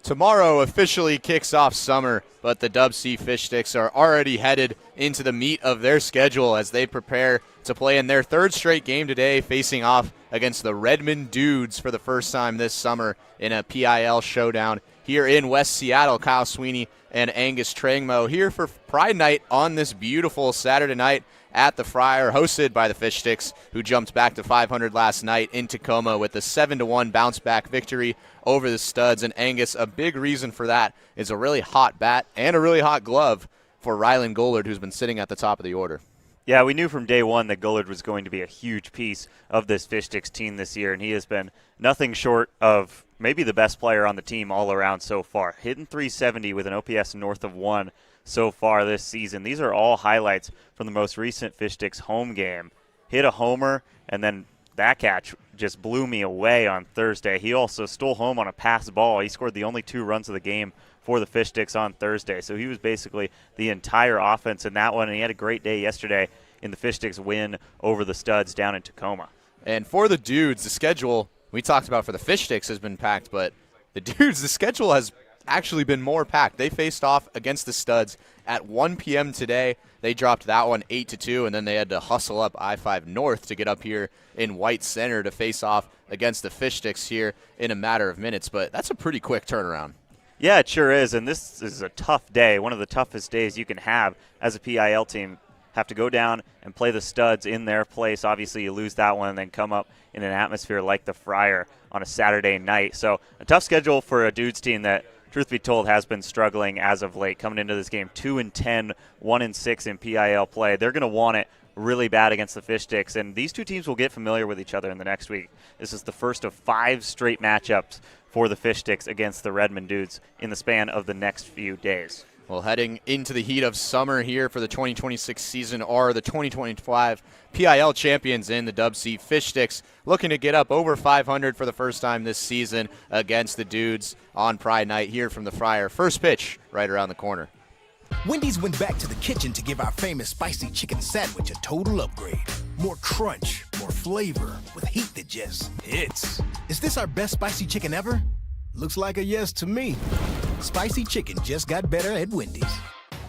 Tomorrow officially kicks off summer, but the DubSea Fish Sticks are already headed into the meat of their schedule as they prepare to play in their third straight game today, facing off against the Redmond Dudes for the first time this summer in a PIL showdown here in West Seattle. Kyle Sweeney and Angus Trangmo here for Pride Night on this beautiful Saturday night at the Friar, hosted by the Fish Sticks, who jumped back to 500 last night in Tacoma with a 7-1 bounce-back victory over the Studs. And Angus, a big reason for that is a really hot bat and a really hot glove for Rylan Gollard, who's been sitting at the top of the order. Yeah, we knew from day one that Gollard was going to be a huge piece of this Fish Sticks team this year, and he has been nothing short of maybe the best player on the team all around so far. Hitting .370 with an OPS north of 1 so far this season. These are all highlights from the most recent Fish Sticks home game. Hit a homer, and then that catch just blew me away on Thursday. He also stole home on a pass ball. He scored the only 2 runs of the game for the Fish Sticks on Thursday. So he was basically the entire offense in that one, and he had a great day yesterday in the Fish Sticks win over the Studs down in Tacoma. And for the Dudes, the schedule we talked about for the Fish Sticks has been packed, but the Dudes, the schedule has actually been more packed. They faced off against the Studs at 1 p.m. today. They dropped that one 8-2, and then they had to hustle up I-5 North to get up here in White Center to face off against the Fish Sticks here in a matter of minutes. But that's a pretty quick turnaround. Yeah, it sure is, and this is a tough day, one of the toughest days you can have as a PIL team. Have to go down and play the Studs in their place. Obviously, you lose that one and then come up in an atmosphere like the Friar on a Saturday night. So a tough schedule for a Dudes team that, truth be told, has been struggling as of late. Coming into this game 2-10, 1-6 in PIL play. They're going to want it really bad against the Fish Sticks, and these two teams will get familiar with each other in the next week. This is the first of 5 straight matchups for the Fish Sticks against the Redmond Dudes in the span of the next few days. Well, heading into the heat of summer here for the 2026 season are the 2025 PIL champions in the DubSea Fish Sticks, looking to get up over 500 for the first time this season against the Dudes on Pride Night here from the Friar. First pitch right around the corner. Wendy's went back to the kitchen to give our famous spicy chicken sandwich a total upgrade. More crunch, more flavor, with heat that just hits. Is this our best spicy chicken ever? Looks like a yes to me. Spicy chicken just got better at Wendy's.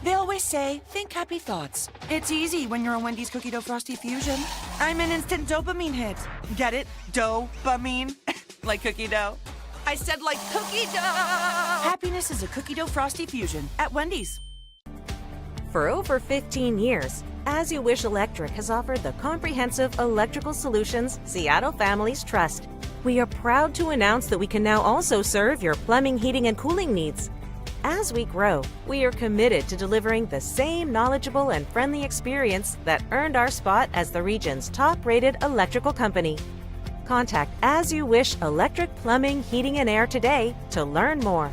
They always say, think happy thoughts. It's easy when you're a Wendy's Cookie Dough Frosty Fusion. I'm an instant dopamine hit. Get it? Dopamine? Like cookie dough. I said like cookie dough! Happiness is a Cookie Dough Frosty Fusion at Wendy's. For over 15 years, As You Wish Electric has offered the comprehensive electrical solutions Seattle families trust. We are proud to announce that we can now also serve your plumbing, heating, and cooling needs. As we grow, we are committed to delivering the same knowledgeable and friendly experience that earned our spot as the region's top-rated electrical company. Contact As You Wish Electric Plumbing, Heating, and Air today to learn more.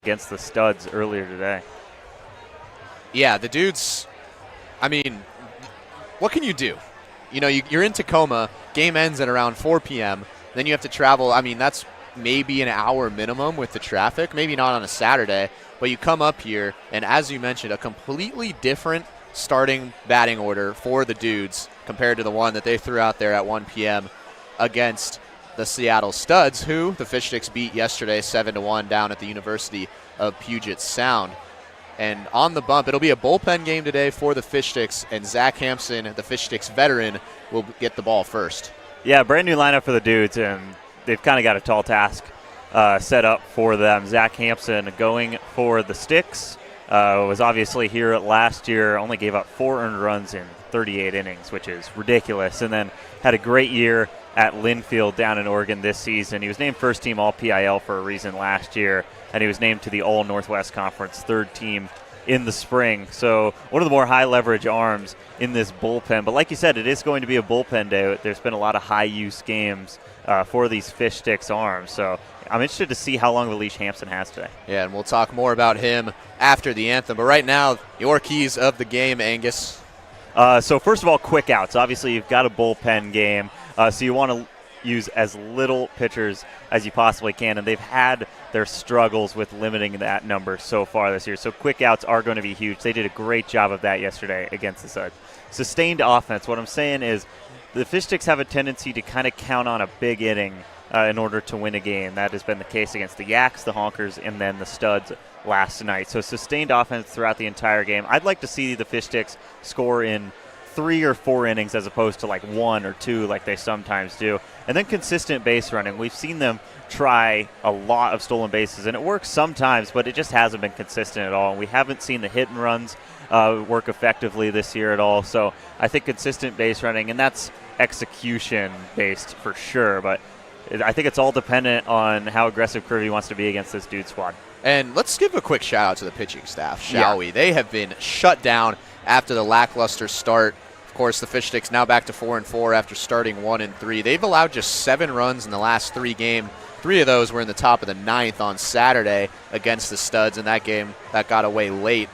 Against the Studs earlier today. Yeah, the Dudes, I mean, what can you do? You know, you're in Tacoma, game ends at around 4 p.m., then you have to travel. I mean, that's maybe an hour minimum with the traffic, maybe not on a Saturday, but you come up here, and as you mentioned, a completely different starting batting order for the Dudes compared to the one that they threw out there at 1 p.m. against the Seattle Studs, who the Fish Sticks beat yesterday 7-1 down at the University of Puget Sound. And on the bump, it'll be a bullpen game today for the Fish Sticks, and Zach Hampson, the Fish Sticks veteran, will get the ball first. Yeah, brand new lineup for the Dudes, and they've kind of got a tall task set up for them. Zach Hampson going for the Sticks. Was obviously here last year, only gave up 4 earned runs in 38 innings, which is ridiculous, and then had a great year at Linfield down in Oregon this season. He was named first team All-PIL for a reason last year, and he was named to the All-Northwest Conference third team in the spring. So one of the more high-leverage arms in this bullpen. But like you said, it is going to be a bullpen day. There's been a lot of high-use games for these Fish Sticks arms. So I'm interested to see how long of a leash Hampson has today. Yeah, and we'll talk more about him after the anthem. But right now, your keys of the game, Angus. So first of all, quick outs. Obviously, you've got a bullpen game, so you want to use as little pitchers as you possibly can, and they've had their struggles with limiting that number so far this year. So quick outs are going to be huge. They did a great job of that yesterday against the Suds. Sustained offense. What I'm saying is the Fish Sticks have a tendency to kind of count on a big inning in order to win a game. That has been the case against the Yaks, the Honkers, and then the Studs last night. So sustained offense throughout the entire game. I'd like to see the Fish Sticks score in 3 or 4 innings as opposed to like 1 or 2 like they sometimes do. And then consistent base running. We've seen them try a lot of stolen bases, and it works sometimes, but it just hasn't been consistent at all. And we haven't seen the hit and runs work effectively this year at all. So I think consistent base running, and that's execution-based for sure, but I think it's all dependent on how aggressive Kirby wants to be against this dude squad. And let's give a quick shout-out to the pitching staff, shall we? They have been shut down after the lackluster start. Of course, the Fish Sticks now back to 4-4 after starting 1-3. They've allowed just 7 runs in the last 3 games. 3 of those were in the top of the 9th on Saturday against the Studs in that game that got away late.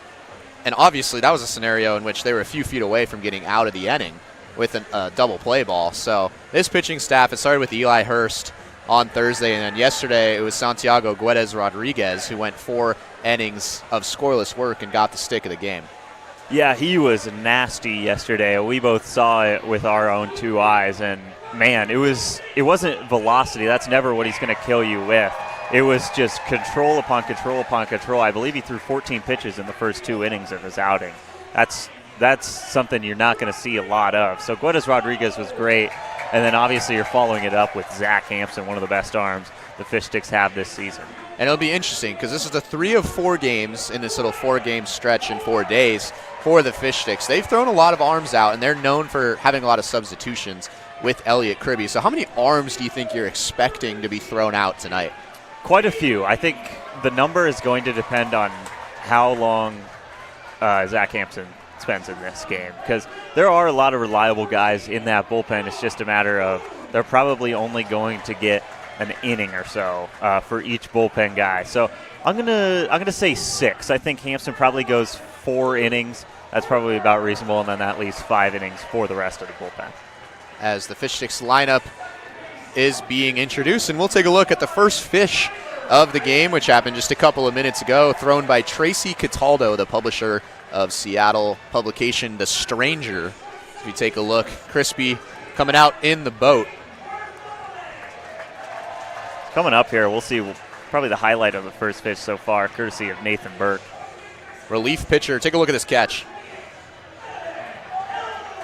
And obviously, that was a scenario in which they were a few feet away from getting out of the inning with a double play ball. So this pitching staff, it started with Eli Hurst on Thursday, and then yesterday it was Santiago Guedes Rodriguez who went 4 innings of scoreless work and got the stick of the game. Yeah, he was nasty yesterday. We both saw it with our own 2 eyes, and man, it wasn't velocity. That's never what he's going to kill you with. It was just control upon control upon control. I believe he threw 14 pitches in the first 2 innings of his outing. That's something you're not going to see a lot of. So Guedes Rodriguez was great, and then obviously you're following it up with Zach Hampson, one of the best arms the Fish Sticks have this season. And it'll be interesting because this is the 3 of 4 games in this little 4-game stretch in 4 days for the Fish Sticks. They've thrown a lot of arms out, and they're known for having a lot of substitutions with Elliot Kribbe. So how many arms do you think you're expecting to be thrown out tonight? Quite a few. I think the number is going to depend on how long Zach Hampson spends in this game, because there are a lot of reliable guys in that bullpen. It's just a matter of they're probably only going to get an inning or so for each bullpen guy. So I'm gonna say 6. I think Hampson probably goes 4 innings. That's probably about reasonable, and then that leaves 5 innings for the rest of the bullpen. As the Fish Sticks lineup is being introduced, and we'll take a look at the first fish of the game, which happened just a couple of minutes ago, thrown by Tracy Cataldo, the publisher of Seattle publication The Stranger. If you take a look, Crispy coming out in the boat. Coming up here, we'll see probably the highlight of the first pitch so far, courtesy of Nathan Burke. Relief pitcher. Take a look at this catch.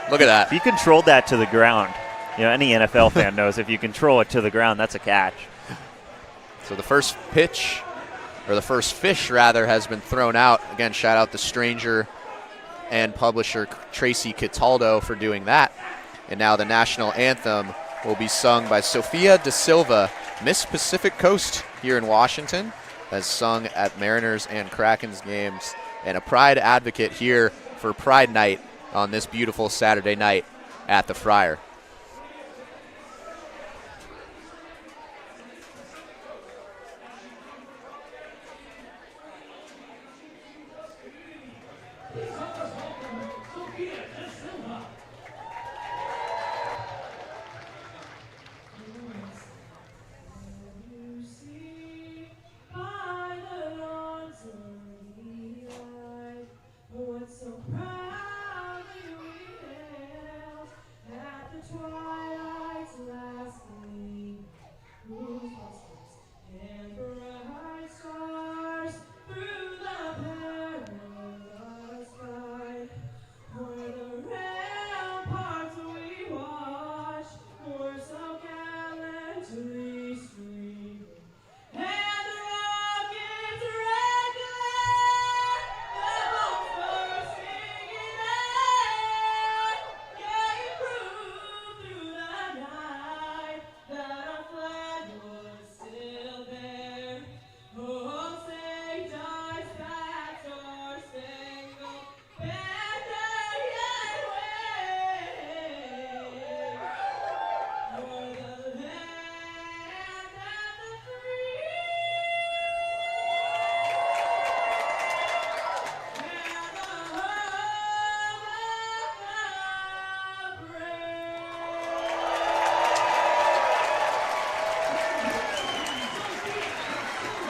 Look at that. If you controlled that to the ground, any NFL fan knows if you control it to the ground, that's a catch. So the first pitch, or the first fish rather, has been thrown out. Again, shout out The Stranger and publisher Tracy Cataldo for doing that. And now the national anthem will be sung by Sophia Da Silva, Miss Pacific Coast here in Washington, has sung at Mariners and Krakens games, and a pride advocate here for Pride Night on this beautiful Saturday night at the Friar.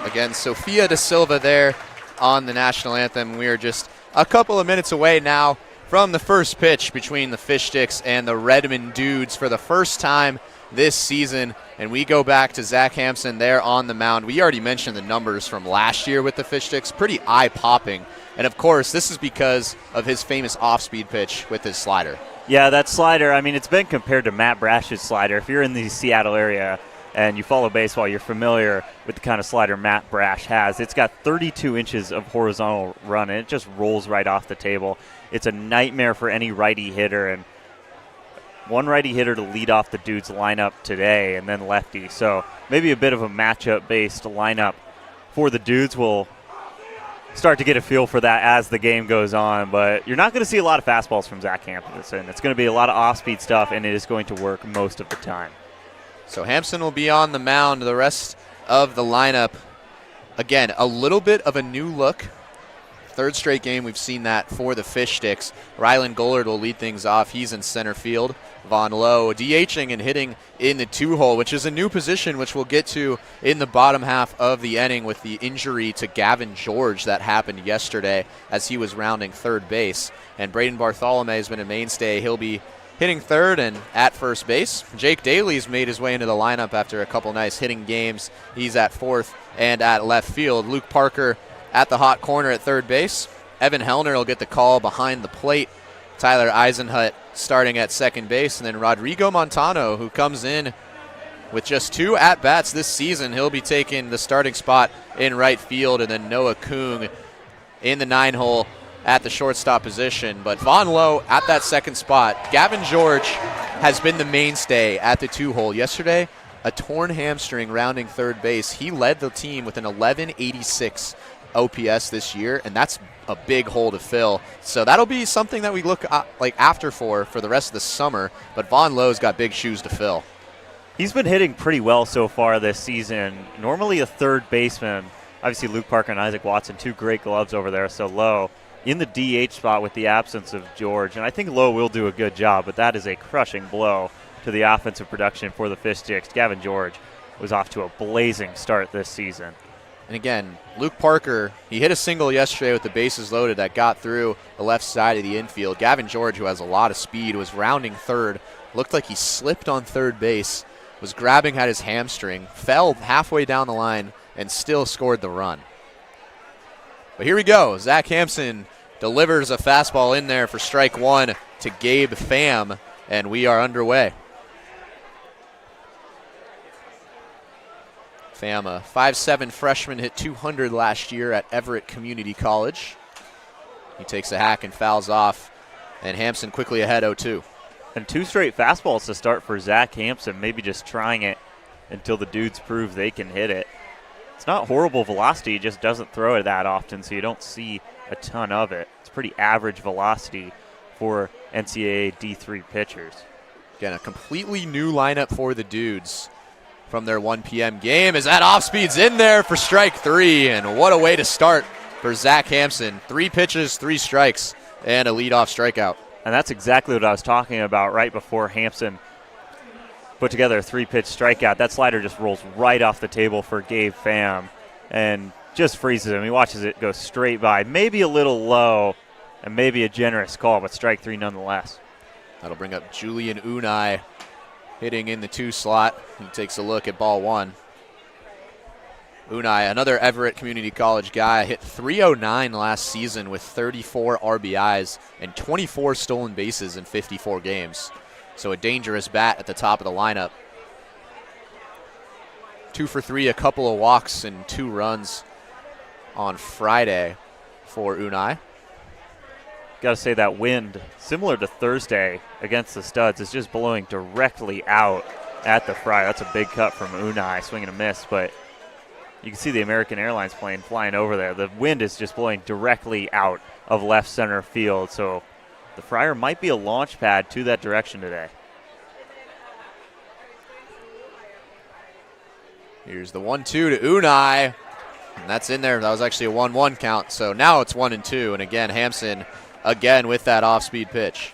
Again, Sophia da Silva there on the national anthem. We are just a couple of minutes away now from the first pitch between the Fish Sticks and the Redmond Dudes for the first time this season. And we go back to Zach Hampson there on the mound. We already mentioned the numbers from last year with the Fish Sticks, pretty eye-popping. And, of course, this is because of his famous off-speed pitch with his slider. Yeah, that slider, I mean, it's been compared to Matt Brash's slider. If you're in the Seattle area and you follow baseball, you're familiar with the kind of slider Matt Brash has. It's got 32 inches of horizontal run, and it just rolls right off the table. It's a nightmare for any righty hitter, and one righty hitter to lead off the Dudes lineup today, and then lefty. So maybe a bit of a matchup-based lineup for the Dudes. We'll start to get a feel for that as the game goes on, but you're not going to see a lot of fastballs from Zach Hampson. It's going to be a lot of off-speed stuff, and it is going to work most of the time. So Hampson will be on the mound. The rest of the lineup, again, a little bit of a new look. Third straight game we've seen that for the Fish Sticks. Rylan Gollard will lead things off. He's in center field. Von Lowe DHing and hitting in the 2-hole, which is a new position, which we'll get to in the bottom half of the inning with the injury to Gavin George that happened yesterday as he was rounding third base. And Braden Bartholomew has been a mainstay. He'll be hitting third and at first base. Jake Daly's made his way into the lineup after a couple nice hitting games. He's at fourth and at left field. Luke Parker at the hot corner at third base. Evan Hellner will get the call behind the plate. Tyler Eisenhut starting at second base. And then Rodrigo Montano, who comes in with just 2 at-bats this season. He'll be taking the starting spot in right field. And then Noah Kung in the 9-hole at the shortstop position. But Von Lowe at that second spot. Gavin George has been the mainstay at the 2-hole. Yesterday, a torn hamstring rounding third base. He led the team with an 1186 OPS this year, and that's a big hole to fill. So that'll be something that we look after for the rest of the summer. But Von Lowe's got big shoes to fill. He's been hitting pretty well so far this season. Normally a third baseman. Obviously Luke Parker and Isaac Watson, 2 great gloves over there. So Lowe in the DH spot with the absence of George. And I think Lowe will do a good job, but that is a crushing blow to the offensive production for the Fish Sticks. Gavin George was off to a blazing start this season. And again, Luke Parker, he hit a single yesterday with the bases loaded that got through the left side of the infield. Gavin George, who has a lot of speed, was rounding third. Looked like he slipped on third base, was grabbing at his hamstring, fell halfway down the line, and still scored the run. But here we go. Zach Hampson delivers a fastball in there for strike 1 to Gabe Pham, and we are underway. Pham, a 5'7" freshman, hit 200 last year at Everett Community College. He takes a hack and fouls off, and Hampson quickly ahead 0-2. And 2 straight fastballs to start for Zach Hampson, maybe just trying it until the Dudes prove they can hit it. It's not horrible velocity, he just doesn't throw it that often, so you don't see a ton of it. It's pretty average velocity for NCAA D3 pitchers. Again, a completely new lineup for the Dudes from their 1 p.m. game, as that off-speed's in there for strike 3, and what a way to start for Zach Hampson. 3 pitches, 3 strikes, and a leadoff strikeout. And that's exactly what I was talking about right before Hampson put together a 3-pitch strikeout. That slider just rolls right off the table for Gabe Pham and just freezes him. He watches it go straight by, maybe a little low, and maybe a generous call, but strike 3 nonetheless. That'll bring up Julian Unai, hitting in the 2 slot. He takes a look at ball 1. Unai, another Everett Community College guy, hit .309 last season with 34 RBIs and 24 stolen bases in 54 games. So a dangerous bat at the top of the lineup. 2 for 3, a couple of walks and 2 runs on Friday for Unai. Got to say that wind, similar to Thursday against the Studs, is just blowing directly out at the fry. That's a big cut from Unai, swing and a miss, but you can see the American Airlines plane flying over there. The wind is just blowing directly out of left center field, so the Friar might be a launch pad to that direction today. Here's the 1-2 to Unai, and that's in there. That was actually a 1-1 count, so now it's 1-2, and again, Hampson again with that off-speed pitch.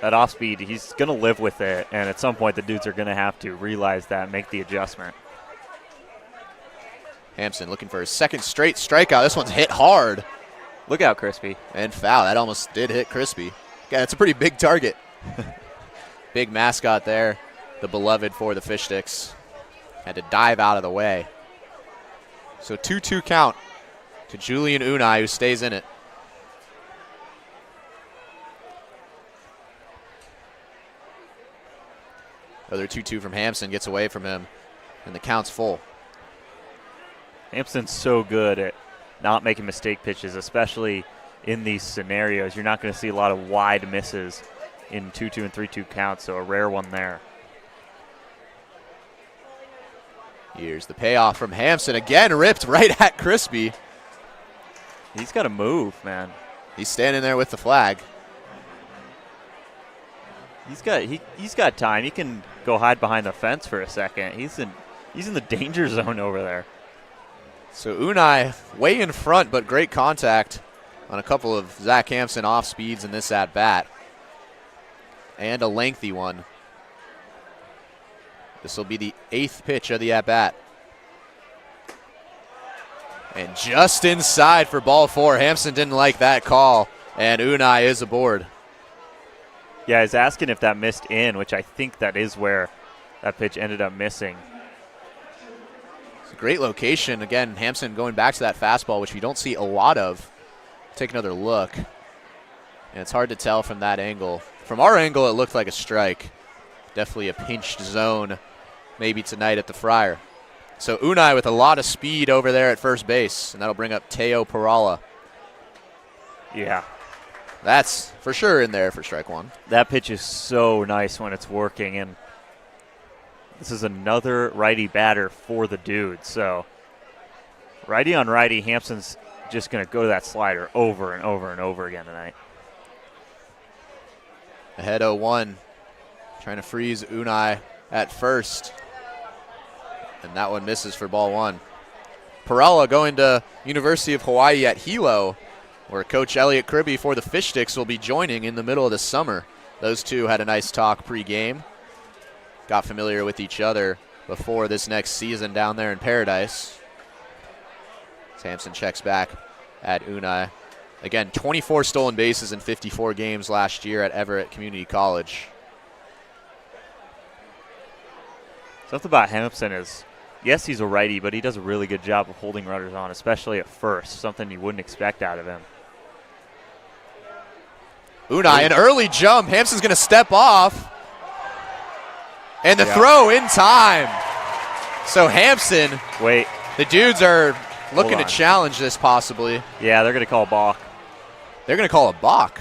That off-speed, he's going to live with it, and at some point the Dudes are going to have to realize that and make the adjustment. Hampson looking for his second straight strikeout. This one's hit hard. Look out, Crispy. And foul. That almost did hit Crispy. Yeah, it's a pretty big target. Big mascot there. The beloved for the Fish Sticks. Had to dive out of the way. So 2-2 count to Julian Unai, who stays in it. Another 2-2 from Hampson gets away from him, and the count's full. Hampson's so good at not making mistake pitches, especially in these scenarios. You're not going to see a lot of wide misses in 2-2 and 3-2 counts, so a rare one there. Here's the payoff from Hampson. Again, ripped right at Crispy. He's got to move, man. He's standing there with the flag. He's got time. He can go hide behind the fence for a second. He's in the danger zone over there. So Unai way in front, but great contact on a couple of Zach Hampson off speeds in this at bat, and a lengthy one. This will be the 8th pitch of the at bat. And just inside for ball 4. Hampson didn't like that call, and Unai is aboard. Yeah, he's asking if that missed in, which I think that is where that pitch ended up missing. It's a great location. Again, Hampson going back to that fastball, which we don't see a lot of. Take another look. And it's hard to tell from that angle. From our angle, it looked like a strike. Definitely a pinched zone maybe tonight at the Friar. So Unai with a lot of speed over there at first base, and that'll bring up Teo Perala. Yeah. That's for sure in there for strike one. That pitch is so nice when it's working, and this is another righty batter for the Dudes. So righty on righty, Hampson's just going to go to that slider over and over and over again tonight. Ahead 0-1, trying to freeze Unai at first. And that one misses for ball 1. Perala going to University of Hawaii at Hilo, where Coach Elliot Kribbe for the Fish Sticks will be joining in the middle of the summer. Those two had a nice talk pre-game. Got familiar with each other before this next season down there in Paradise. Hampson checks back at Unai. Again, 24 stolen bases in 54 games last year at Everett Community College. Something about Hampson is, yes, he's a righty, but he does a really good job of holding runners on, especially at first, something you wouldn't expect out of him. Unai, an early jump. Hampson's going to step off. And the throw in time. So Hampson. Wait. The Dudes are looking to challenge this possibly. Yeah, they're going to call a balk. They're going to call a balk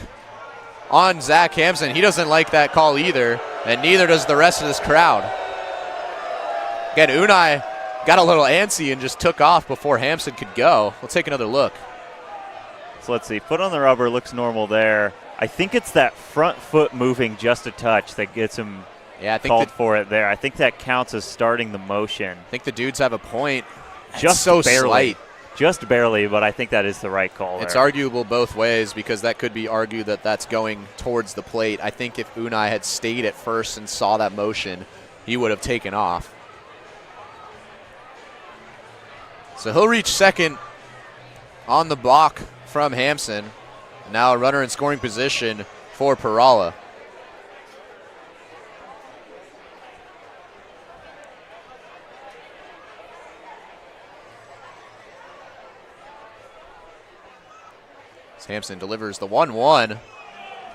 on Zach Hampson. He doesn't like that call either, and neither does the rest of this crowd. Again, Unai got a little antsy and just took off before Hampson could go. We'll take another look. So let's see. Foot on the rubber looks normal there. I think it's that front foot moving just a touch that gets him called for it there. I think that counts as starting the motion. I think the Dudes have a point. Just so barely. Slight. Just barely, but I think that is the right call. It's arguable both ways because that could be argued that that's going towards the plate. I think if Unai had stayed at first and saw that motion, he would have taken off. So he'll reach second on the block from Hampson. Now a runner in scoring position for Perala. Hampson delivers the 1-1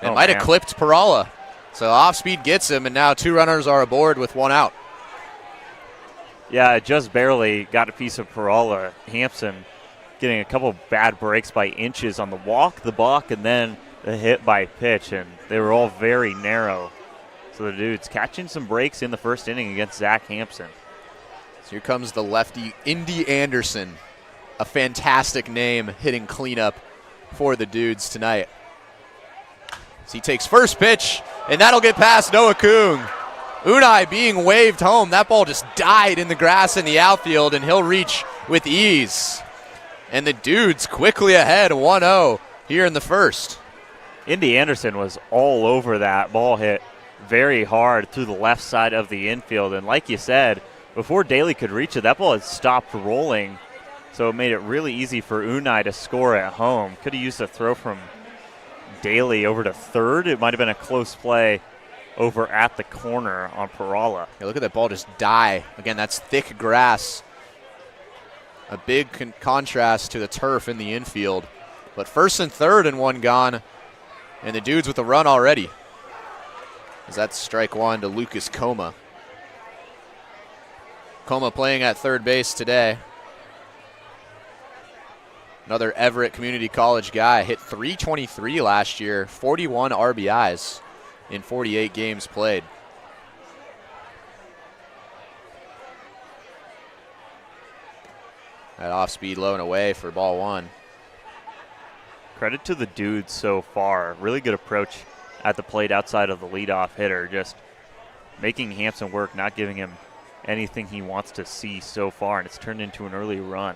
and might have clipped Perala. So off speed gets him, and now two runners are aboard with one out. Yeah, just barely got a piece of Perala. Hampson getting a couple bad breaks by inches on the walk, the balk, and then the hit by pitch, and they were all very narrow. So the Dudes catching some breaks in the first inning against Zach Hampson. So here comes the lefty, Indy Anderson, a fantastic name, hitting cleanup for the Dudes tonight. So he takes first pitch, and that'll get past Noah Kung. Unai being waved home. That ball just died in the grass in the outfield, and he'll reach with ease. And the Dudes quickly ahead 1-0 here in the first. Indy Anderson was all over that ball, hit very hard through the left side of the infield. And like you said, before Daly could reach it, that ball had stopped rolling So it made it really easy for Unai to score at home. Could have used a throw from Daly over to third. It might have been a close play over at the corner on Perala. Yeah, look at that ball just die. Again, that's thick grass. A big contrast to the turf in the infield. But first and third and one gone. And the Dudes with a run already. As that's strike one to Lucas Coma. Coma playing at third base today. Another Everett Community College guy. Hit .323 last year. 41 RBIs in 48 games played. That off speed low and away for ball one. Credit to the Dudes so far. Really good approach at the plate outside of the leadoff hitter. Just making Hampson work, not giving him anything he wants to see so far, and it's turned into an early run.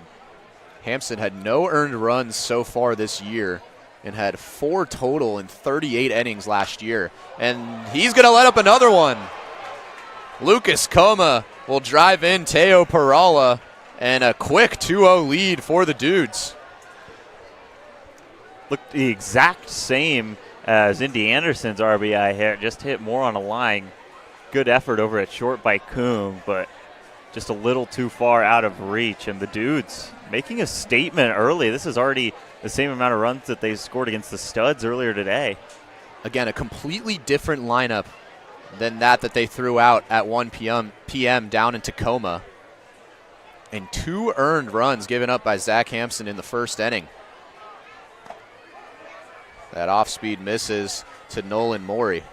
Hampson had no earned runs so far this year and had 4 total in 38 innings last year. And he's going to let up another one. Lucas Coma will drive in Teo Perala, and a quick 2-0 lead for the Dudes. Looked the exact same as Indy Anderson's RBI hit, just hit more on a line. Good effort over at short by Coombe, but just a little too far out of reach. And the Dudes making a statement early. This is already the same amount of runs that they scored against the Studs earlier today. Again, a completely different lineup than that they threw out at 1 p.m. down in Tacoma. And 2 earned runs given up by Zach Hampson in the first inning. That off-speed misses to Nolan Morey.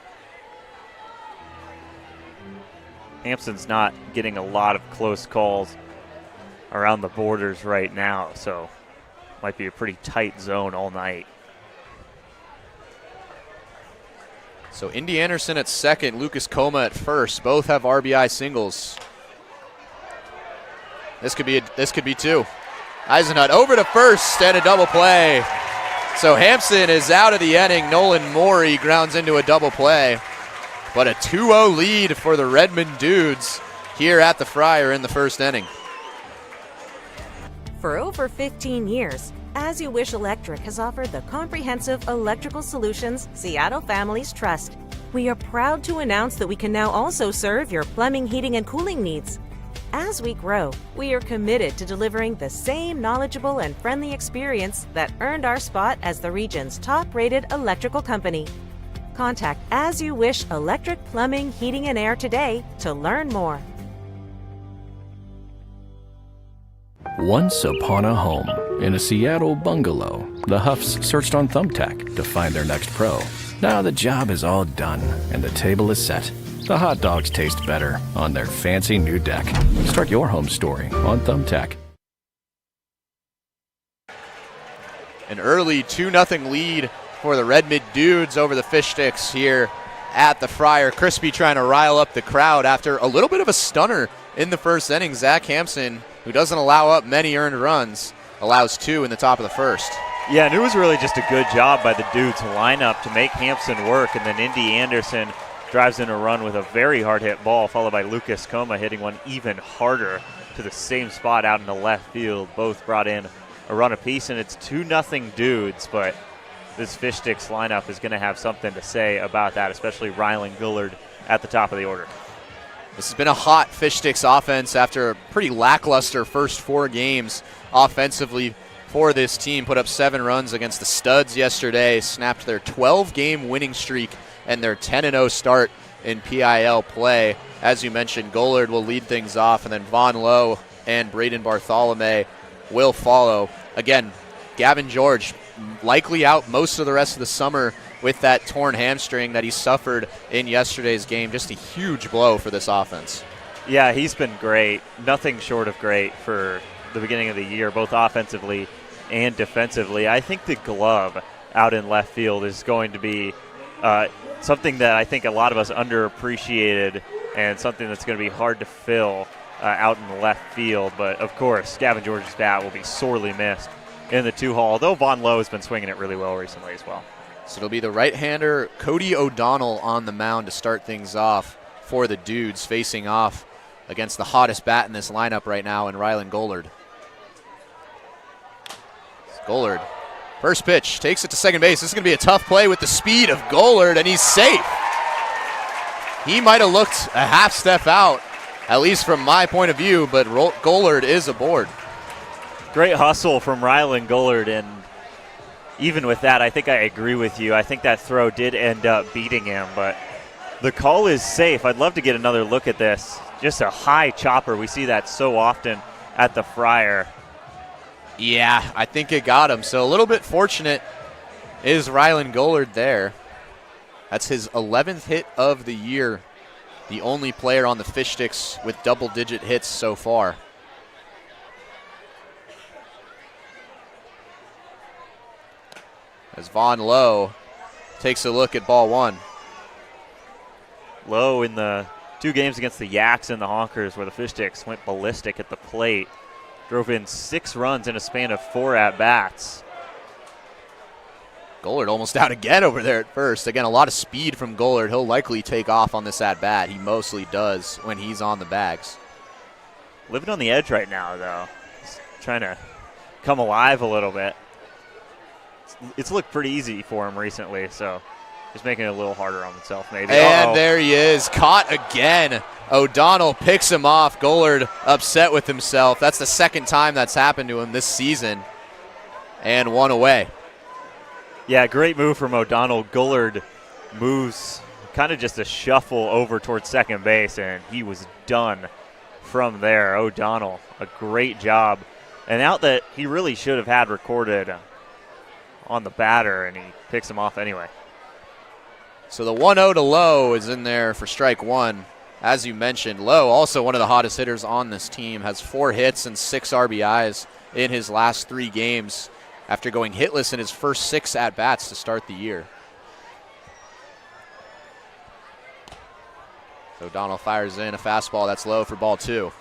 Hampson's not getting a lot of close calls around the borders right now, so might be a pretty tight zone all night. So Indy Anderson at second, Lucas Coma at first. Both have RBI singles. This could be 2. Eisenhut over to first and a double play. So Hampson is out of the inning. Nolan Morey grounds into a double play. But a 2-0 lead for the Redmond Dudes here at the Friar in the first inning. For over 15 years, As You Wish Electric has offered the comprehensive electrical solutions Seattle families trust. We are proud to announce that we can now also serve your plumbing, heating, and cooling needs. As we grow, we are committed to delivering the same knowledgeable and friendly experience that earned our spot as the region's top-rated electrical company. Contact As You Wish Electric Plumbing, Heating, and Air today to learn more. Once upon a home, in a Seattle bungalow, the Huffs searched on Thumbtack to find their next pro. Now the job is all done, and the table is set. The hot dogs taste better on their fancy new deck. Start your home story on Thumbtack. An early 2-0 lead for the Redmond Dudes over the Fish Sticks here at the Friar. Crispy trying to rile up the crowd after a little bit of a stunner in the first inning. Zach Hampson, who doesn't allow up many earned runs, allows 2 in the top of the first. Yeah, and it was really just a good job by the Dudes lineup to make Hampson work, and then Indy Anderson drives in a run with a very hard hit ball, followed by Lucas Coma hitting one even harder to the same spot out in the left field. Both brought in a run apiece, and it's 2-0 Dudes, but this Fish Sticks lineup is going to have something to say about that, especially Rylan Gullard at the top of the order. This has been a hot Fish Sticks offense after a pretty lackluster first 4 games offensively for this team. Put up 7 runs against the Studs yesterday, snapped their 12-game winning streak and their 10-0 start in PIL play. As you mentioned, Gullard will lead things off, and then Vaughn Lowe and Braden Bartholomew will follow. Again, Gavin George likely out most of the rest of the summer with that torn hamstring that he suffered in yesterday's game. Just a huge blow for this offense. Yeah, he's been great. Nothing short of great for the beginning of the year, both offensively and defensively. I think the glove out in left field is going to be something that I think a lot of us underappreciated, and something that's going to be hard to fill out in the left field. But, of course, Gavin George's bat will be sorely missed in the 2-hole, although Vaughn Lowe has been swinging it really well recently as well. So it'll be the right-hander Cody O'Donnell on the mound to start things off for the Dudes, facing off against the hottest bat in this lineup right now in Rylan Gullard. Gollard, first pitch, takes it to second base. This is going to be a tough play with the speed of Gollard, and he's safe. He might have looked a half step out, at least from my point of view, but Gollard is aboard. Great hustle from Rylan Gollard, and even with that, I think I agree with you. I think that throw did end up beating him, but the call is safe. I'd love to get another look at this. Just a high chopper. We see that so often at the Friar. Yeah, I think it got him. So a little bit fortunate is Rylan Gollard there. That's his 11th hit of the year. The only player on the Fish Sticks with double-digit hits so far. As Vaughn Lowe takes a look at ball one. Lowe in the 2 games against the Yaks and the Honkers where the Fish Sticks went ballistic at the plate. Drove in 6 runs in a span of 4 at-bats. Gollard almost out again over there at first. Again, a lot of speed from Gollard. He'll likely take off on this at-bat. He mostly does when he's on the bags. Living on the edge right now, though. He's trying to come alive a little bit. It's looked pretty easy for him recently, so just making it a little harder on himself maybe. And there he is, caught again. O'Donnell picks him off. Gollard upset with himself. That's the second time that's happened to him this season. And 1 away. Yeah, great move from O'Donnell. Gollard moves kind of just a shuffle over towards second base, and he was done from there. O'Donnell, a great job. An out that he really should have had recorded on the batter, and he picks him off anyway. So the 1-0 to Lowe is in there for strike one. As you mentioned, Lowe, also one of the hottest hitters on this team, has 4 hits and 6 RBIs in his last 3 games after going hitless in his first 6 at-bats to start the year. O'Donnell fires in a fastball that's low for ball 2.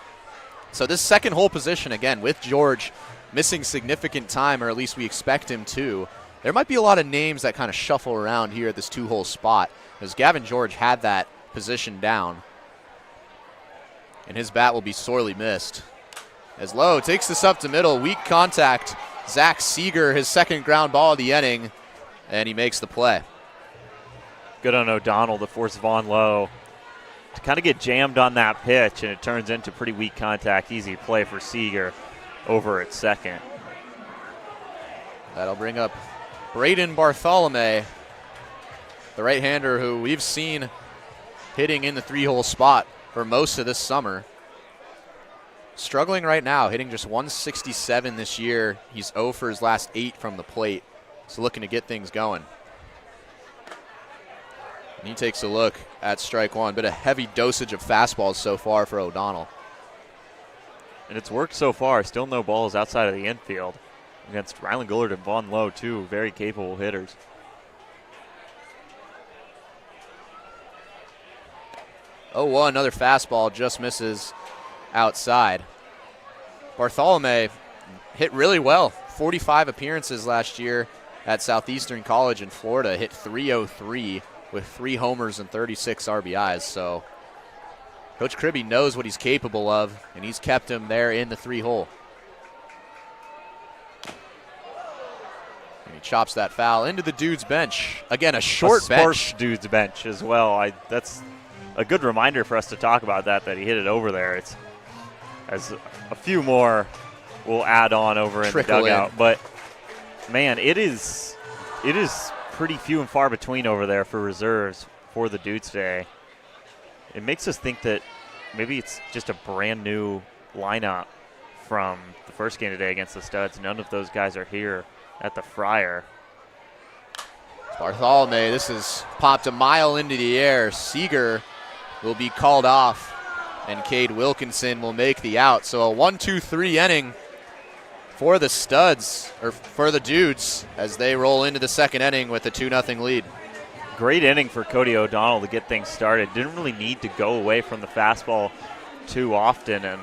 So this second hole position, again, with George missing significant time, or at least we expect him to, there might be a lot of names that kind of shuffle around here at this 2-hole spot, as Gavin George had that position down. And his bat will be sorely missed. As Lowe takes this up to middle, weak contact. Zach Seeger, his second ground ball of the inning, and he makes the play. Good on O'Donnell to force Vaughn Lowe to kind of get jammed on that pitch, and it turns into pretty weak contact. Easy play for Seeger over at second. That'll bring up Braden Bartholomew, the right-hander who we've seen hitting in the 3-hole spot for most of this summer. Struggling right now, hitting just 167 this year. He's 0 for his last 8 from the plate, so looking to get things going. And he takes a look at strike one. Bit of heavy dosage of fastballs so far for O'Donnell. And it's worked so far. Still no balls outside of the infield against Rylan Gollard and Vaughn Lowe, 2 very capable hitters. Oh, another fastball just misses outside. Bartholomew hit really well. 45 appearances last year at Southeastern College in Florida. Hit .303 with 3 homers and 36 RBIs. So Coach Kribbe knows what he's capable of, and he's kept him there in the 3-hole. And he chops that foul into the Dudes bench. Again, a short bench. Dudes bench as well. That's a good reminder for us to talk about that he hit it over there. It's as a few more we'll add on over in the dugout. But, man, it is pretty few and far between over there for reserves for the Dudes today. It makes us think that maybe it's just a brand new lineup from the first game today against the Studs. None of those guys are here at the Friar. Bartholomew, this is popped a mile into the air. Seeger will be called off, and Cade Wilkinson will make the out. So a 1-2-3 inning for the Studs, or for the Dudes, as they roll into the second inning with a 2-0 lead. Great inning for Cody O'Donnell to get things started. Didn't really need to go away from the fastball too often, and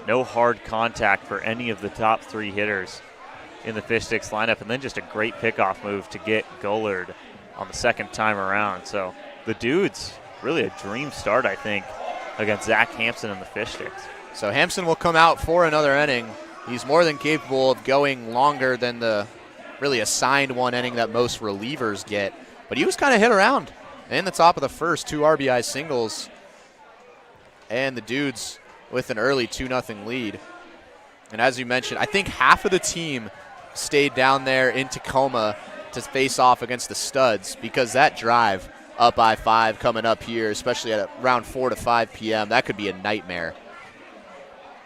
no hard contact for any of the top 3 hitters in the Fish Sticks lineup, and then just a great pickoff move to get Gollard on the second time around. So the Dudes, really a dream start, I think, against Zach Hampson and the Fish Sticks. So Hampson will come out for another inning. He's more than capable of going longer than the really assigned one inning that most relievers get. But he was kind of hit around in the top of the first, 2 RBI singles. And the Dudes with an early 2-0 lead. And as you mentioned, I think half of the team stayed down there in Tacoma to face off against the Studs, because that drive up by 5 coming up here, especially at around 4 to 5 p.m., that could be a nightmare.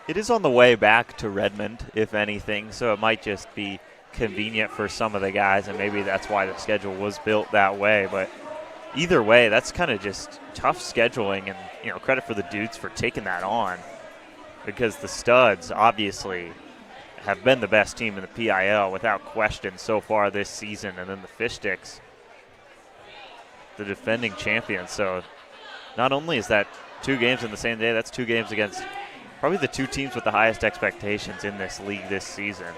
It is on the way back to Redmond, if anything, so it might just be convenient for some of the guys, and maybe that's why the schedule was built that way. But either way, that's kind of just tough scheduling, and credit for the Dudes for taking that on, because the Studs obviously have been the best team in the PIL without question so far this season, and then the Fish Sticks, the defending champions. So not only is that 2 games in the same day, that's 2 games against probably the 2 teams with the highest expectations in this league this season.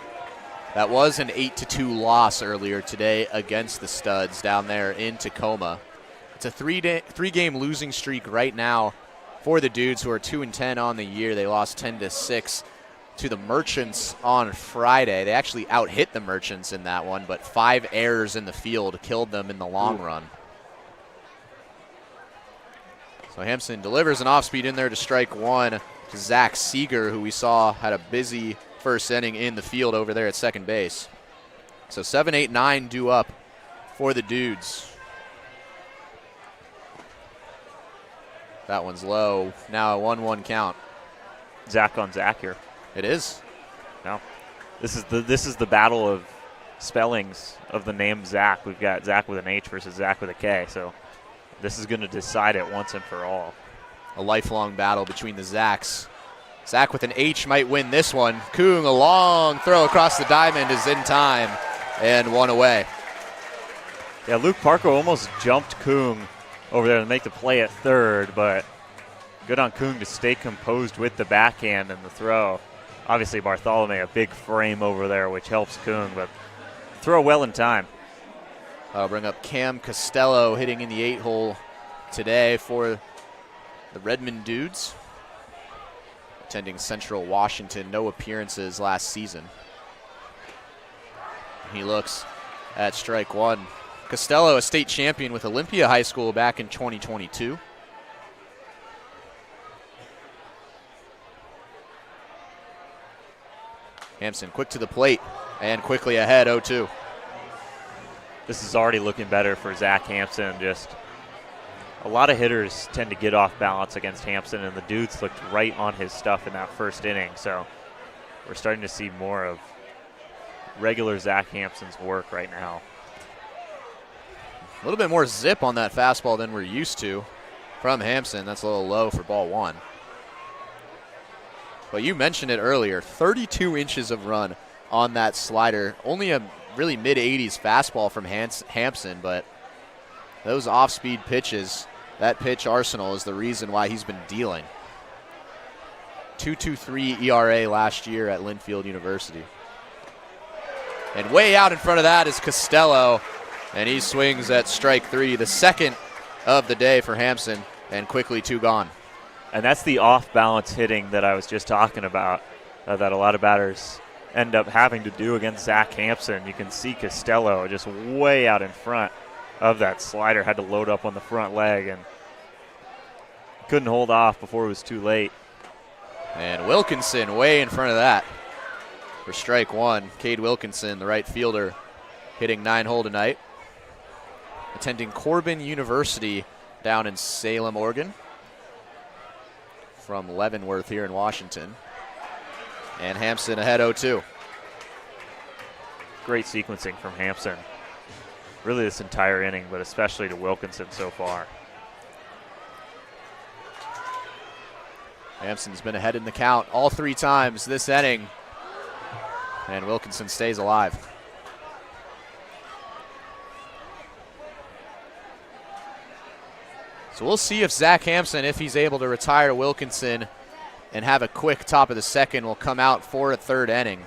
That was an 8-2 loss earlier today against the Studs down there in Tacoma. It's a 3-game losing streak right now for the Dudes, who are 2-10 on the year. They lost 10-6 to the Merchants on Friday. They actually out-hit the Merchants in that one, but 5 errors in the field killed them in the long run. So Hampson delivers an off-speed in there to strike 1 to Zach Seeger, who we saw had a busy first inning in the field over there at second base. So 7, 8, 9 due up for the Dudes. That one's low. Now a 1-1 count. Zach on Zach here. It is. No, this is the battle of spellings of the name Zach. We've got Zach with an H versus Zach with a K. So this is going to decide it once and for all. A lifelong battle between the Zachs. Zach with an H might win this one. Kung, a long throw across the diamond, is in time and 1 away. Yeah, Luke Parker almost jumped Kung over there to make the play at third, but good on Kung to stay composed with the backhand and the throw. Obviously, Bartholomew, a big frame over there, which helps Kung, but throw well in time. I'll bring up Cam Costello hitting in the 8-hole today for the Redmond Dudes. Attending Central Washington, no appearances last season. He looks at strike 1. Costello, a state champion with Olympia High School back in 2022. Hampson quick to the plate and quickly ahead, 0-2. This is already looking better for Zach Hampson. Just a lot of hitters tend to get off balance against Hampson, and the Dudes looked right on his stuff in that first inning. So we're starting to see more of regular Zach Hampson's work right now. A little bit more zip on that fastball than we're used to from Hampson. That's a little low for ball 1. But you mentioned it earlier, 32 inches of run on that slider. Only a really mid-80s fastball from Hampson, but those off-speed pitches, that pitch arsenal is the reason why he's been dealing. 2.23 ERA last year at Linfield University. And way out in front of that is Costello, and he swings at strike 3, the second of the day for Hampson, and quickly 2 gone. And that's the off-balance hitting that I was just talking about, that a lot of batters end up having to do against Zach Hampson. You can see Costello just way out in front of that slider, had to load up on the front leg and couldn't hold off before it was too late. And Wilkinson way in front of that for strike 1. Cade Wilkinson, the right fielder, hitting 9-hole tonight. Attending Corbin University down in Salem, Oregon, from Leavenworth here in Washington. And Hampson ahead 0-2. Great sequencing from Hampson. Really this entire inning, but especially to Wilkinson so far. Hampson's been ahead in the count all 3 times this inning. And Wilkinson stays alive. So we'll see if Zach Hampson, if he's able to retire Wilkinson and have a quick top of the second, will come out for a 3rd inning.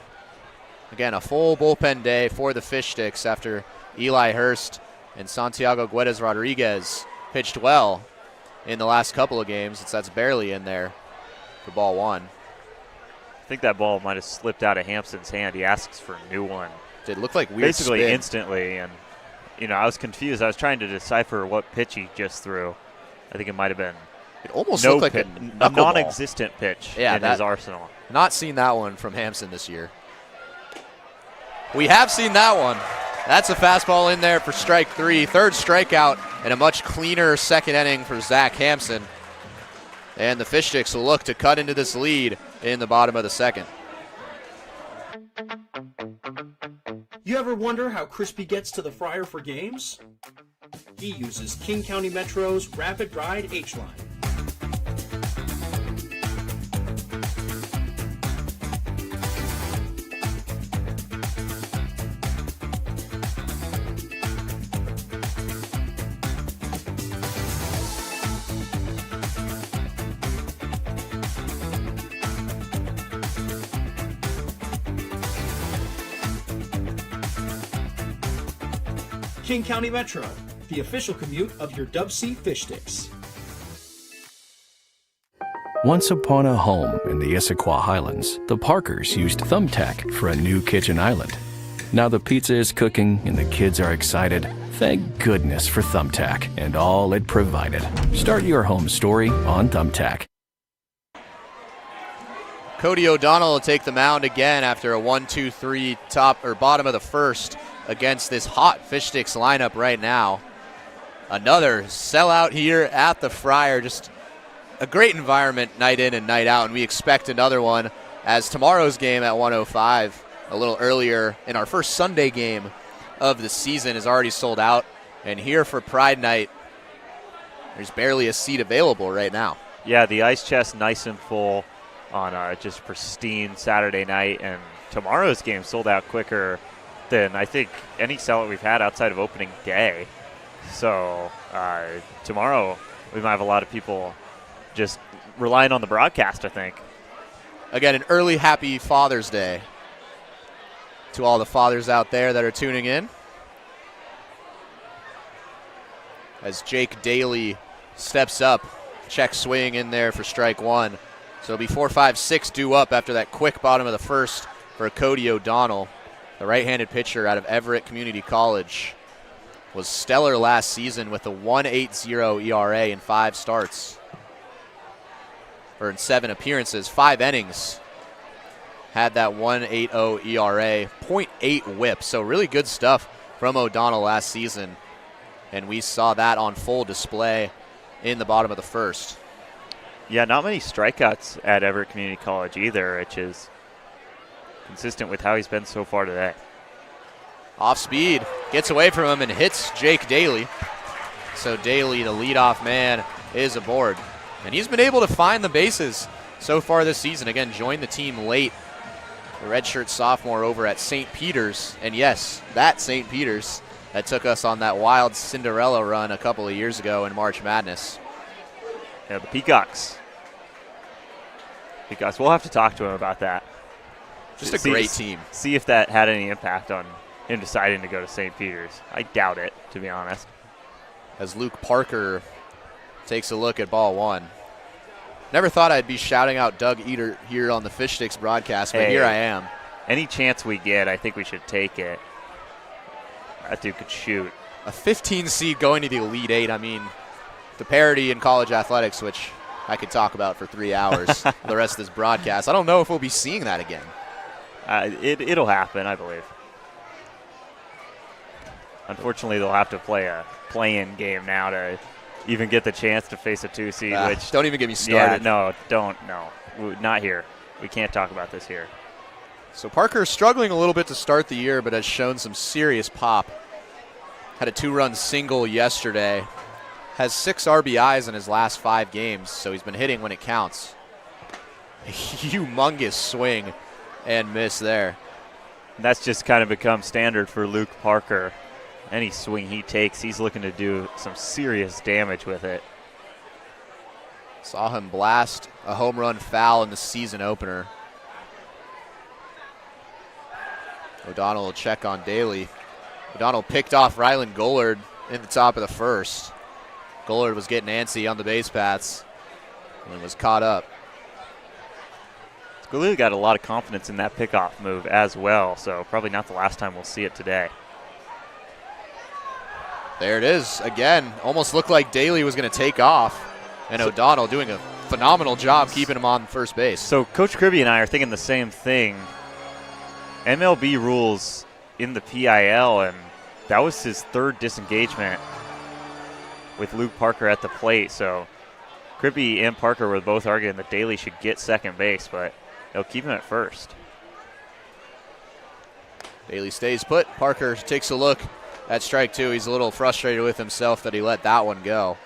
Again, a full bullpen day for the Fish Sticks after Eli Hurst and Santiago Guedes Rodriguez pitched well in the last couple of games. That's barely in there for ball 1. think that ball might have slipped out of Hampson's hand. He asks for a new one. Did look like weird basically spin. Instantly, and I was confused. I was trying to decipher what pitch he just threw. I think it might have been It almost looked like a knuckleball. non-existent pitch in his arsenal. Not seen that one from Hampson this year. We have seen that one. That's a fastball in there for strike 3. Third strikeout and a much cleaner second inning for Zach Hampson. And the Fish Sticks will look to cut into this lead in the bottom of the second. You ever wonder how Crispy gets to the fryer for games? He uses King County Metro's Rapid Ride H-Line. King County Metro, the official commute of your DubSea Fish Sticks. Once upon a home in the Issaquah Highlands, the Parkers used Thumbtack for a new kitchen island. Now the pizza is cooking and the kids are excited. Thank goodness for Thumbtack and all it provided. Start your home story on Thumbtack. Cody O'Donnell will take the mound again after a 1-2-3 top or bottom of the first against this hot Fish Sticks lineup right now. Another sellout here at the Friar. Just a great environment night in and night out, and we expect another one as tomorrow's game at 1:05, a little earlier in our first Sunday game of the season, is already sold out. And here for Pride Night, there's barely a seat available right now. Yeah, the ice chest nice and full on just pristine Saturday night, and tomorrow's game sold out quicker than I think any sellout we've had outside of opening day. So tomorrow we might have a lot of people just relying on the broadcast, I think. Again, an early happy Father's Day to all the fathers out there that are tuning in. As Jake Daly steps up, check swing in there for strike 1. So it'll be 4-5-6 due up after that quick bottom of the first for Cody O'Donnell. The right-handed pitcher out of Everett Community College was stellar last season with a 1.80 ERA in 5 starts. Or in 7 appearances, 5 innings. Had that 1.80 ERA, 0.8 whip. So really good stuff from O'Donnell last season. And we saw that on full display in the bottom of the first. Yeah, not many strikeouts at Everett Community College either, which is consistent with how he's been so far today. Off speed, gets away from him and hits Jake Daly. So Daly, the leadoff man, is aboard. And he's been able to find the bases so far this season. Again, joined the team late. The redshirt sophomore over at St. Peter's. And yes, that St. Peter's that took us on that wild Cinderella run a couple of years ago in March Madness. Yeah, the Peacocks. We'll have to talk to him about that. Just a great team. See if that had any impact on him deciding to go to St. Peter's. I doubt it, to be honest. As Luke Parker takes a look at ball 1. Never thought I'd be shouting out Doug Eater here on the Fish Sticks broadcast, but here I am. Any chance we get, I think we should take it. That dude could shoot. A 15 seed going to the Elite 8. I mean, the parity in college athletics, which I could talk about for 3 hours for the rest of this broadcast. I don't know if we'll be seeing that again. It'll happen, I believe. Unfortunately, they'll have to play a play-in game now to even get the chance to face a 2 seed. Which don't even get me started. Yeah, no, not here. We can't talk about this here. So Parker is struggling a little bit to start the year, but has shown some serious pop. Had a 2-run single yesterday. Has 6 RBIs in his last 5 games, so he's been hitting when it counts. A humongous swing and miss there. And that's just kind of become standard for Luke Parker. Any swing he takes, he's looking to do some serious damage with it. Saw him blast a home run foul in the season opener. O'Donnell will check on Daly. O'Donnell picked off Rylan Gollard in the top of the first. Gollard was getting antsy on the base paths and was caught up. Galoo got a lot of confidence in that pickoff move as well, so probably not the last time we'll see it today. There it is again. Almost looked like Daly was going to take off, and O'Donnell doing a phenomenal job keeping him on first base. So Coach Kirby and I are thinking the same thing. MLB rules in the PIL, and that was his third disengagement with Luke Parker at the plate. So Kirby and Parker were both arguing that Daly should get second base, but they'll keep him at first. Daly stays put. Parker takes a look at strike two. He's a little frustrated with himself that he let that one go.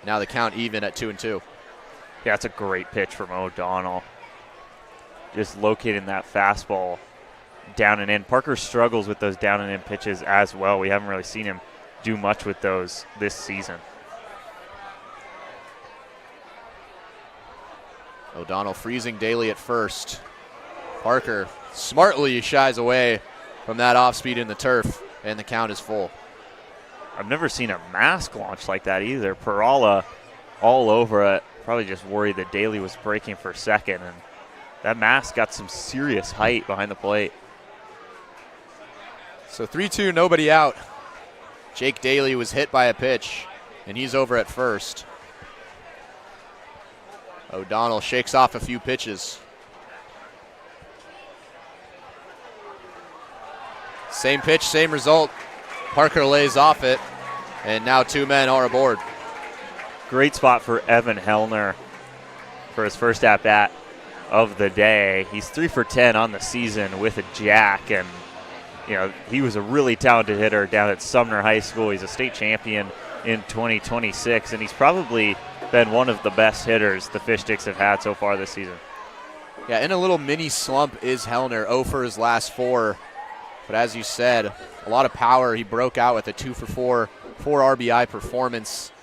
Now the count even at 2-2. Yeah, it's a great pitch from O'Donnell. Just locating that fastball down and in. Parker struggles with those down and in pitches as well. We haven't really seen him do much with those this season. O'Donnell freezing Daly at first. Parker smartly shies away from that off speed in the turf, and the count is full. I've never seen a mask launch like that either. Perala all over it. Probably just worried that Daly was breaking for second, and that mask got some serious height behind the plate. So 3-2, nobody out. Jake Daly was hit by a pitch, and he's over at first. O'Donnell shakes off a few pitches. Same pitch, same result. Parker lays off it, and now two men are aboard. Great spot for Evan Hellner for his first at-bat of the day. He's 3 for 10 on the season with a jack, and you know he was a really talented hitter down at Sumner High School. He's a state champion in 2026, and he's probably been one of the best hitters the Fish Sticks have had so far this season. Yeah, in a little mini slump is Hellner, 0 for his last 4. But as you said, a lot of power. He broke out with a 2 for 4 RBI performance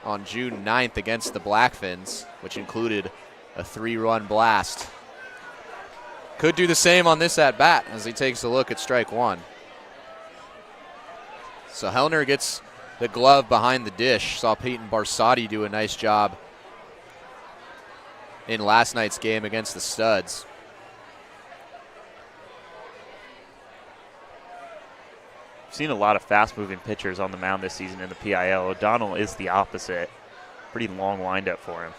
on June 9th against the Blackfins, which included a 3-run blast. Could do the same on this at-bat as he takes a look at strike one. So Hellner gets the glove behind the dish. Saw Peyton Barsotti do a nice job in last night's game against the Studs. We've seen a lot of fast-moving pitchers on the mound this season in the PIL. O'Donnell is the opposite. Pretty long windup for him.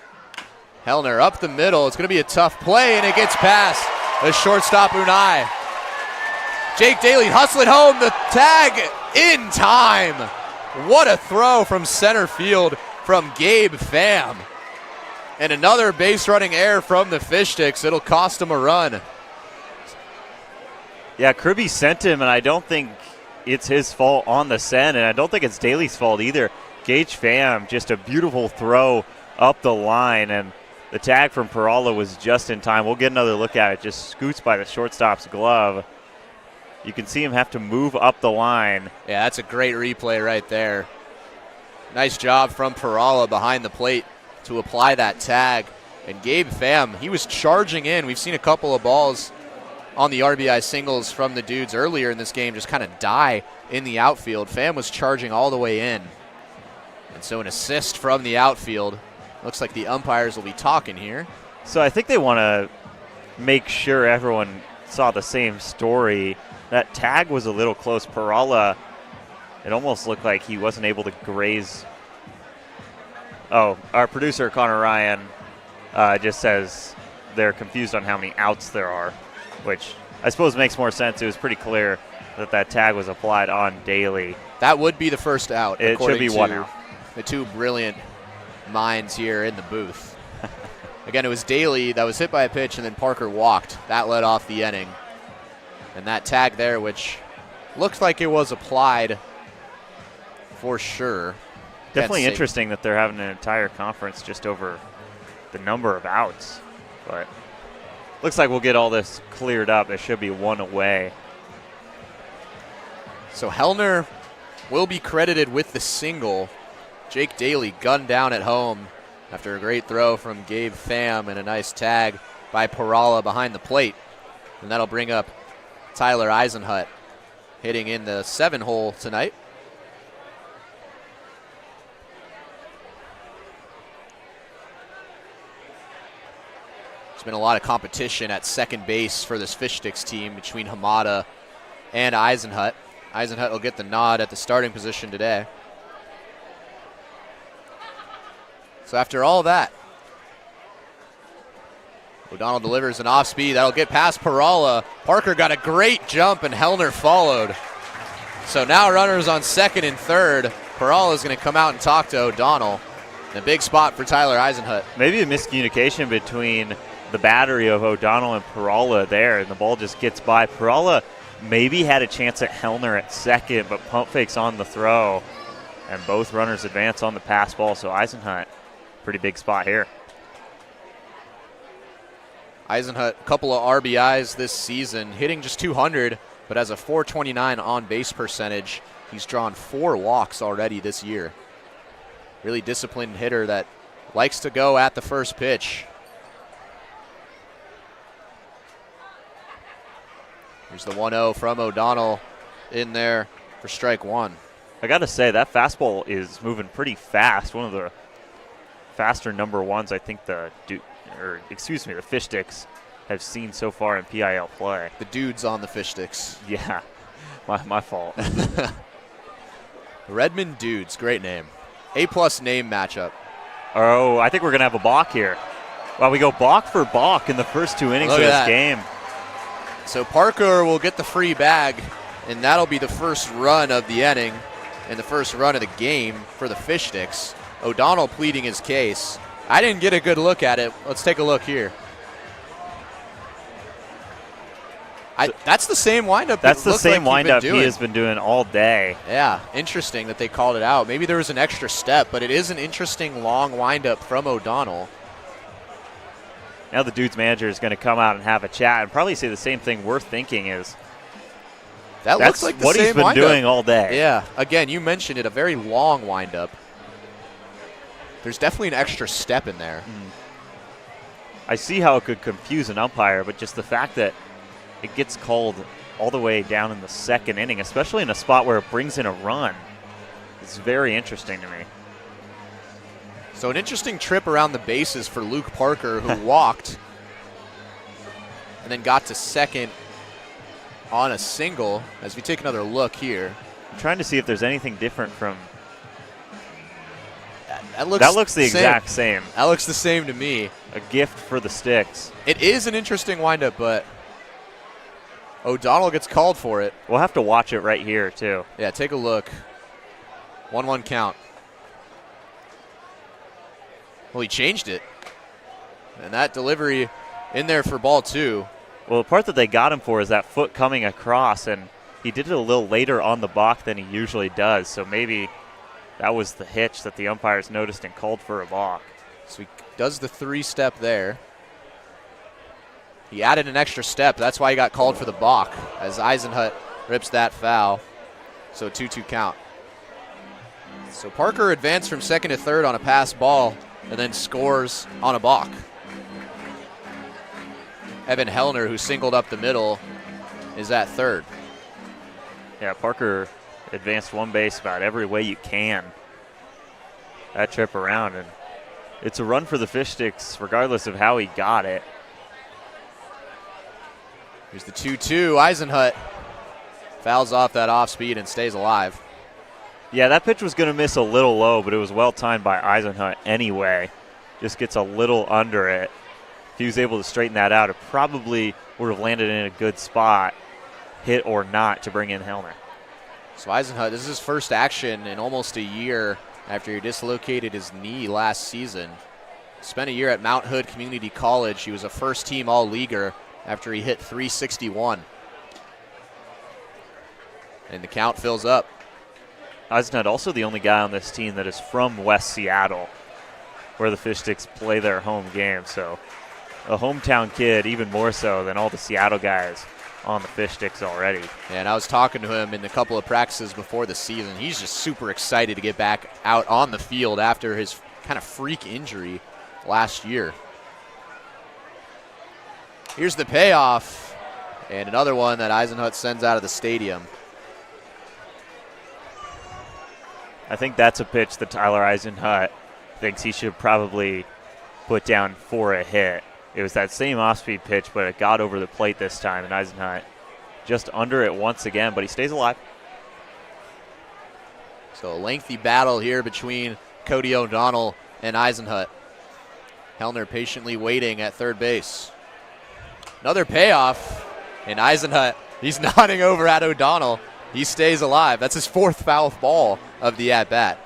Hellner up the middle. It's going to be a tough play, and it gets past the shortstop Unai. Jake Daly hustling home the tag in time. What a throw from center field from Gabe Pham. And another base running error from the Fish Sticks. It'll cost him a run. Yeah, Kirby sent him, and I don't think it's his fault on the send, and I don't think it's Daly's fault either. Gage Pham, just a beautiful throw up the line, and the tag from Perala was just in time. We'll get another look at it. Just scoots by the shortstop's glove. You can see him have to move up the line. Yeah, that's a great replay right there. Nice job from Perala behind the plate to apply that tag. And Gabe Pham, he was charging in. We've seen a couple of balls on the RBI singles from the Dudes earlier in this game just kind of die in the outfield. Pham was charging all the way in. And so an assist from the outfield. Looks like the umpires will be talking here. So I think they want to make sure everyone saw the same story. That tag was a little close. Perala, it almost looked like he wasn't able to graze. Oh, our producer, Connor Ryan, just says they're confused on how many outs there are, which I suppose makes more sense. It was pretty clear that that tag was applied on Daly. That would be the first out. It should be one out. The two brilliant minds here in the booth. Again, it was Daly that was hit by a pitch, and then Parker walked. That led off the inning. And that tag there, which looks like it was applied for sure. Definitely interesting that they're having an entire conference just over the number of outs. But looks like we'll get all this cleared up. There should be one away. So Hellner will be credited with the single. Jake Daly gunned down at home after a great throw from Gabe Pham and a nice tag by Perala behind the plate. And that'll bring up Tyler Eisenhut hitting in the 7-hole tonight. There's been a lot of competition at second base for this Fish Sticks team between Hamada and Eisenhut. Eisenhut will get the nod at the starting position today. So after all that, O'Donnell delivers an off speed. That'll get past Perala. Parker got a great jump and Hellner followed. So now runners on second and third. Perala is going to come out and talk to O'Donnell. And a big spot for Tyler Eisenhut. Maybe a miscommunication between the battery of O'Donnell and Perala there, and the ball just gets by. Perala maybe had a chance at Hellner at second, but pump fakes on the throw. And both runners advance on the pass ball, so Eisenhut, pretty big spot here. Eisenhut, a couple of RBIs this season, hitting just 200, but has a 429 on-base percentage. He's drawn 4 walks already this year. Really disciplined hitter that likes to go at the first pitch. Here's the 1-0 from O'Donnell in there for strike one. I got to say, that fastball is moving pretty fast. One of the faster number ones I think the Fish Sticks have seen so far in PIL play. The Dudes on the Fish Sticks. Yeah, my fault. Redmond Dudes, great name. A+ name matchup. Oh, I think we're going to have a balk here. Well, we go balk for balk in the first 2 innings of this game. So Parker will get the free bag, and that'll be the first run of the inning and the first run of the game for the Fish Sticks. O'Donnell pleading his case. I didn't get a good look at it. Let's take a look here. That's the same windup. That's the same windup he has been doing all day. Yeah, interesting that they called it out. Maybe there was an extra step, but it is an interesting long windup from O'Donnell. Now the Dudes manager is going to come out and have a chat and probably say the same thing we're thinking is that looks like the what same he's been windup. doing all day. Yeah, again, you mentioned it, a very long windup. There's definitely an extra step in there. I see how it could confuse an umpire, but just the fact that it gets called all the way down in the second inning, especially in a spot where it brings in a run, is very interesting to me. So an interesting trip around the bases for Luke Parker, who walked and then got to second on a single. As we take another look here. I'm trying to see if there's anything different from... That looks the exact same. That looks the same to me. A gift for the Sticks. It is an interesting windup, but O'Donnell gets called for it. We'll have to watch it right here, too. Yeah, take a look. 1-1 count. Well, he changed it. And that delivery in there for ball 2. Well, the part that they got him for is that foot coming across, and he did it a little later on the balk than he usually does, so maybe that was the hitch that the umpires noticed and called for a balk. So he does the 3-step there. He added an extra step. That's why he got called for the balk, as Eisenhut rips that foul. So a 2-2 count. So Parker advanced from second to third on a pass ball and then scores on a balk. Evan Hellner, who singled up the middle, is at third. Yeah, Parker advanced one base about every way you can that trip around, and it's a run for the Fish Sticks regardless of how he got it. Here's the 2-2. Eisenhut fouls off that off speed and stays alive. Yeah, that pitch was going to miss a little low, but it was well timed by Eisenhut anyway. Just gets a little under it. If he was able to straighten that out, it probably would have landed in a good spot, hit or not, to bring in Hellner. So Eisenhut, this is his first action in almost a year after he dislocated his knee last season. Spent a year at Mount Hood Community College. He was a first-team All-Leaguer after he hit .361. And the count fills up. Eisenhut also the only guy on this team that is from West Seattle, where the Fish Sticks play their home game. So a hometown kid, even more so than all the Seattle guys on the Fish Sticks already. And I was talking to him in a couple of practices before the season. He's just super excited to get back out on the field after his kind of freak injury last year. Here's the payoff, and another one that Eisenhut sends out of the stadium. I think that's a pitch that Tyler Eisenhut thinks he should probably put down for a hit. It was that same off-speed pitch, but it got over the plate this time, and Eisenhut just under it once again, but he stays alive. So a lengthy battle here between Cody O'Donnell and Eisenhut. Hellner patiently waiting at third base. Another payoff, and Eisenhut, he's nodding over at O'Donnell. He stays alive. That's his fourth foul ball of the at-bat.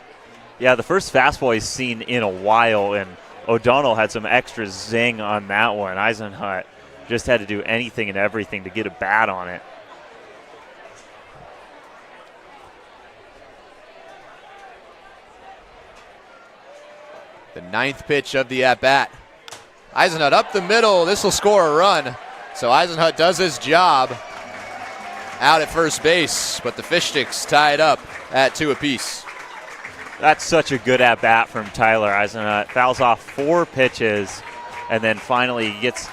Yeah, the first fastball he's seen in a while, and O'Donnell had some extra zing on that one. Eisenhut just had to do anything and everything to get a bat on it. The ninth pitch of the at-bat. Eisenhut up the middle. This will score a run. So Eisenhut does his job out at first base, but the Fish Sticks tie it up at 2 apiece. That's such a good at-bat from Tyler Eisenhut. Fouls off 4 pitches, and then finally gets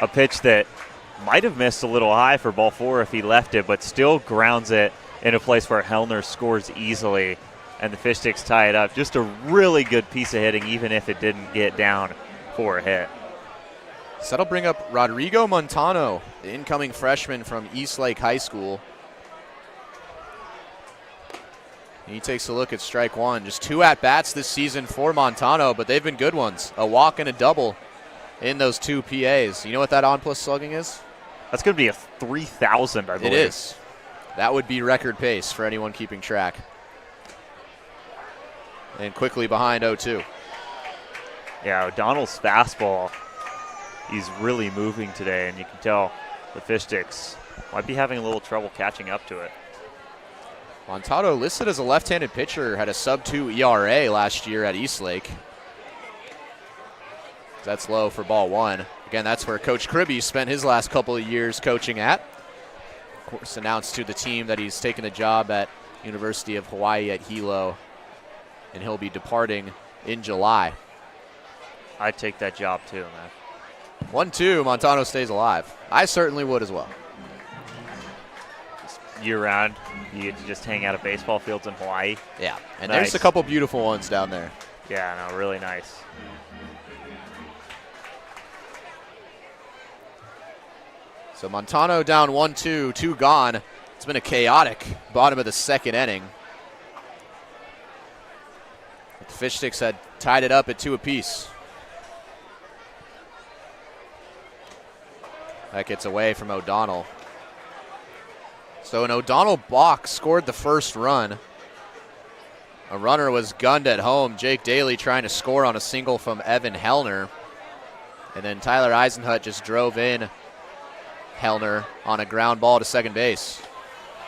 a pitch that might have missed a little high for ball 4 if he left it, but still grounds it in a place where Hellner scores easily, and the Fish Sticks tie it up. Just a really good piece of hitting, even if it didn't get down for a hit. So that'll bring up Rodrigo Montano, the incoming freshman from Eastlake High School. He takes a look at strike one. Just 2 at-bats this season for Montano, but they've been good ones. A walk and a double in those 2 PAs. You know what that on-plus slugging is? That's going to be a 3,000, I believe. It is. That would be record pace for anyone keeping track. And quickly behind 0-2. Yeah, O'Donnell's fastball, he's really moving today, and you can tell the Fish Sticks might be having a little trouble catching up to it. Montano, listed as a left-handed pitcher, had a sub-2 ERA last year at Eastlake. That's low for ball 1. Again, that's where Coach Kribbe spent his last couple of years coaching at. Of course, announced to the team that he's taken a job at University of Hawaii at Hilo, and he'll be departing in July. I'd take that job too, man. 1-2, Montano stays alive. I certainly would as well. Year-round, you get to just hang out at baseball fields in Hawaii. Yeah, and Nice. there's a couple beautiful ones down there. Yeah, no, really nice. So Montano down 1-2, 2 gone. It's been a chaotic bottom of the second inning. But the Fish Sticks had tied it up at 2 apiece. That gets away from O'Donnell. So an O'Donnell balk scored the first run. A runner was gunned at home. Jake Daly trying to score on a single from Evan Hellner. And then Tyler Eisenhut just drove in Hellner on a ground ball to second base.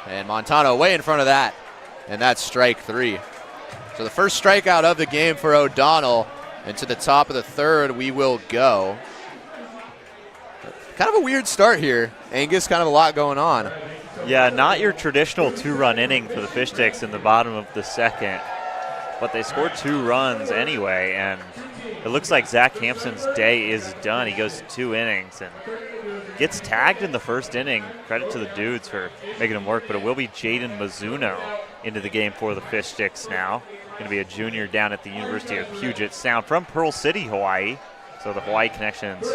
And Montano way in front of that. And that's strike 3. So the first strikeout of the game for O'Donnell. And to the top of the third we will go. Kind of a weird start here. Angus, kind of a lot going on. Yeah, not your traditional 2-run inning for the Fish Sticks in the bottom of the second. But they scored 2 runs anyway, and it looks like Zach Hampson's day is done. He goes 2 innings and gets tagged in the first inning. Credit to the Dudes for making him work, but it will be Jaden Mizuno into the game for the Fish Sticks now. Going to be a junior down at the University of Puget Sound from Pearl City, Hawaii. So the Hawaii connections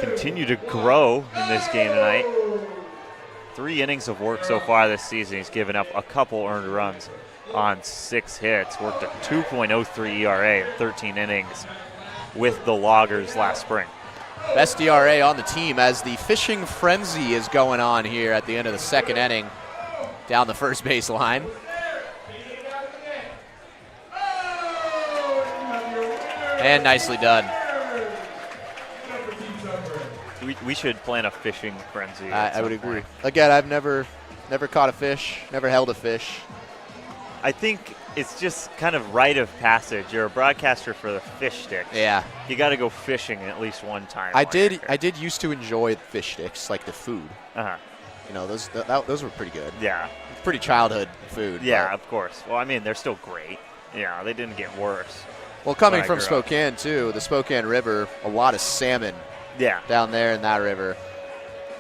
continue to grow in this game tonight. 3 innings of work so far this season. He's given up a couple earned runs on 6 hits. Worked a 2.03 ERA in 13 innings with the Loggers last spring. Best ERA on the team as the fishing frenzy is going on here at the end of the second inning down the first base line. And nicely done. We should plan a fishing frenzy. I would agree. Again, I've never caught a fish, never held a fish. I think it's just kind of rite of passage. You're a broadcaster for the Fish Sticks. Yeah. You got to go fishing at least one time. I did used to enjoy fish sticks, like the food. Uh-huh. You know, those were pretty good. Yeah. Pretty childhood food. Yeah, but- of course. Well, I mean, they're still great. Yeah, they didn't get worse. Well, coming when I from grew up. Spokane, too, the Spokane River, a lot of salmon Yeah. down there in that river.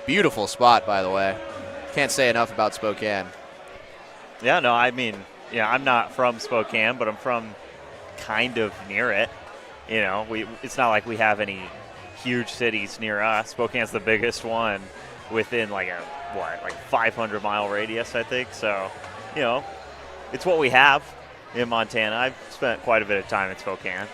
Beautiful spot, by the way. Can't say enough about Spokane. Yeah, no, I mean, yeah, I'm not from Spokane, but I'm from kind of near it. You know, it's not like we have any huge cities near us. Spokane's the biggest one within like 500-mile radius, I think. So, you know, it's what we have in Montana. I've spent quite a bit of time in Spokane.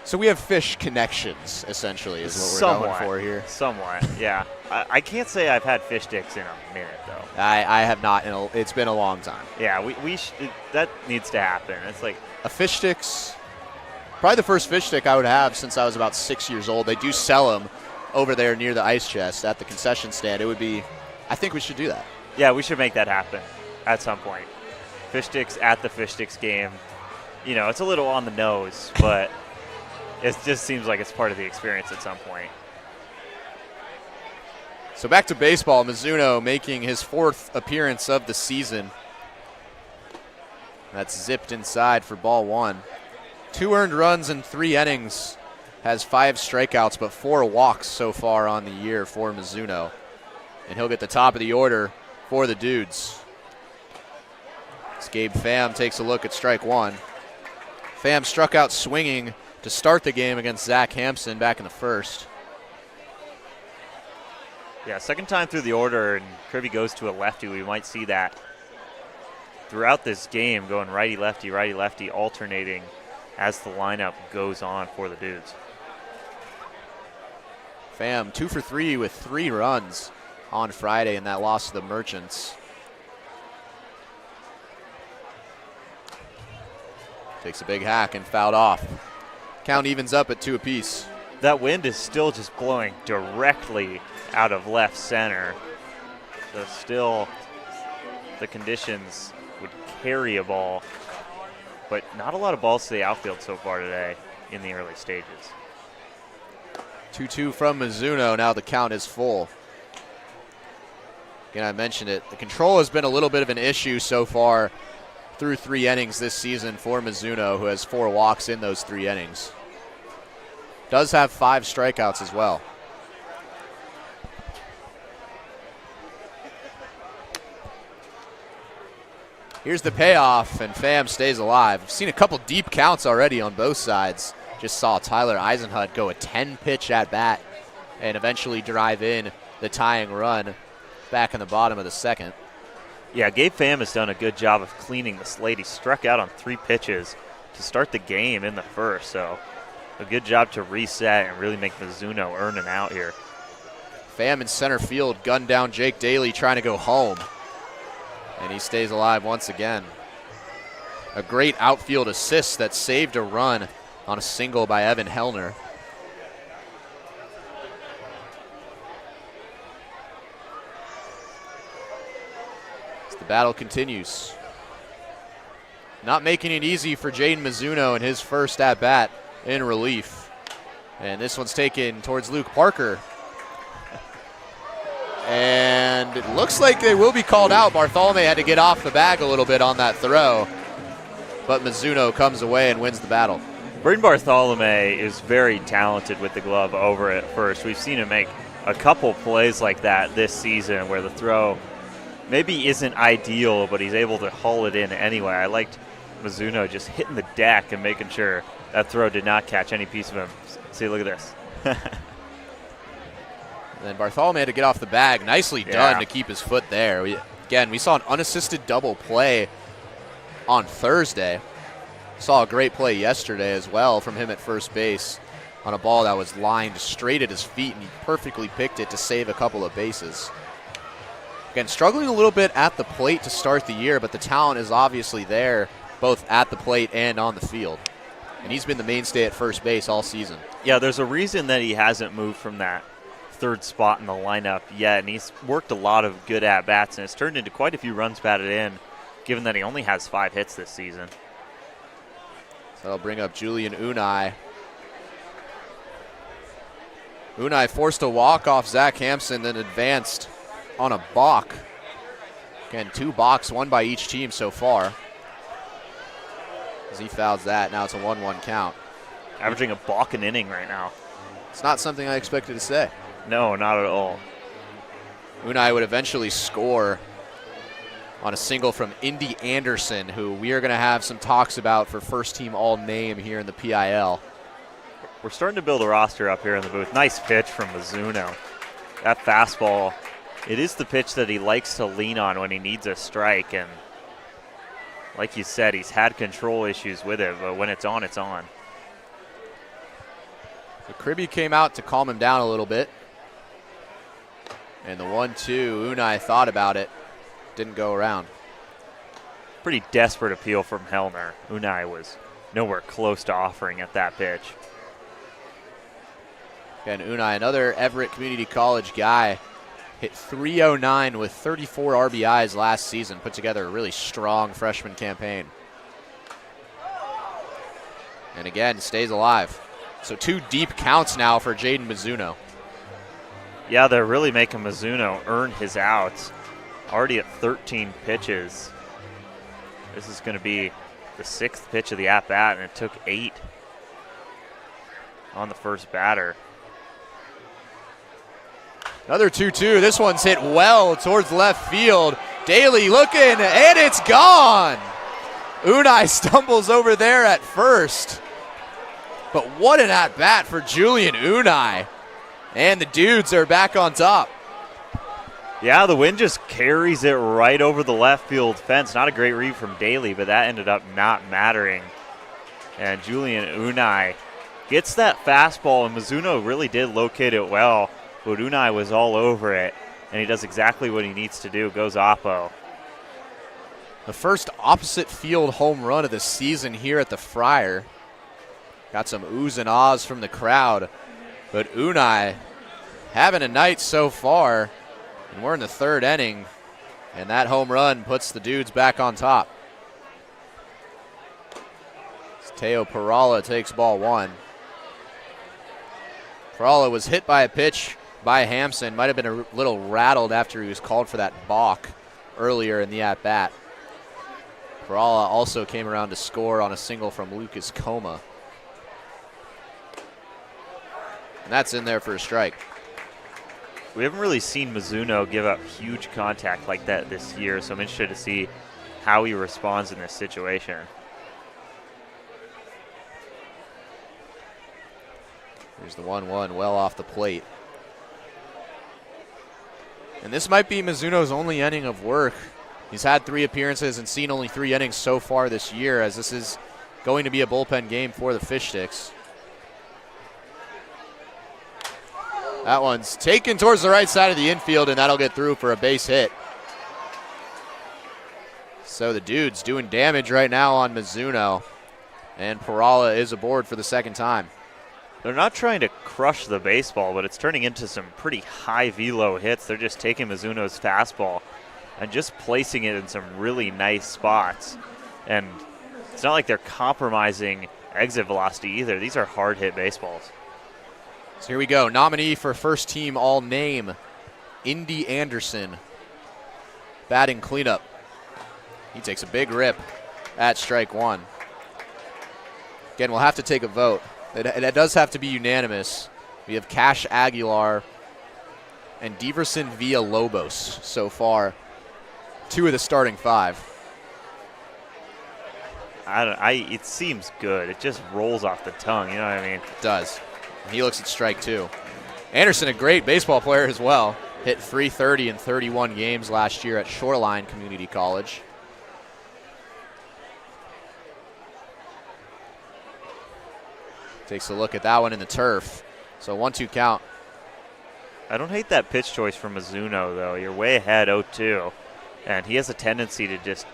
So we have fish connections, essentially, is what we're going for here. Somewhat, yeah. I can't say I've had fish sticks in a minute, though. I have not. It's been a long time. Yeah, that needs to happen. It's like a fish sticks, probably the first fish stick I would have since I was about 6 years old. They do sell them over there near the ice chest at the concession stand. It would be, I think we should do that. Yeah, we should make that happen at some point. Fish sticks at the fish sticks game. You know, it's a little on the nose, but it just seems like it's part of the experience at some point. So back to baseball, Mizuno making his 4th appearance of the season. That's zipped inside for ball 1. 2 earned runs in 3 innings. Has 5 strikeouts, but 4 walks so far on the year for Mizuno. And he'll get the top of the order for the Dudes. As Gabe Pham takes a look at strike 1. Pham struck out swinging to start the game against Zach Hampson back in the 1st. Yeah, second time through the order, and Kirby goes to a lefty. We might see that throughout this game, going righty-lefty, alternating as the lineup goes on for the Dudes. Pham 2 for 3 with 3 runs on Friday in that loss to the Merchants. Takes a big hack and fouled off. Count evens up at 2 apiece. That wind is still just blowing directly out of left center. So still the conditions would carry a ball, but not a lot of balls to the outfield so far today in the early stages. 2-2 from Mizuno. Now the count is full. Again, I mentioned it. The control has been a little bit of an issue so far through 3 innings this season for Mizuno, who has 4 walks in those 3 innings. Does have 5 strikeouts as well. Here's the payoff, and Pham stays alive. I've seen a couple deep counts already on both sides. Just saw Tyler Eisenhut go a 10-pitch at bat and eventually drive in the tying run back in the bottom of the 2nd. Yeah, Gabe Pham has done a good job of cleaning the slate. He struck out on 3 pitches to start the game in the 1st, so a good job to reset and really make Mizuno earn an out here. Pham in center field gunned down Jake Daly trying to go home, and he stays alive once again. A great outfield assist that saved a run on a single by Evan Hellner. As the battle continues. Not making it easy for Jaden Mizuno in his first at-bat in relief. And this one's taken towards Luke Parker. And it looks like they will be called out. Bartholomew had to get off the bag a little bit on that throw, but Mizuno comes away and wins the battle. Braden Bartholomew is very talented with the glove over at first. We've seen him make a couple plays like that this season where the throw maybe isn't ideal, but he's able to haul it in anyway. I liked Mizuno just hitting the deck and making sure that throw did not catch any piece of him. See, look at this. Then Bartholomew had to get off the bag. Nicely done to keep his foot there. We saw an unassisted double play on Thursday. Saw a great play yesterday as well from him at first base on a ball that was lined straight at his feet, and he perfectly picked it to save a couple of bases. Again, struggling a little bit at the plate to start the year, but the talent is obviously there both at the plate and on the field. And he's been the mainstay at first base all season. Yeah, there's a reason that he hasn't moved from that 3rd spot in the lineup yet, and he's worked a lot of good at-bats, and it's turned into quite a few runs batted in, given that he only has 5 hits this season. So that'll bring up Julian Unai. Unai forced a walk off Zach Hampson, then advanced on a balk. Again, 2 balks, 1 by each team so far. As he fouls that, now it's a 1-1 count. Averaging a balk an inning right now. It's not something I expected to say. No, not at all. Unai would eventually score on a single from Indy Anderson, who we are going to have some talks about for first team all-name here in the PIL. we're starting to build a roster up here in the booth. Nice pitch from Mizuno. That fastball, it is the pitch that he likes to lean on when he needs a strike. And like you said, he's had control issues with it, but when it's on, it's on. So Kribbe came out to calm him down a little bit. And the 1-2, Unai thought about it. Didn't go around. Pretty desperate appeal from Hellner. Unai was nowhere close to offering at that pitch. And Unai, another Everett Community College guy, hit .309 with 34 RBIs last season. Put together a really strong freshman campaign. And again, stays alive. So 2 deep counts now for Jaden Mizuno. Yeah, they're really making Mizuno earn his outs. Already at 13 pitches. This is going to be the 6th pitch of the at-bat, and it took 8 on the first batter. Another 2-2. This one's hit well towards left field. Daly looking, and it's gone. Unai stumbles over there at first. But what an at-bat for Julian Unai. And the Dudes are back on top. Yeah, the wind just carries it right over the left field fence. Not a great read from Daly, but that ended up not mattering. And Julian Unai gets that fastball, and Mizuno really did locate it well, but Unai was all over it, and he does exactly what he needs to do. Goes oppo. The first opposite field home run of the season here at the Friar. Got some oohs and ahs from the crowd, but Unai having a night so far. And we're in the 3rd inning, and that home run puts the Dudes back on top. Teo Perala takes ball 1. Perala was hit by a pitch by Hampson. Might have been a little rattled after he was called for that balk earlier in the at-bat. Perala also came around to score on a single from Lucas Coma. And that's in there for a strike. We haven't really seen Mizuno give up huge contact like that this year, so I'm interested to see how he responds in this situation. Here's the 1-1 well off the plate. And this might be Mizuno's only inning of work. He's had 3 appearances and seen only 3 innings so far this year, as this is going to be a bullpen game for the Fish Sticks. That one's taken towards the right side of the infield, and that'll get through for a base hit. So the Dudes doing damage right now on Mizuno, and Perala is aboard for the 2nd time. They're not trying to crush the baseball, but it's turning into some pretty high velo hits. They're just taking Mizuno's fastball and just placing it in some really nice spots. And it's not like they're compromising exit velocity either. These are hard hit baseballs. So here we go. Nominee for first team all-name, Indy Anderson. Batting cleanup. He takes a big rip at strike 1. Again, we'll have to take a vote. It does have to be unanimous. We have Cash Aguilar and Diverson Villalobos so far. 2 of the starting 5. It seems good. It just rolls off the tongue, you know what I mean? It does. He looks at strike 2. Anderson, a great baseball player as well. Hit .330 in 31 games last year at Shoreline Community College. Takes a look at that one in the turf. So 1-2 count. I don't hate that pitch choice from Mizuno, though. You're way ahead 0-2. And he has a tendency to just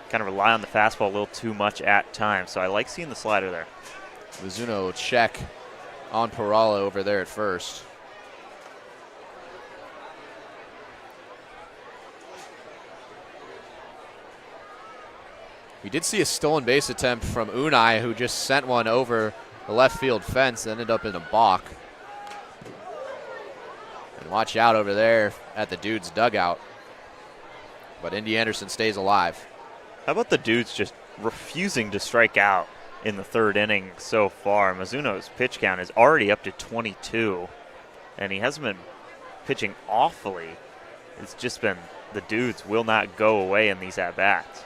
kind of rely on the fastball a little too much at times. So I like seeing the slider there. Mizuno check on Perala over there at first. We did see a stolen base attempt from Unai, who just sent one over the left field fence, ended up in a balk. And watch out over there at the Dudes dugout. But Indy Anderson stays alive. How about the Dudes just refusing to strike out in the 3rd inning so far? Mizuno's pitch count is already up to 22, and he hasn't been pitching awfully. It's just been the Dudes will not go away in these at-bats.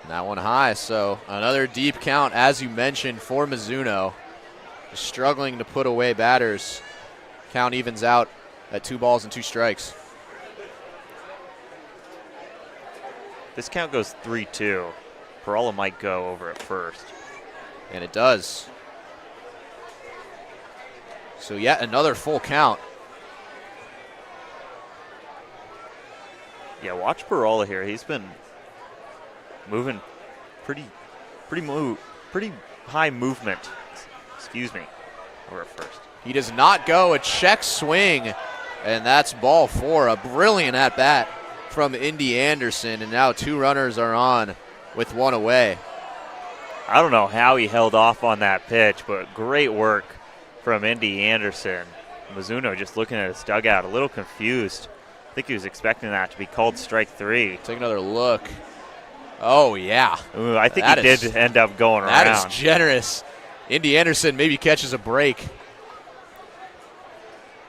That one high, so another deep count, as you mentioned, for Mizuno. just struggling to put away batters. Count evens out at 2 balls and 2 strikes. This count goes 3-2. Perala might go over at first. And it does. So yet another full count. Yeah, watch Perala here. He's been moving pretty high movement. Excuse me. Over at first. He does not go. A check swing, and that's ball 4. A brilliant at bat from Indy Anderson, and now 2 runners are on with 1 away. I don't know how he held off on that pitch, but great work from Indy Anderson. Mizuno just looking at his dugout, a little confused. I think he was expecting that to be called strike 3. Take another look. Oh, yeah. Ooh, I think he did end up going around. That is generous. Indy Anderson maybe catches a break.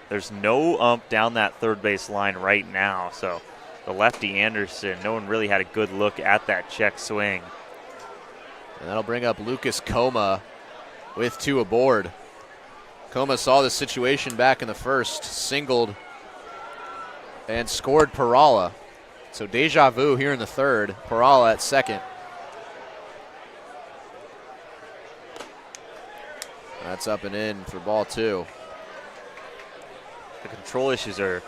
There's no ump down that third base line right now, so the lefty Anderson, no one really had a good look at that check swing. And that'll bring up Lucas Coma with 2 aboard. Coma saw the situation back in the first, singled and scored Perala. So deja vu here in the third. Perala at second. That's up and in for ball 2. The control issues are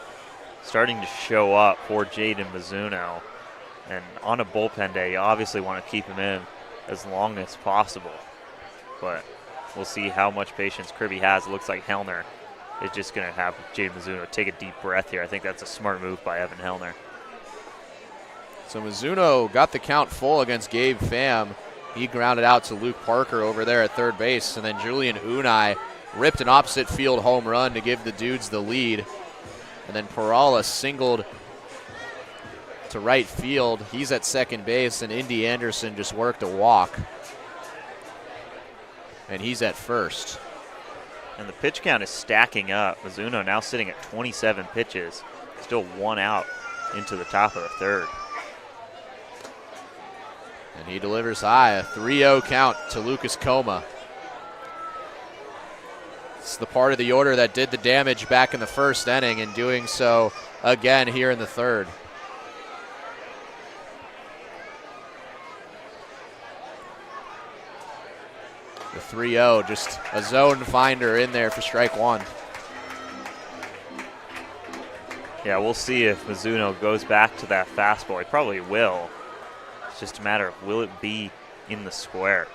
starting to show up for Jaden Mizuno. And on a bullpen day, you obviously want to keep him in as long as possible. But we'll see how much patience Kirby has. It looks like Hellner is just going to have Jaden Mizuno take a deep breath here. I think that's a smart move by Evan Hellner. So Mizuno got the count full against Gabe Pham. He grounded out to Luke Parker over there at third base. And then Julian Unai ripped an opposite field home run to give the Dudes the lead. And then Perala singled to right field. He's at second base, and Indy Anderson just worked a walk. And he's at first. And the pitch count is stacking up. Mizuno now sitting at 27 pitches. Still 1 out into the top of the third. And he delivers high, a 3-0 count to Lucas Coma. It's the part of the order that did the damage back in the first inning, and doing so again here in the third. The 3-0, just a zone finder in there for strike 1. Yeah, we'll see if Mizuno goes back to that fastball. He probably will. It's just a matter of will it be in the square.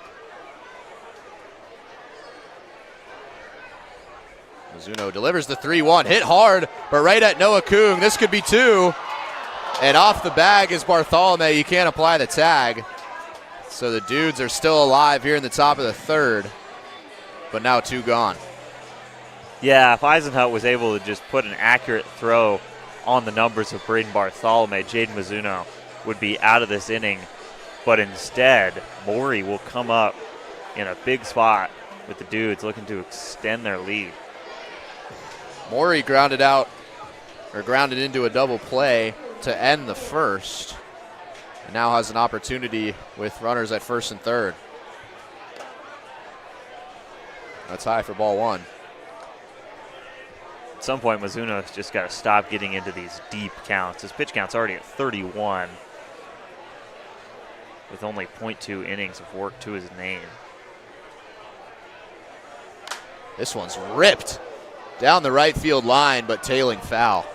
Mizuno delivers the 3-1, hit hard, but right at Noah Kung. This could be 2. And off the bag is Bartholomew. You can't apply the tag. So the Dudes are still alive here in the top of the third, but now 2 gone. Yeah, if Eisenhut was able to just put an accurate throw on the numbers of Braden Bartholomew, Jaden Mizuno would be out of this inning. But instead, Maury will come up in a big spot with the Dudes looking to extend their lead. Maury grounded out, or grounded into a double play to end the first. And now has an opportunity with runners at first and third. That's high for ball 1. At some point, Mizuno's just got to stop getting into these deep counts. His pitch count's already at 31 with only 0.2 innings of work to his name. This one's ripped down the right field line, but tailing foul.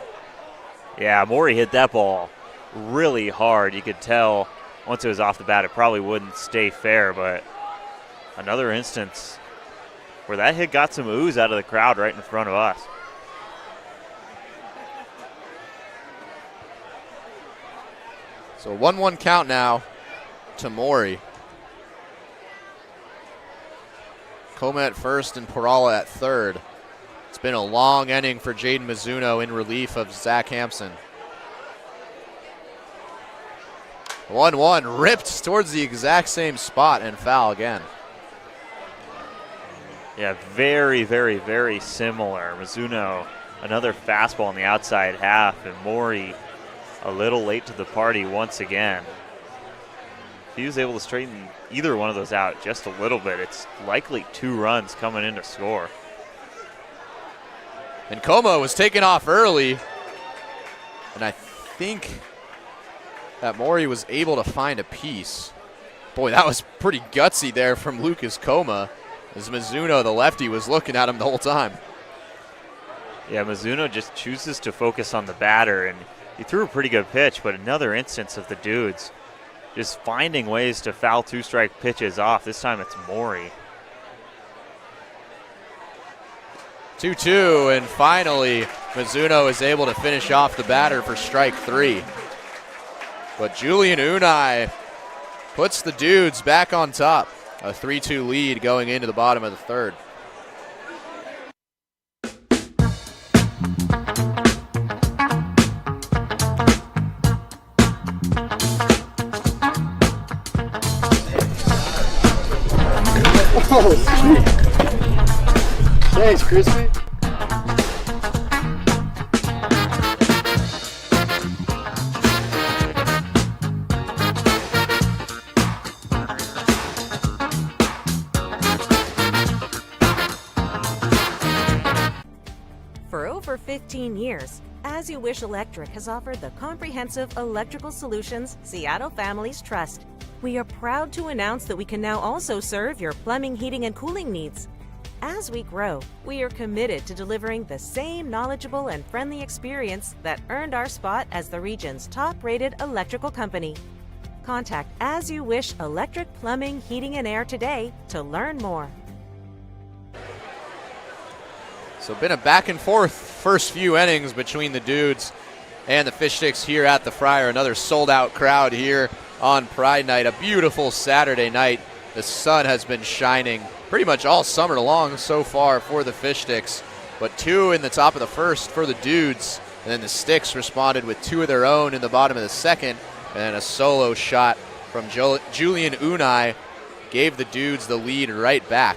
Yeah, Maury hit that ball really hard. You could tell once it was off the bat, it probably wouldn't stay fair, but another instance where that hit got some ooze out of the crowd right in front of us. So 1-1 count now to Maury. Coma at first and Perala at third. It's been a long inning for Jaden Mizuno in relief of Zach Hampson. 1-1, ripped towards the exact same spot and foul again. Yeah, very, very, very similar. Mizuno, another fastball on the outside half, and Maury a little late to the party once again. if he was able to straighten either one of those out just a little bit, it's likely 2 runs coming in to score. And Como was taken off early, and I think that Maury was able to find a piece. Boy, that was pretty gutsy there from Lucas Como, as Mizuno, the lefty, was looking at him the whole time. Yeah, Mizuno just chooses to focus on the batter, and he threw a pretty good pitch, but another instance of the Dudes just finding ways to foul 2-strike pitches off. This time it's Maury. 2-2, and finally Mizuno is able to finish off the batter for strike 3. But Julian Unai puts the Dudes back on top. A 3-2 lead going into the bottom of the third. Oh, sweet. Thanks, Crispy. For over 15 years, As You Wish Electric has offered the comprehensive electrical solutions Seattle families trust. We are proud to announce that we can now also serve your plumbing, heating, and cooling needs. As we grow, we are committed to delivering the same knowledgeable and friendly experience that earned our spot as the region's top-rated electrical company. Contact As You Wish Electric Plumbing, Heating, and Air today to learn more. So been a back and forth first few innings between the Dudes and the Fish Sticks here at the Friar. Another sold out crowd here on Pride Night. A beautiful Saturday night. The sun has been shining pretty much all summer long so far for the Fish Sticks. But 2 in the top of the first for the Dudes. And then the Sticks responded with 2 of their own in the bottom of the second. And a solo shot from Julian Unai gave the Dudes the lead right back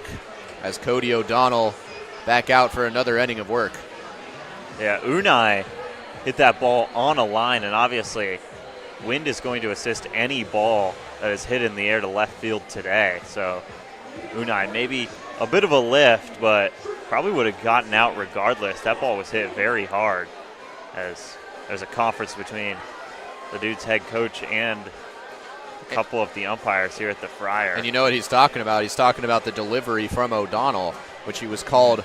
as Cody O'Donnell back out for another inning of work. Yeah, Unai hit that ball on a line, and obviously wind is going to assist any ball that is hit in the air to left field today. So Unai, maybe a bit of a lift, but probably would have gotten out regardless. That ball was hit very hard, as there's a conference between the Dudes head coach and a couple of the umpires here at the Friar. And you know what he's talking about? He's talking about the delivery from O'Donnell, which he was called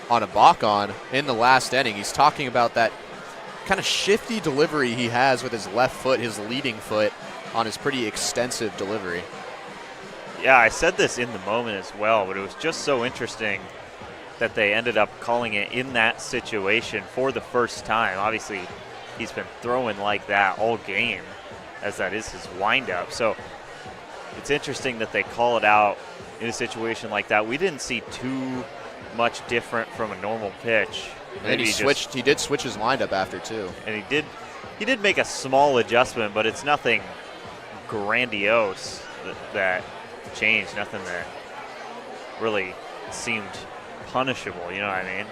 on a balk on in the last inning. He's talking about that kind of shifty delivery he has with his left foot, his leading foot, on his pretty extensive delivery. Yeah, I said this in the moment as well, but it was just so interesting that they ended up calling it in that situation for the first time. Obviously, he's been throwing like that all game, as that is his windup. So it's interesting that they call it out in a situation like that. We didn't see too much different from a normal pitch. And then he did switch his windup after too. And he did make a small adjustment, but it's nothing grandiose that changed, nothing that really seemed punishable, you know what I mean?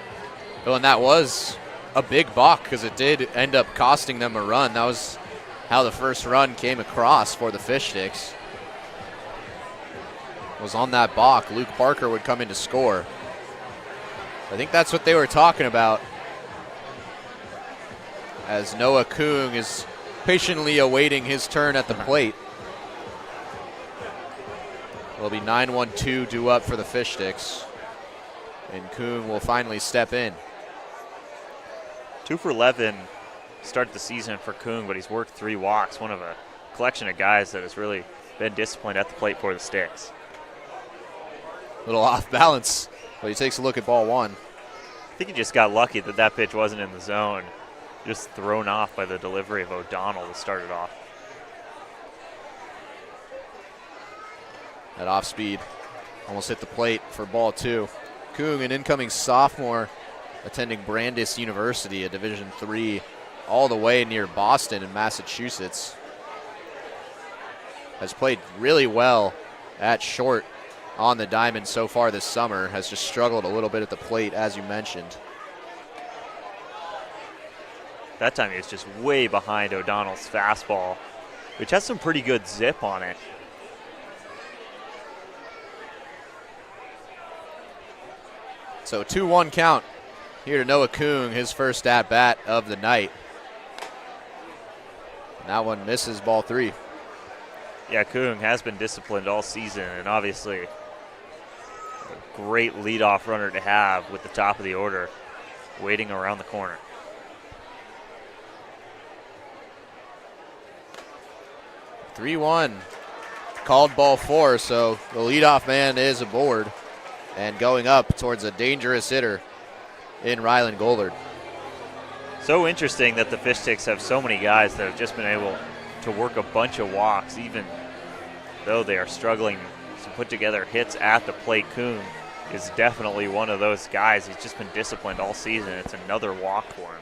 Well, and that was a big balk because it did end up costing them a run. That was how the first run came across for the Fish Sticks. Was on that balk, Luke Parker would come in to score. I think that's what they were talking about, as Noah Kung is patiently awaiting his turn at the plate. It'll be 9-1-2 due up for the Fish Sticks, and Kung will finally step in. 2 for 11 start the season for Kung, but he's worked 3 walks, one of a collection of guys that has really been disciplined at the plate for the Sticks. Little off balance, but he takes a look at ball 1. I think he just got lucky that that pitch wasn't in the zone. Just thrown off by the delivery of O'Donnell to start it off. At off speed, almost hit the plate for ball 2. Kung, an incoming sophomore attending Brandeis University, a Division III, all the way near Boston in Massachusetts. Has played really well at short on the diamond so far this summer, has just struggled a little bit at the plate, as you mentioned. That time he was just way behind O'Donnell's fastball, which has some pretty good zip on it. So 2-1 count here to Noah Kung, his first at-bat of the night. And that one misses, ball 3. Yeah, Kung has been disciplined all season, and obviously a great leadoff runner to have with the top of the order waiting around the corner. (3-1). Called ball 4, so the leadoff man is aboard and going up towards a dangerous hitter in Rylan Gollard. So interesting that the Fish Sticks have so many guys that have just been able to work a bunch of walks, even though they are struggling to put together hits at the plate. Kung is definitely one of those guys. He's just been disciplined all season. It's another walk for him.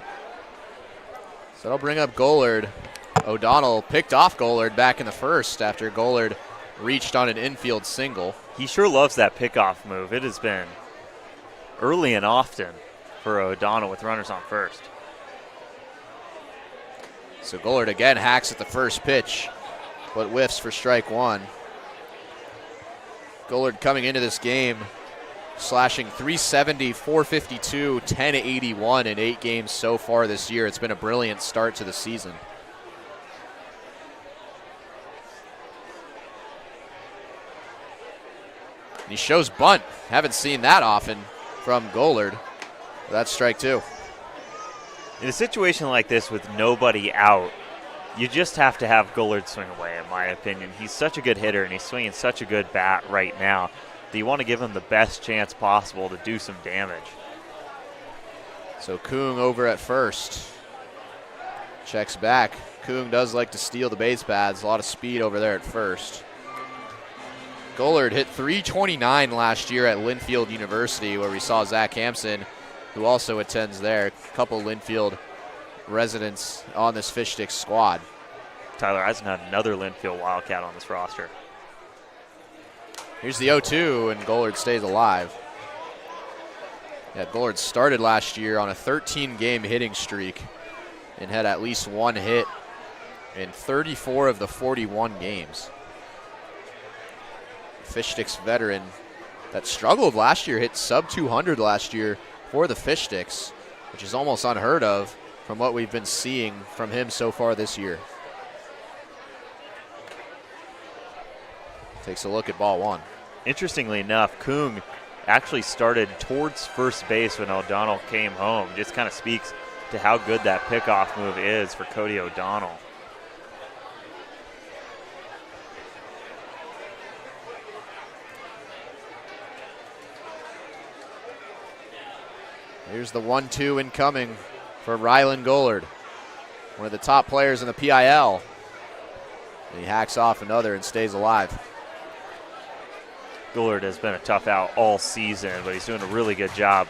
So that'll bring up Gollard. O'Donnell picked off Gollard back in the first after Gollard reached on an infield single. He sure loves that pickoff move. It has been early and often for O'Donnell with runners on first. So Gollard again hacks at the first pitch, but whiffs for strike 1. Gollard coming into this game slashing .370, .452, .1081 in 8 games so far this year. It's been a brilliant start to the season. And he shows bunt. Haven't seen that often from Gollard. That's strike 2. In a situation like this with nobody out, you just have to have Gollard swing away, in my opinion. He's such a good hitter, and he's swinging such a good bat right now that you want to give him the best chance possible to do some damage. So Kung over at first. Checks back. Kung does like to steal the base paths. A lot of speed over there at first. Gollard hit .329 last year at Linfield University, where we saw Zach Hampson, who also attends there. A couple Linfield residents on this Fish Sticks squad. Tyler Eisenhunt, another Linfield Wildcat on this roster. Here's the 0-2, and Gollard stays alive. Yeah, Gollard started last year on a 13-game hitting streak and had at least one hit in 34 of the 41 games. Fish Sticks veteran that struggled last year, hit sub 200 last year for the Fish Sticks, which is almost unheard of from what we've been seeing from him so far this year. Takes a look at ball 1. Interestingly enough, Kung actually started towards first base when O'Donnell came home. Just kind of speaks to how good that pickoff move is for Cody O'Donnell. Here's the 1-2 incoming for Rylan Gollard, one of the top players in the PIL. And he hacks off another and stays alive. Gollard has been a tough out all season, but he's doing a really good job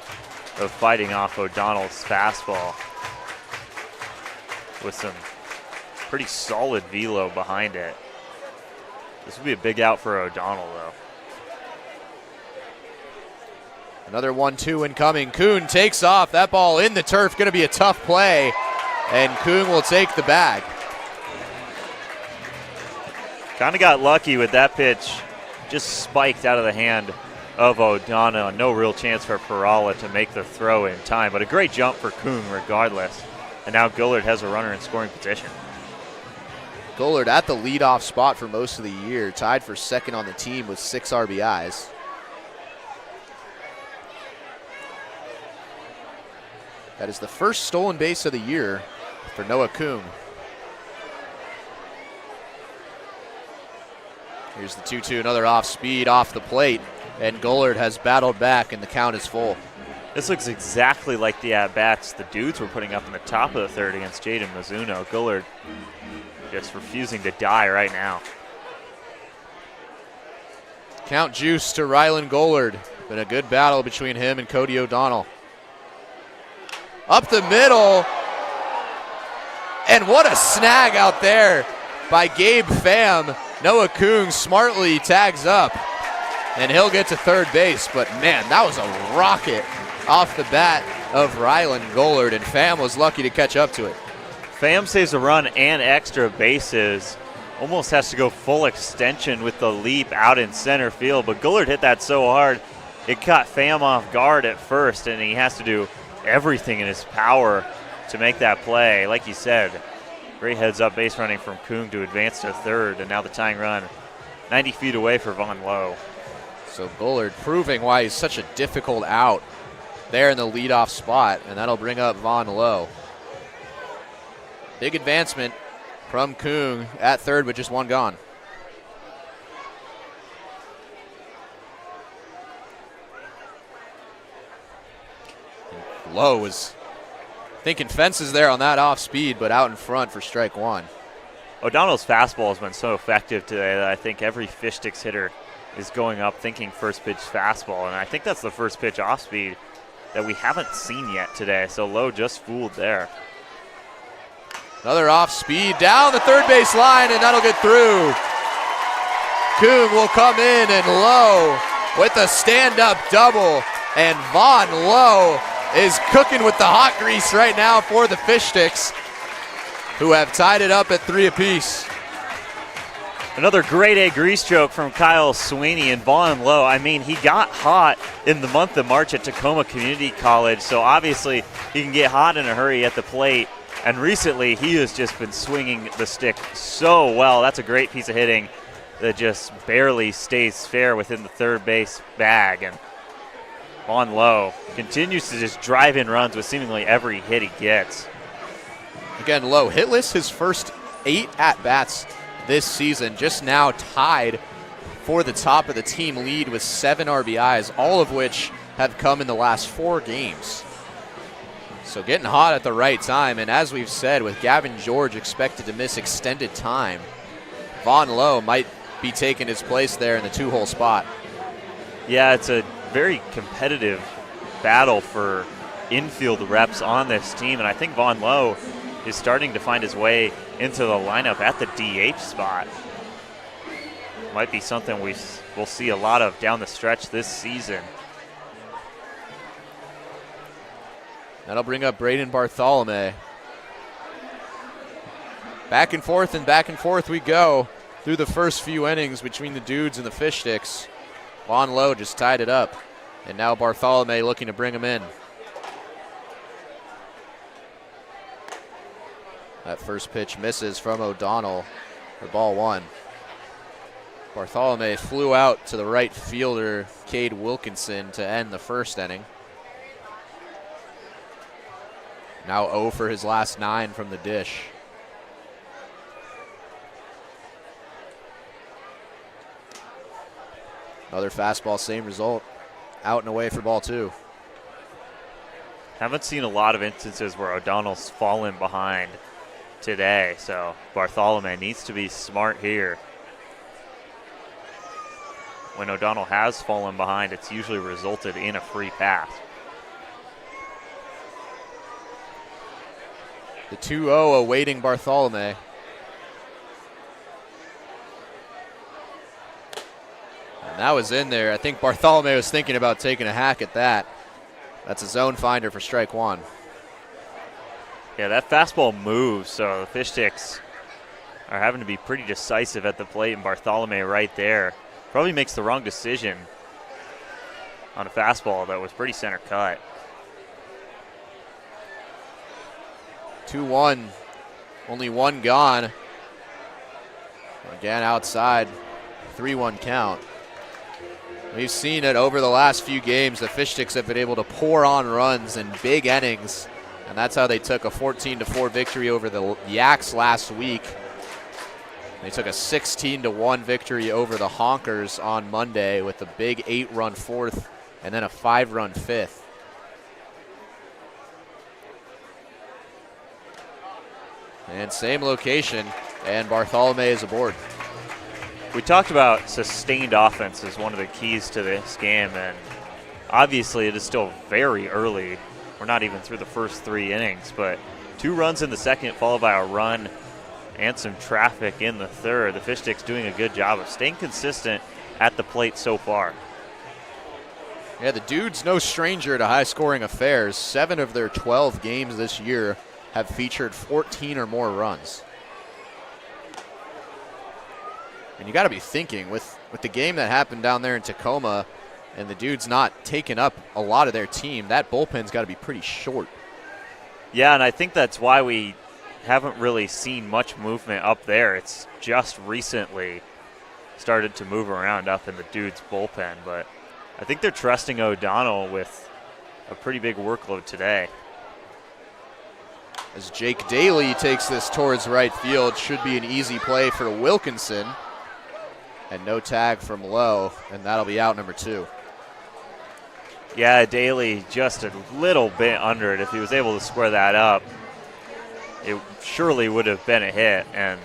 of fighting off O'Donnell's fastball with some pretty solid velo behind it. This would be a big out for O'Donnell, though. Another 1-2 incoming. Kuhn takes off. That ball in the turf. Going to be a tough play. And Kuhn will take the bag. Kind of got lucky with that pitch. Just spiked out of the hand of O'Donnell. No real chance for Perala to make the throw in time. But a great jump for Kuhn regardless. And now Gollard has a runner in scoring position. Gollard at the leadoff spot for most of the year. Tied for second on the team with 6 RBIs. That is the first stolen base of the year for Noah Kung. Here's the 2-2, another off speed off the plate, and Gollard has battled back, and the count is full. This looks exactly like the at-bats the Dudes were putting up in the top of the third against Jaden Mizuno. Gollard just refusing to die right now. Count juice to Rylan Gollard. Been a good battle between him and Cody O'Donnell. Up the middle. And what a snag out there by Gabe Pham. Noah Kung smartly tags up, and he'll get to third base. But, man, that was a rocket off the bat of Rylan Gollard, and Pham was lucky to catch up to it. Pham saves a run and extra bases. Almost has to go full extension with the leap out in center field, but Gollard hit that so hard it caught Pham off guard at first, and he has to do everything in his power to make that play. Like you said, great heads-up base running from Kung to advance to third, and now the tying run 90 feet away for Von Lowe. So Bullard proving why he's such a difficult out there in the leadoff spot, and that'll bring up Von Lowe. Big advancement from Kung at third with just one gone. Lowe was thinking fences there on that off speed, but out in front for strike one. O'Donnell's fastball has been so effective today that I think every Fish Sticks hitter is going up thinking first pitch fastball, and I think that's the first pitch off speed that we haven't seen yet today, so Lowe just fooled there. Another off speed down the third base line, and that'll get through. Kung will come in, and Lowe with a stand-up double, and Von Lowe is cooking with the hot grease right now for the Fish Sticks, who have tied it up at 3 apiece. Another grade A grease stroke from Kyle Sweeney, and Von Lowe, I mean, he got hot in the month of March at Tacoma Community College, so obviously he can get hot in a hurry at the plate, and recently he has just been swinging the stick so well. That's a great piece of hitting that just barely stays fair within the third base bag, and Von Lowe continues to just drive in runs with seemingly every hit he gets. Again, Lowe hitless his first 8 at-bats this season, just now tied for the top of the team lead with 7 RBIs, all of which have come in the last 4 games. So getting hot at the right time, and as we've said, with Gavin George expected to miss extended time, Von Lowe might be taking his place there in the 2-hole spot. Yeah, it's a very competitive battle for infield reps on this team, and I think Von Lowe is starting to find his way into the lineup at the DH spot. Might be something we'll see a lot of down the stretch this season. That'll bring up Braden Bartholomew. Back and forth we go through the first few innings between the Dudes and the Fish Sticks. Von Lowe just tied it up, and now Bartholomew looking to bring him in. That first pitch misses from O'Donnell for ball 1. Bartholomew flew out to the right fielder, Cade Wilkinson, to end the first inning. Now 0 for his last 9 from the dish. Another fastball, same result. Out and away for ball 2. Haven't seen a lot of instances where O'Donnell's fallen behind today, so Bartholomew needs to be smart here. When O'Donnell has fallen behind, it's usually resulted in a free pass. The 2-0 awaiting Bartholomew. And that was in there. I think Bartholomew was thinking about taking a hack at that. That's a zone finder for strike 1. Yeah, that fastball moves, so the Fish Sticks are having to be pretty decisive at the plate, and Bartholomew right there probably makes the wrong decision on a fastball that was pretty center cut. 2-1, only 1 gone. Again outside, 3-1 count. We've seen it over the last few games. The Fish Sticks have been able to pour on runs in big innings, and that's how they took a 14-4 victory over the Yaks last week. They took a 16-1 victory over the Honkers on Monday with a big 8-run 4th and then a 5-run 5th. And same location, and Bartholomew is aboard. We talked about sustained offense as one of the keys to this game, and obviously it is still very early. We're not even through the first 3 innings, but 2 runs in the second followed by a run and some traffic in the third. The Fish Sticks doing a good job of staying consistent at the plate so far. Yeah, the Dudes no stranger to high-scoring affairs. 7 of their 12 games this year have featured 14 or more runs. And you got to be thinking, with the game that happened down there in Tacoma, and the Dudes not taking up a lot of their team, that bullpen's got to be pretty short. Yeah, and I think that's why we haven't really seen much movement up there. It's just recently started to move around up in the Dudes bullpen, but I think they're trusting O'Donnell with a pretty big workload today. As Jake Daly takes this towards right field, should be an easy play for Wilkinson. And no tag from Lowe, and that'll be out number 2. Yeah, Daly just a little bit under it. If he was able to square that up, it surely would have been a hit. And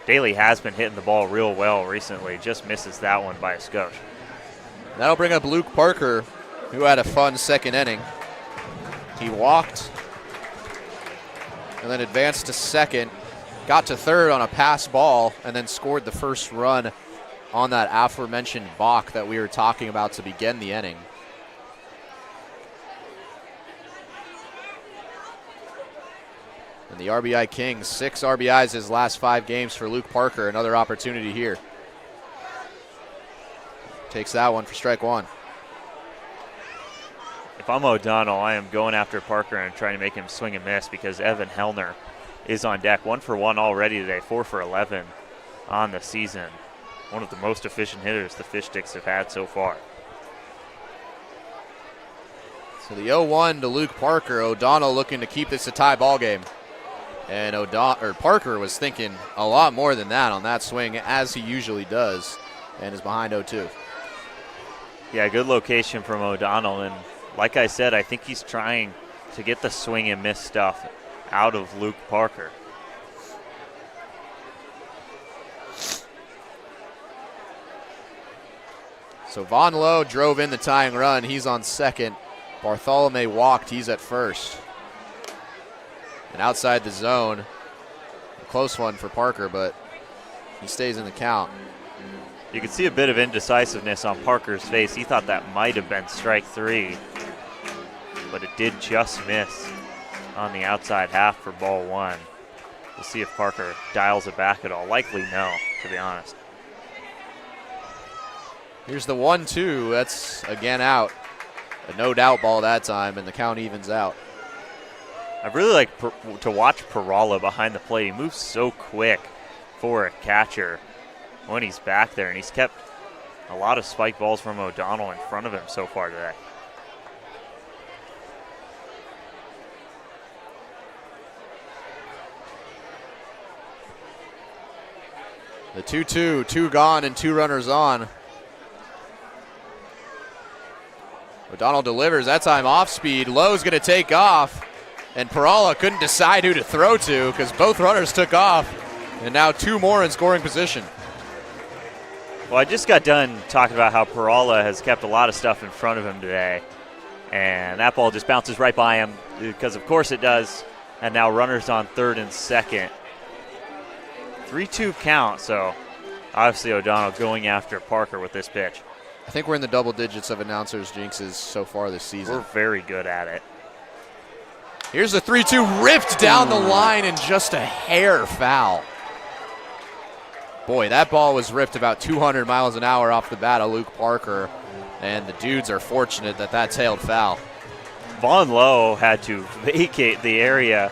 Daly has been hitting the ball real well recently. Just misses that one by a skosh. That'll bring up Luke Parker, who had a fun second inning. He walked and then advanced to second, got to third on a pass ball, and then scored the first run on that aforementioned balk that we were talking about to begin the inning. And the RBI King, 6 RBIs his last 5 games for Luke Parker. Another opportunity here. Takes that one for strike 1. If I'm O'Donnell, I am going after Parker and trying to make him swing and miss because Evan Hellner is on deck. 1 for 1 already today, 4 for 11 on the season. One of the most efficient hitters the Fish Sticks have had so far. So the 0-1 to Luke Parker. O'Donnell looking to keep this a tie ball game. And Parker was thinking a lot more than that on that swing, as he usually does, and is behind 0-2. Yeah, good location from O'Donnell. And like I said, I think he's trying to get the swing and miss stuff out of Luke Parker. So Von Lowe drove in the tying run. He's on second. Bartholomew walked. He's at first. And outside the zone, a close one for Parker, but he stays in the count. You can see a bit of indecisiveness on Parker's face. He thought that might have been strike 3, but it did just miss on the outside half for ball 1. We'll see if Parker dials it back at all. Likely no, to be honest. Here's the 1-2. That's again out. A no doubt ball that time, and the count evens out. I really like to watch Perala behind the plate. He moves so quick for a catcher when he's back there, and he's kept a lot of spike balls from O'Donnell in front of him so far today. The 2-2, 2 gone and 2 runners on. O'Donnell delivers, that time off speed. Lowe's going to take off, and Perala couldn't decide who to throw to because both runners took off, and now 2 more in scoring position. Well, I just got done talking about how Perala has kept a lot of stuff in front of him today, and that ball just bounces right by him because, of course, it does, and now runners on third and second. 3-2 count, so obviously O'Donnell going after Parker with this pitch. I think we're in the double digits of announcers' jinxes so far this season. We're very good at it. Here's the 3-2 ripped down the line and just a hair foul. Boy, that ball was ripped about 200 miles an hour off the bat of Luke Parker, and the Dudes are fortunate that that tailed foul. Von Lowe had to vacate the area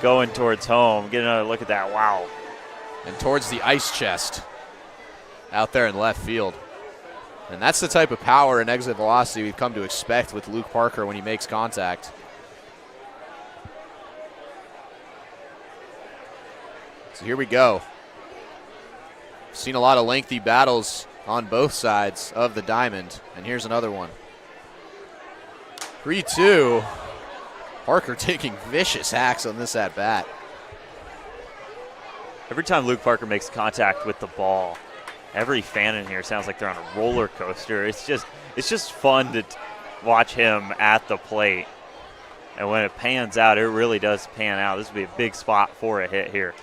going towards home. Get another look at that. Wow. And towards the ice chest out there in left field. And that's the type of power and exit velocity we've come to expect with Luke Parker when he makes contact. So here we go. Seen a lot of lengthy battles on both sides of the diamond, and here's another one. 3-2. Parker taking vicious hacks on this at-bat. Every time Luke Parker makes contact with the ball, every fan in here sounds like they're on a roller coaster. It's just fun to watch him at the plate. And when it pans out, it really does pan out. This would be a big spot for a hit here.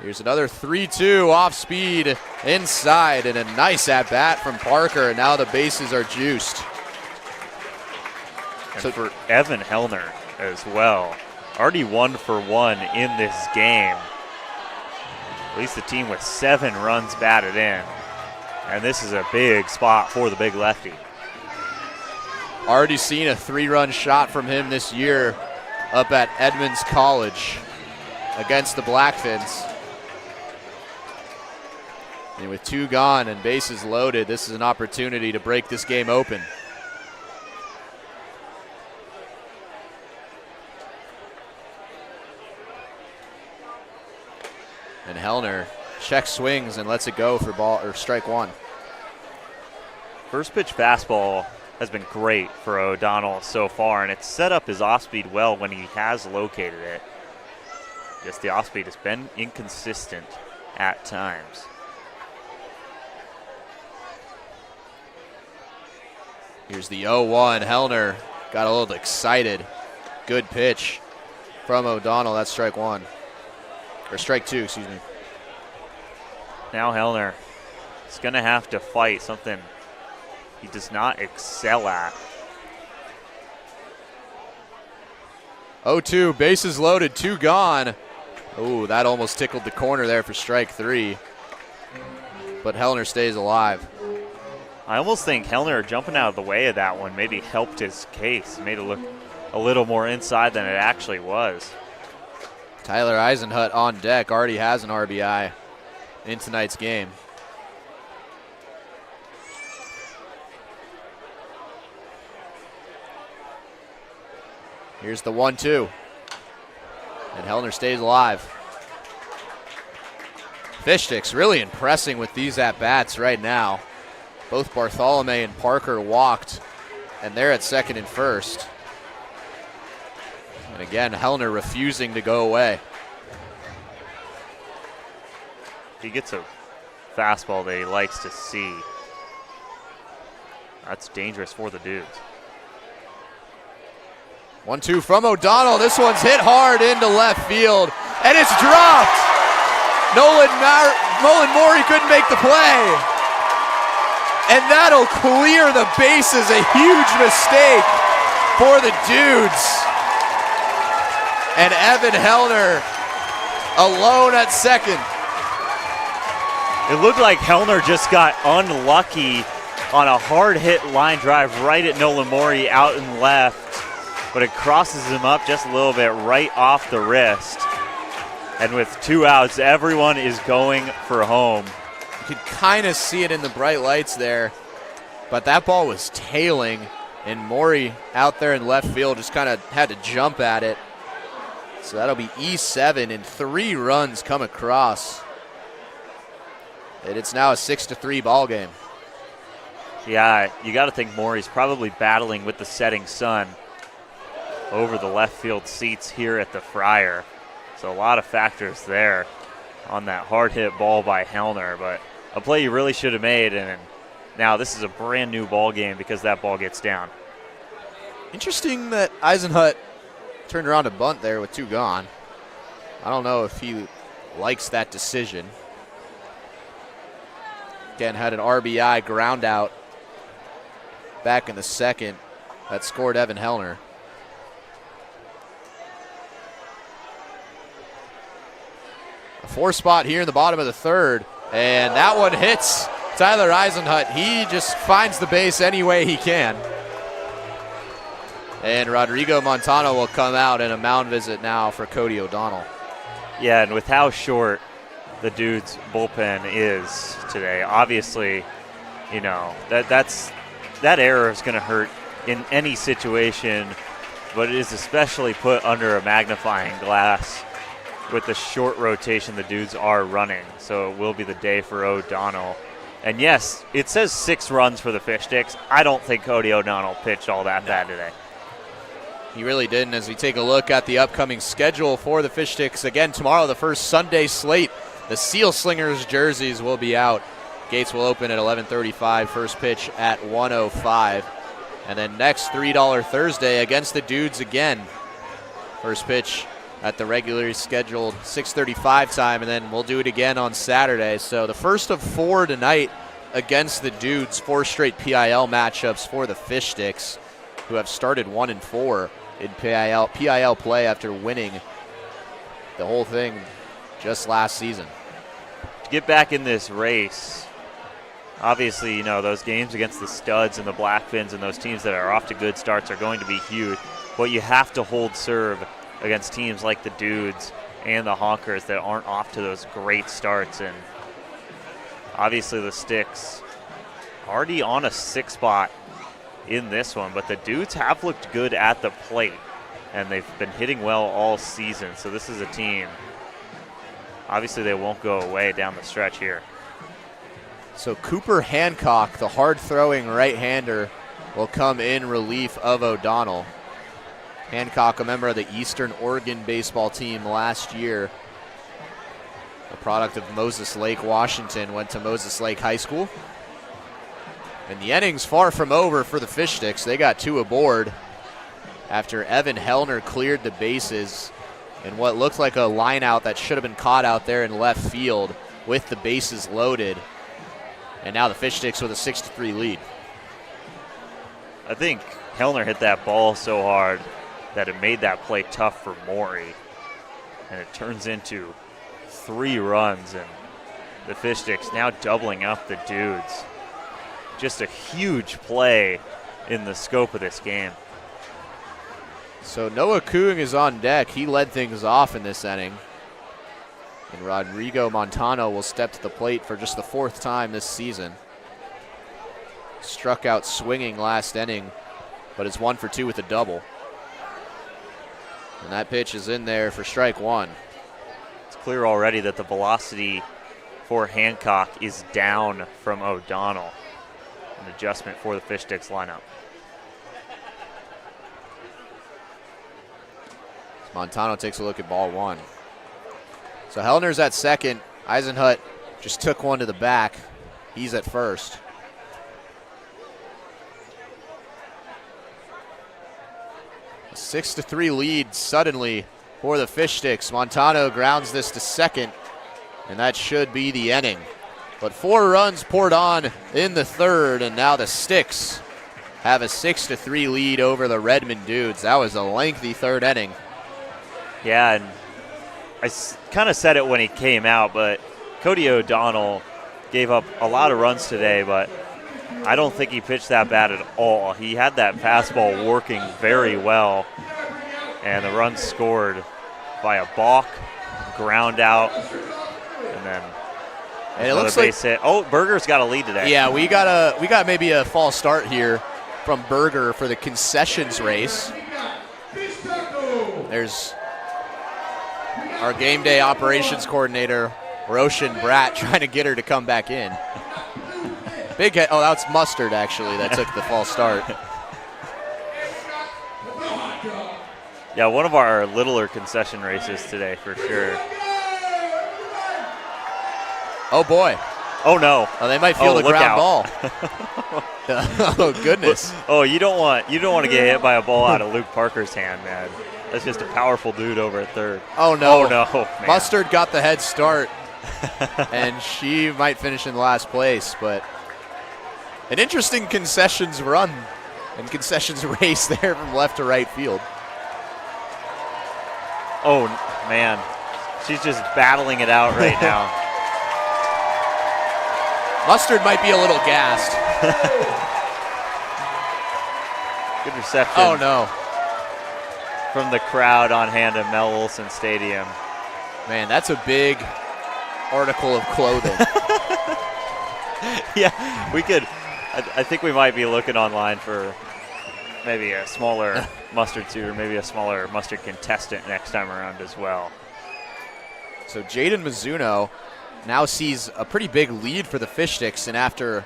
Here's another 3-2 off speed inside, and a nice at-bat from Parker, and now the bases are juiced. And so for Evan Hellner as well, already 1 for 1 in this game. At least the team with 7 runs batted in. And this is a big spot for the big lefty. Already seen a 3-run shot from him this year up at Edmonds College against the Blackfins. And with 2 gone and bases loaded, this is an opportunity to break this game open. And Hellner check swings and lets it go for ball or strike 1. First pitch fastball has been great for O'Donnell so far, and it's set up his off-speed well when he has located it. Just the off-speed has been inconsistent at times. Here's the 0-1. Hellner got a little excited. Good pitch from O'Donnell. That's strike 1. Or strike 2, excuse me. Now Hellner is going to have to fight something he does not excel at. 0-2, bases loaded, 2 gone. Ooh, that almost tickled the corner there for strike 3. But Hellner stays alive. I almost think Hellner jumping out of the way of that one maybe helped his case, made it look a little more inside than it actually was. Tyler Eisenhut on deck, already has an RBI in tonight's game. Here's the 1-2. And Hellner stays alive. Fish Sticks really impressing with these at-bats right now. Both Bartholomew and Parker walked, and they're at second and first. And again, Hellner refusing to go away. He gets a fastball that he likes to see. That's dangerous for the Dudes. 1-2 from O'Donnell. This one's hit hard into left field, and it's dropped. Nolan Morey couldn't make the play. And that'll clear the bases. A huge mistake for the Dudes. And Evan Hellner alone at second. It looked like Hellner just got unlucky on a hard hit line drive right at Nolan Morey out and left, but it crosses him up just a little bit right off the wrist. And with 2 outs, everyone is going for home. You could kind of see it in the bright lights there, but that ball was tailing, and Morey out there in left field just kind of had to jump at it. So that'll be E7, and 3 runs come across. And it's now a 6-3 ball game. Yeah, you got to think Morey's probably battling with the setting sun over the left field seats here at the Friar. So a lot of factors there on that hard hit ball by Hellner, but a play you really should have made, and now this is a brand new ball game because that ball gets down. Interesting that Eisenhut turned around to bunt there with 2 gone. I don't know if he likes that decision. Again, had an RBI ground out back in the second that scored Evan Hellner. A 4 spot here in the bottom of the third, and that one hits Tyler Eisenhut. He just finds the base any way he can. And Rodrigo Montano will come out in a mound visit now for Cody O'Donnell. Yeah, and with how short the Dudes bullpen is today, obviously, you know, that error is going to hurt in any situation, but it is especially put under a magnifying glass with the short rotation the Dudes are running. So it will be the day for O'Donnell. And yes, it says 6 runs for the Fish Sticks. I don't think Cody O'Donnell pitched all that bad today. He really didn't. As we take a look at the upcoming schedule for the Fish Sticks, again, tomorrow, the first Sunday slate, the Seal Slingers jerseys will be out. Gates will open at 11:35, first pitch at 1:05. And then next $3 Thursday against the Dudes again. First pitch at the regularly scheduled 6:35 time, and then we'll do it again on Saturday. So the first of 4 tonight against the Dudes, 4 straight PIL matchups for the Fish Sticks, who have started 1-4 in PIL play after winning the whole thing just last season. get back in this race, obviously, you know, those games against the studs and the Blackfins and those teams that are off to good starts are going to be huge. But you have to hold serve against teams like the Dudes and the Honkers that aren't off to those great starts. And obviously the Sticks already on a 6 spot in this one, but the Dudes have looked good at the plate, and they've been hitting well all season. So this is a team, obviously they won't go away down the stretch here. So Cooper Hancock, the hard-throwing right-hander, will come in relief of O'Donnell. Hancock, a member of the Eastern Oregon baseball team last year. A product of Moses Lake, Washington, went to Moses Lake High School. And the inning's far from over for the Fish Sticks. They got 2 aboard after Evan Hellner cleared the bases in what looked like a line out that should have been caught out there in left field with the bases loaded. And now the Fish Sticks with a 6-3 lead. I think Hellner hit that ball so hard that it made that play tough for Maury. And it turns into 3 runs, and the Fish Sticks now doubling up the Dudes. Just a huge play in the scope of this game. So Noah Kuhn is on deck. He led things off in this inning. And Rodrigo Montano will step to the plate for just the 4th time this season. Struck out swinging last inning, but is 1 for 2 with a double. And that pitch is in there for strike 1. It's clear already that the velocity for Hancock is down from O'Donnell. An adjustment for the Fish Sticks lineup. Montano takes a look at ball 1. So Hellner's at second. Eisenhut just took one to the back. He's at first. A 6-3 lead suddenly for the Fish Sticks. Montano grounds this to second, and that should be the inning. But 4 runs poured on in the 3rd, and now the Sticks have a 6-3 lead over the Redmond Dudes. That was a lengthy 3rd inning. Yeah, and I kind of said it when he came out, but Cody O'Donnell gave up a lot of runs today, but I don't think he pitched that bad at all. He had that fastball working very well, and the runs scored by a balk, ground out, and then it looks like base hit. Oh, Berger's got a lead today. Yeah, we got maybe a false start here from Berger for the concessions race. There's our game day operations coordinator, Roshan Bratt, trying to get her to come back in. Big hit. Oh, that's Mustard, actually, that took the false start. Yeah, one of our littler concession races today for sure. Oh, boy. Oh, no. Oh, they might feel the ground out. ball. Oh, goodness. Oh, you don't want to get hit by a ball out of Luke Parker's hand, man. That's just a powerful dude over at third. Oh, no. Oh, no, man. Mustard got the head start, and she might finish in last place, but an interesting concessions run and concessions race there from left to right field. Oh, man. She's just battling it out right now. Mustard might be a little gassed. Good reception. Oh, no. From the crowd on hand at Mel Olson Stadium. Man, that's a big article of clothing. Yeah, we could. I think we might be looking online for maybe a smaller Mustard suit or maybe a smaller Mustard contestant next time around as well. So Jaden Mizuno now sees a pretty big lead for the Fish Sticks, and after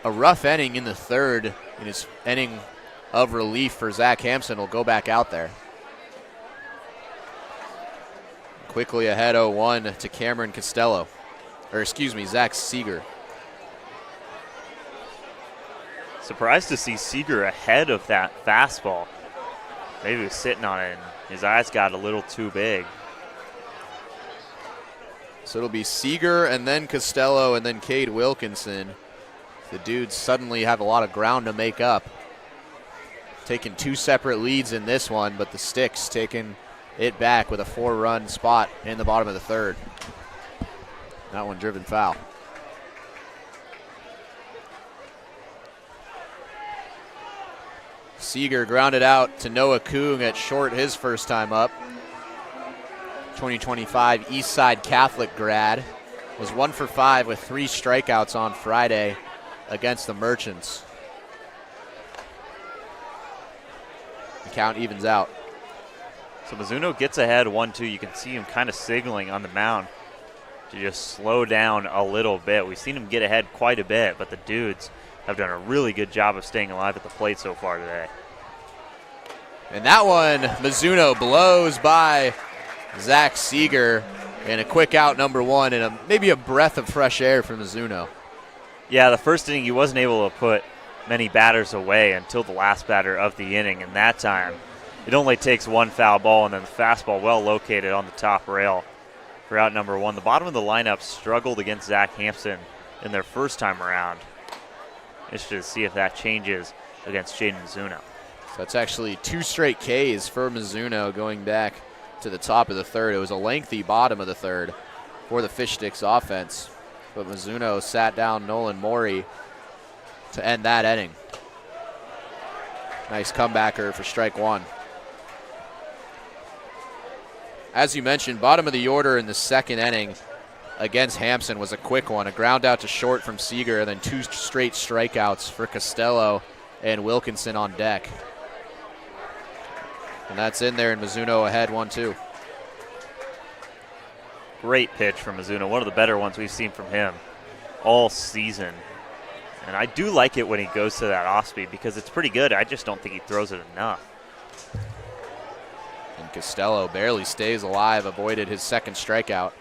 a rough inning in the 3rd, in his inning of relief for Zach Hampson, will go back out there. Quickly ahead 0-1 to Cameron Costello. Or excuse me, Zach Seeger. Surprised to see Seeger ahead of that fastball. Maybe he was sitting on it and his eyes got a little too big. So it'll be Seeger and then Costello and then Cade Wilkinson. The Dudes suddenly have a lot of ground to make up. Taking 2 separate leads in this one, but the Sticks taking it back with a 4-run spot in the bottom of the 3rd. That one driven foul. Seager grounded out to Noah Kung at short his first time up. 2025 Eastside Catholic grad. Was 1 for 5 with 3 strikeouts on Friday against the Merchants. The count evens out. So Mizuno gets ahead 1-2. You can see him kind of signaling on the mound to just slow down a little bit. We've seen him get ahead quite a bit, but the Dudes have done a really good job of staying alive at the plate so far today. And that one, Mizuno blows by Zach Seager in a quick out, number 1, and maybe a breath of fresh air for Mizuno. Yeah, the first inning he wasn't able to put many batters away until the last batter of the inning, and that time it only takes 1 foul ball and then the fastball well located on the top rail for out number 1. The bottom of the lineup struggled against Zach Hampson in their first time around. Interested to see if that changes against Jaden Mizuno. So that's actually 2 straight Ks for Mizuno going back to the top of the third. It was a lengthy bottom of the third for the Fish Sticks offense, but Mizuno sat down Nolan Morey to end that inning. Nice comebacker for strike 1. As you mentioned, bottom of the order in the second inning against Hampson was a quick one. A ground out to short from Seager, and then 2 straight strikeouts for Costello and Wilkinson on deck. And that's in there, and Mizuno ahead 1-2. Great pitch from Mizuno, one of the better ones we've seen from him all season. And I do like it when he goes to that off speed because it's pretty good. I just don't think he throws it enough. And Costello barely stays alive, avoided his second strikeout.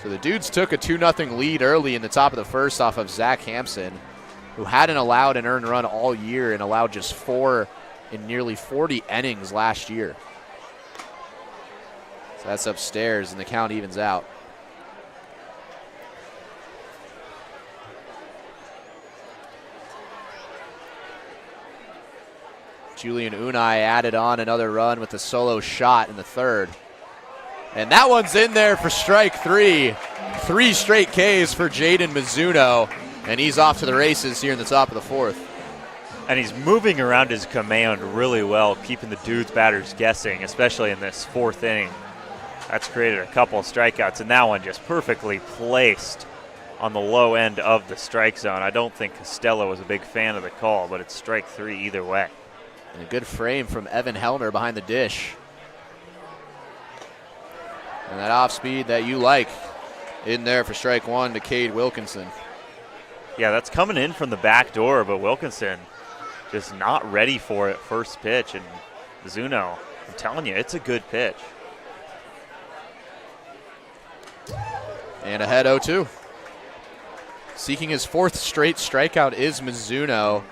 So the Dudes took a 2-0 lead early in the top of the first off of Zach Hampson, who hadn't allowed an earned run all year and allowed just 4 in nearly 40 innings last year. So that's upstairs, and the count evens out. Julian Unai added on another run with a solo shot in the third. And that one's in there for strike 3. 3 straight Ks for Jaden Mizuno, and he's off to the races here in the top of the fourth. And he's moving around his command really well, keeping the Dudes batters guessing, especially in this 4th inning. That's created a couple of strikeouts, and that one just perfectly placed on the low end of the strike zone. I don't think Costello was a big fan of the call, but it's strike 3 either way. And a good frame from Evan Helmer behind the dish. And that off speed that you like in there for strike 1 to Cade Wilkinson. Yeah, that's coming in from the back door, but Wilkinson just not ready for it first pitch. And Mizuno, I'm telling you, it's a good pitch. And ahead 0-2. Seeking his 4th straight strikeout is Mizuno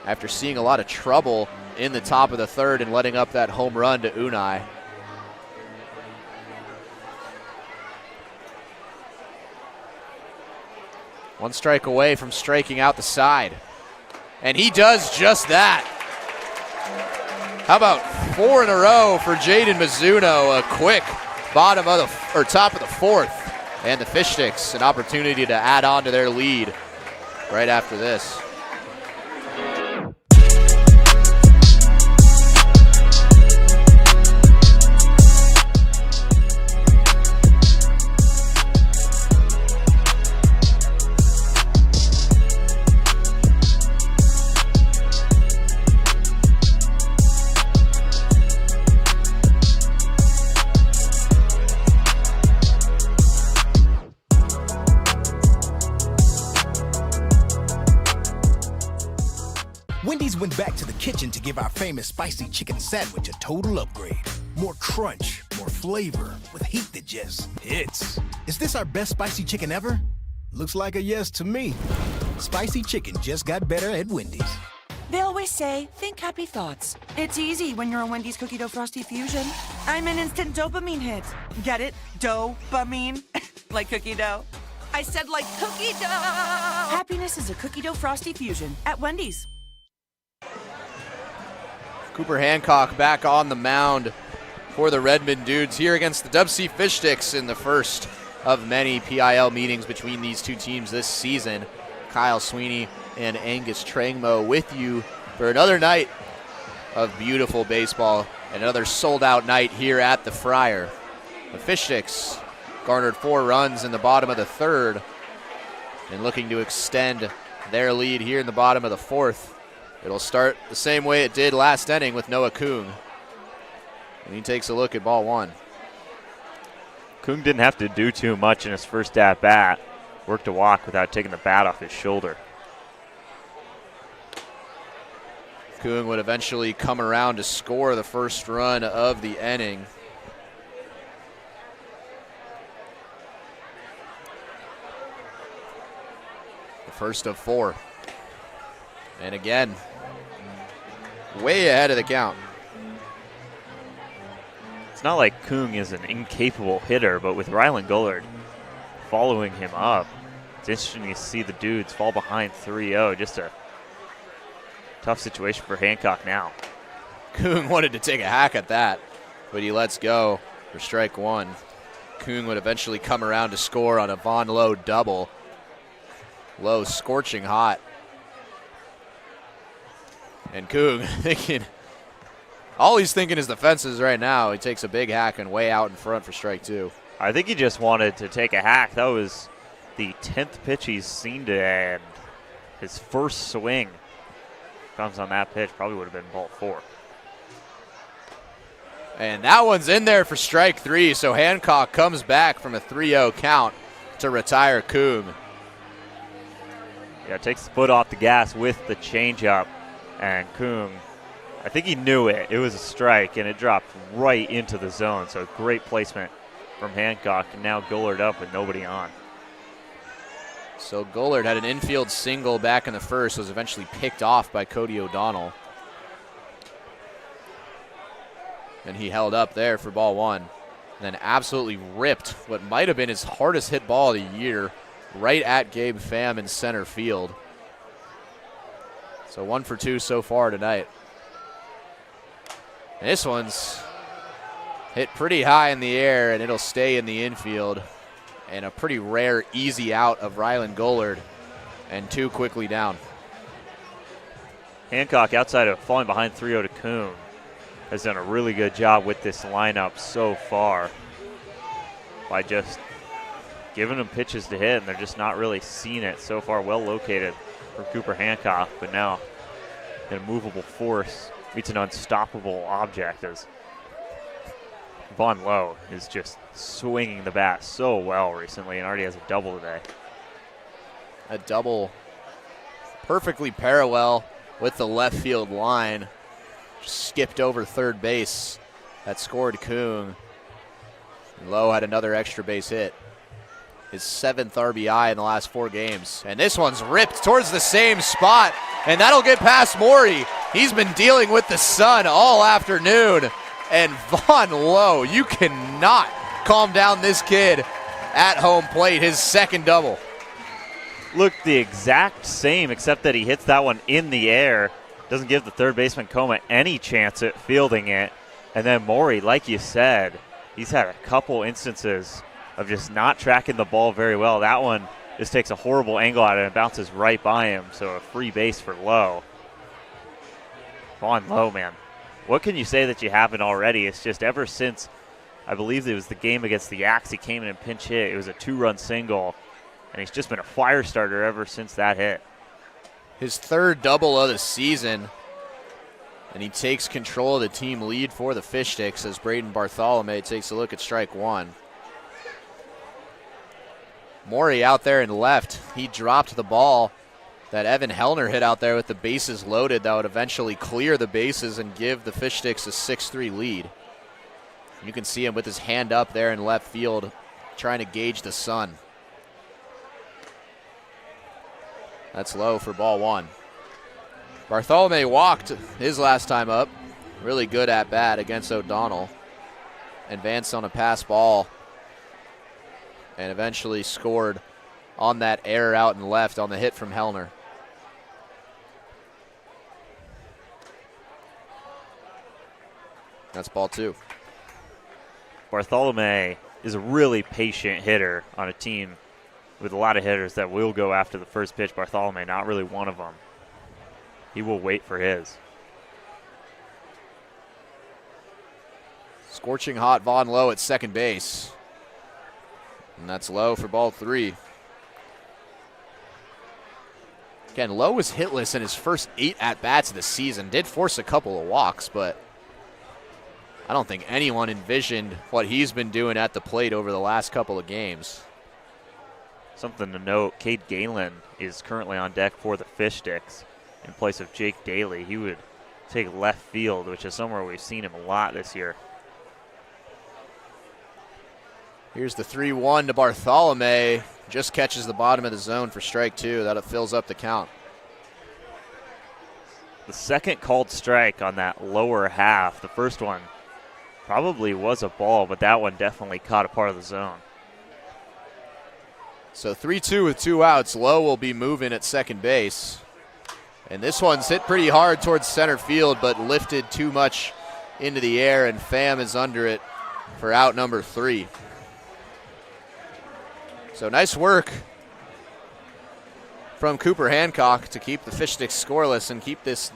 after seeing a lot of trouble in the top of the third and letting up that home run to Unai. One strike away from striking out the side. And he does just that. How about 4 in a row for Jaden Mizuno? A quick bottom of the, or top of the 4th. And the Fish Sticks an opportunity to add on to their lead right after this. Wendy's went back to the kitchen to give our famous spicy chicken sandwich a total upgrade. More crunch, more flavor, with heat that just hits. Is this our best spicy chicken ever? Looks like a yes to me. Spicy chicken just got better at Wendy's. They always say, think happy thoughts. It's easy when you're a Wendy's cookie dough frosty fusion. I'm an instant dopamine hit. Get it? Dopamine? Like cookie dough. I said like cookie dough. Happiness is a cookie dough frosty fusion at Wendy's. Cooper Hancock back on the mound for the Redmond Dudes here against the DubSea Fish Sticks in the first of many PIL meetings between these two teams this season. Kyle Sweeney and Angus Trangmo with you for another night of beautiful baseball, another sold-out night here at the Friar. The Fish Sticks garnered 4 runs in the bottom of the third and looking to extend their lead here in the bottom of the fourth. It'll start the same way it did last inning with Noah Kung. And he takes a look at ball 1. Kung didn't have to do too much in his first at-bat. Worked a walk without taking the bat off his shoulder. Kung would eventually come around to score the first run of the inning. The first of 4. And again, way ahead of the count. It's not like Kung is an incapable hitter, but with Rylan Gullard following him up, it's interesting to see the Dudes fall behind 3-0. Just a tough situation for Hancock now. Kung wanted to take a hack at that, but he lets go for strike 1. Kung would eventually come around to score on a Von Lowe double. Lowe scorching hot. And Kung thinking, all he's thinking is the fences right now. He takes a big hack and way out in front for strike 2. I think he just wanted to take a hack. That was the 10th pitch he's seen today, and his first swing comes on that pitch. Probably would have been ball 4. And that one's in there for strike 3, so Hancock comes back from a 3-0 count to retire Kung. Yeah, takes the foot off the gas with the changeup, and Kung, I think he knew it. It was a strike, and it dropped right into the zone, so great placement from Hancock, and now Gullard up with nobody on. So Gullard had an infield single back in the first, was eventually picked off by Cody O'Donnell. And he held up there for ball 1. And then absolutely ripped what might have been his hardest hit ball of the year right at Gabe Pham in center field. So 1 for 2 so far tonight. And this one's hit pretty high in the air, and it'll stay in the infield. And a pretty rare easy out of Rylan Gullard, and 2 quickly down. Hancock, outside of falling behind 3-0 to Kung, has done a really good job with this lineup so far by just giving them pitches to hit, and they're just not really seeing it so far. Well located from Cooper Hancock, but now an immovable force meets an unstoppable object as Von Lowe is just swinging the bat so well recently and already has a double today. A double perfectly parallel with the left field line. Just skipped over third base. That scored Kung. Lowe had another extra base hit. His 7th RBI in the last 4 games. And this one's ripped towards the same spot, and that'll get past Maury. He's been dealing with the sun all afternoon. And Von Lowe, you cannot calm down this kid at home plate. His 2nd double. Looked the exact same, except that he hits that one in the air. Doesn't give the third baseman Coma any chance at fielding it. And then Maury, like you said, he's had a couple instances of just not tracking the ball very well. That one just takes a horrible angle at it and bounces right by him, so a free base for Lowe. Von Lowe, man. What can you say that you haven't already? It's just ever since, I believe it was the game against the Yaks, he came in and pinch hit. It was a 2-run single, and he's just been a fire starter ever since that hit. His 3rd double of the season, and he takes control of the team lead for the Fish Sticks as Braden Bartholomew takes a look at strike 1. Maury out there in left. He dropped the ball that Evan Hellner hit out there with the bases loaded that would eventually clear the bases and give the Fish Sticks a 6-3 lead. You can see him with his hand up there in left field trying to gauge the sun. That's low for ball 1. Bartholomew walked his last time up. Really good at bat against O'Donnell. Advanced on a pass ball and eventually scored on that error out and left on the hit from Hellner. That's ball 2. Bartholomew is a really patient hitter on a team with a lot of hitters that will go after the first pitch. Bartholomew, not really one of them. He will wait for his. Scorching hot Vaughn Lowe at second base. And that's low for ball 3. Again, Lowe was hitless in his first 8 at-bats of the season. Did force a couple of walks, but I don't think anyone envisioned what he's been doing at the plate over the last couple of games. Something to note, Cade Galen is currently on deck for the Fish Sticks in place of Jake Daly. He would take left field, which is somewhere we've seen him a lot this year. Here's the 3-1 to Bartholomew. Just catches the bottom of the zone for strike 2. That fills up the count. The second called strike on that lower half. The first one probably was a ball, but that one definitely caught a part of the zone. So 3-2 with 2 outs. Lowe will be moving at second base. And this one's hit pretty hard towards center field, but lifted too much into the air, and Pham is under it for out number 3. So nice work from Cooper Hancock to keep the Fish Sticks scoreless and keep this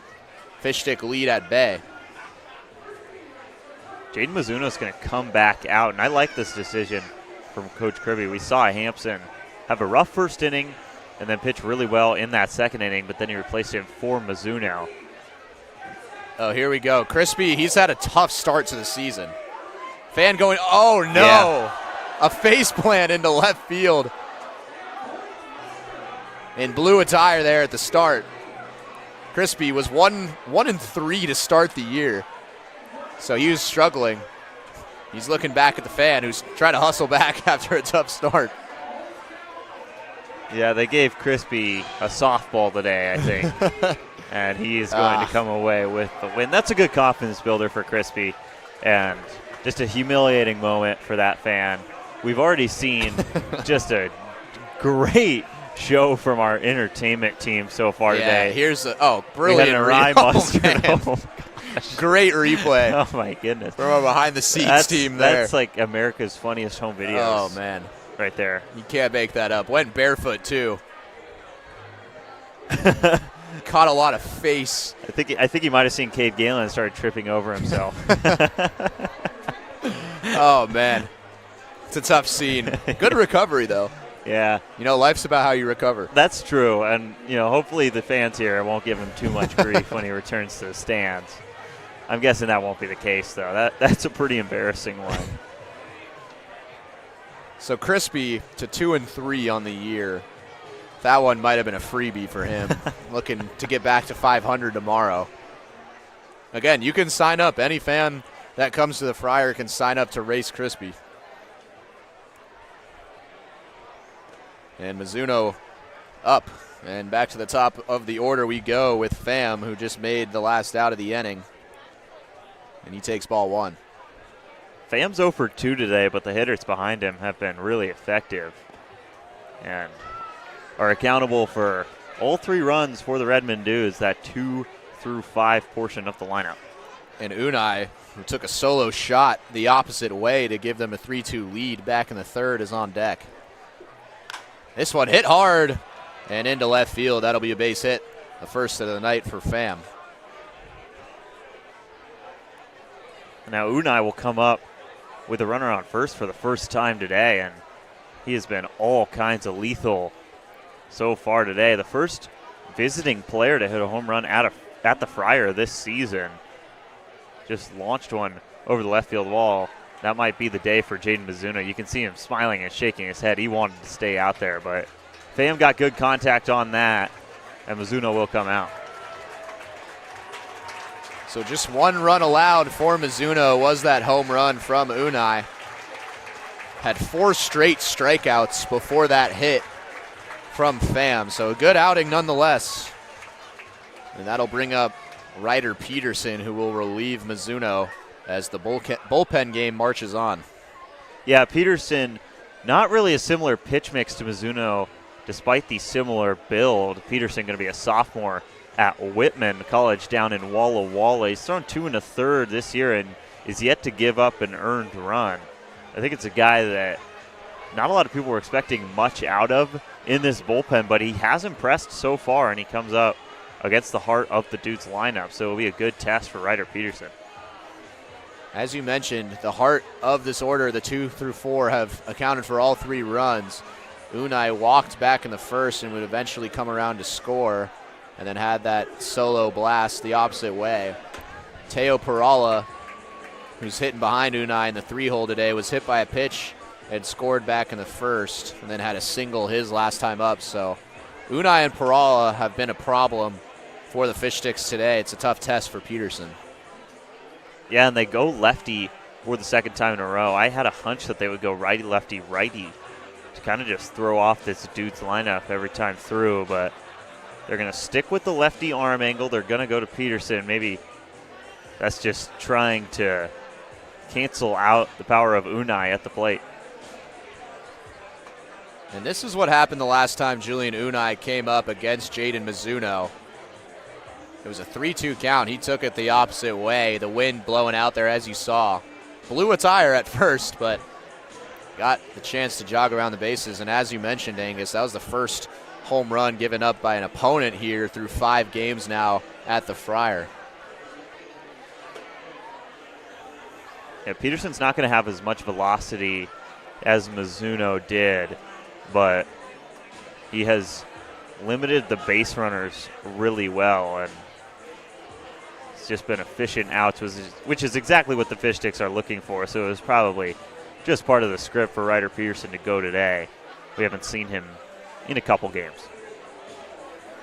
Fish Stick lead at bay. Jaden Mizuno's going to come back out, and I like this decision from Coach Kirby. We saw Hampson have a rough first inning and then pitch really well in that second inning, but then he replaced him for Mizuno. Oh, here we go. Crispy, he's had a tough start to the season. Fan going, oh no! Yeah. A face plant into left field. And blew a tire there at the start. Crispy was 1-3 to start the year. So he was struggling. He's looking back at the fan who's trying to hustle back after a tough start. Yeah, they gave Crispy a softball today, I think. And he is going to come away with the win. That's a good confidence builder for Crispy. And just a humiliating moment for that fan. We've already seen just a great show from our entertainment team so far today. Here's a brilliant great replay. Oh my goodness. From our behind the scenes team there. That's like America's funniest home videos. Oh man. Right there. You can't make that up. Went barefoot too. Caught a lot of face. I think he might have seen Cade Galen and started tripping over himself. Oh man. It's a tough scene. Good recovery, though. Yeah. You know, life's about how you recover. That's true. And, hopefully the fans here won't give him too much grief when he returns to the stands. I'm guessing that won't be the case, though. That's a pretty embarrassing one. So Crispy to 2-3 on the year. That one might have been a freebie for him. Looking to get back to 500 tomorrow. Again, you can sign up. Any fan that comes to the Friar can sign up to race Crispy. And Mizuno up, and back to the top of the order we go with Pham, who just made the last out of the inning. And he takes ball 1. Pham's 0 for 2 today, but the hitters behind him have been really effective and are accountable for all 3 runs for the Redmond Dudes, that 2 through 5 portion of the lineup. And Unai, who took a solo shot the opposite way to give them a 3-2 lead back in the third, is on deck. This one hit hard and into left field. That'll be a base hit, the first of the night for Pham. Now Unai will come up with a runner on first for the first time today, and he has been all kinds of lethal so far today. The first visiting player to hit a home run at the Friar this season. Just launched one over the left field wall. That might be the day for Jaden Mizuno. You can see him smiling and shaking his head. He wanted to stay out there, but Pham got good contact on that, and Mizuno will come out. So just 1 run allowed for Mizuno was that home run from Unai. Had 4 straight strikeouts before that hit from Pham. So a good outing nonetheless. And that'll bring up Ryder Peterson, who will relieve Mizuno as the bullpen game marches on. Yeah, Peterson, not really a similar pitch mix to Mizuno, despite the similar build. Peterson going to be a sophomore at Whitman College down in Walla Walla. He's thrown 2 1/3 this year and is yet to give up an earned run. I think it's a guy that not a lot of people were expecting much out of in this bullpen, but he has impressed so far, and he comes up against the heart of the Dudes lineup, so it'll be a good test for Ryder Peterson. As you mentioned, the heart of this order, the 2 through 4, have accounted for all 3 runs. Unai walked back in the first and would eventually come around to score, and then had that solo blast the opposite way. Teo Perala, who's hitting behind Unai in the 3-hole today, was hit by a pitch and scored back in the first, and then had a single his last time up. So Unai and Perala have been a problem for the Fish Sticks today. It's a tough test for Peterson. Yeah, and they go lefty for the second time in a row. I had a hunch that they would go righty-lefty to kind of just throw off this Dudes lineup every time through, but they're going to stick with the lefty arm angle. They're going to go to Peterson. Maybe that's just trying to cancel out the power of Unai at the plate. And this is what happened the last time Julian Unai came up against Jaden Mizuno. It was a 3-2 count. He took it the opposite way. The wind blowing out there, as you saw. Blew a tire at first, but got the chance to jog around the bases. And as you mentioned, Angus, that was the first home run given up by an opponent here through 5 games now at the Friar. Yeah, Peterson's not going to have as much velocity as Mizuno did, but he has limited the base runners really well, and it's just been efficient outs, which is exactly what the Fish Sticks are looking for. So it was probably just part of the script for Ryder Peterson to go today. We haven't seen him in a couple games.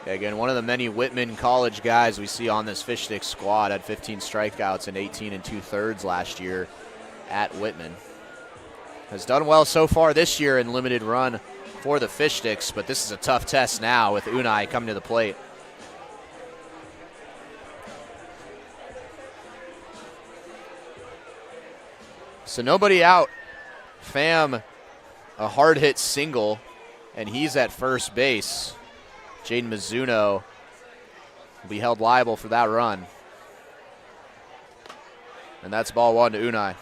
Again, one of the many Whitman College guys we see on this Fish Sticks squad, had 15 strikeouts and 18 2/3 last year at Whitman. Has done well so far this year in limited run for the Fish Sticks, but this is a tough test now with Unai coming to the plate. So nobody out. Pham, a hard hit single, and he's at first base. Jaden Mizuno will be held liable for that run. And that's ball 1 to Unai.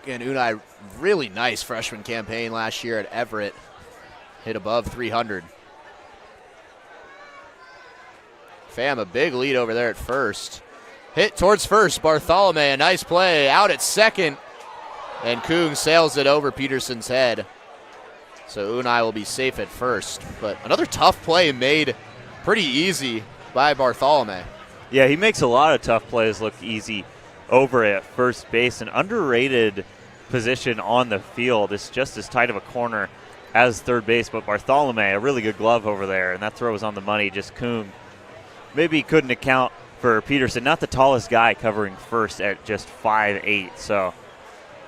Again, Unai, really nice freshman campaign last year at Everett. Hit above 300. Pham, a big lead over there at first. Hit towards first. Bartholomew, a nice play. Out at second. And Kung sails it over Peterson's head. So Unai will be safe at first. But another tough play made pretty easy by Bartholomew. Yeah, he makes a lot of tough plays look easy over at first base. An underrated position on the field. It's just as tight of a corner as third base. But Bartholomew, a really good glove over there. And that throw was on the money. Just Kung maybe couldn't account for Peterson. Not the tallest guy covering first at just 5'8". So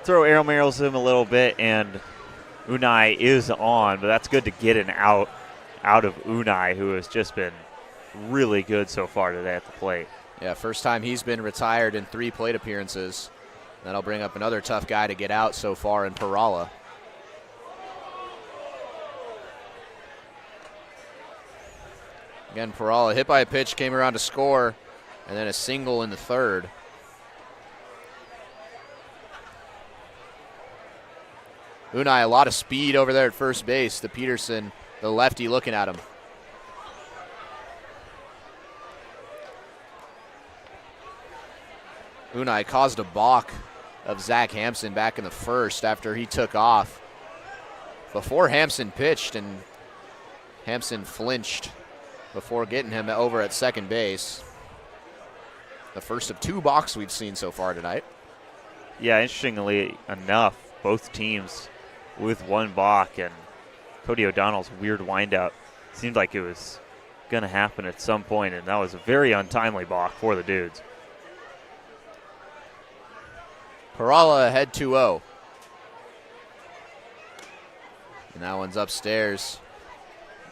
throw aeromails him a little bit, and Unai is on, but that's good to get an out of Unai, who has just been really good so far today at the plate. Yeah, first time he's been retired in 3 plate appearances. That'll bring up another tough guy to get out so far in Perala. Again, Perala hit by a pitch, came around to score, and then a single in the third. Unai, a lot of speed over there at first base. The Peterson, the lefty, looking at him. Unai caused a balk of Zach Hampson back in the first after he took off. Before Hampson pitched, and Hampson flinched before getting him over at second base. The first of 2 balks we've seen so far tonight. Yeah, interestingly enough, both teams with 1 balk, and Cody O'Donnell's weird windup seemed like it was going to happen at some point, and that was a very untimely balk for the Dudes. Perala ahead 2-0. And that one's upstairs.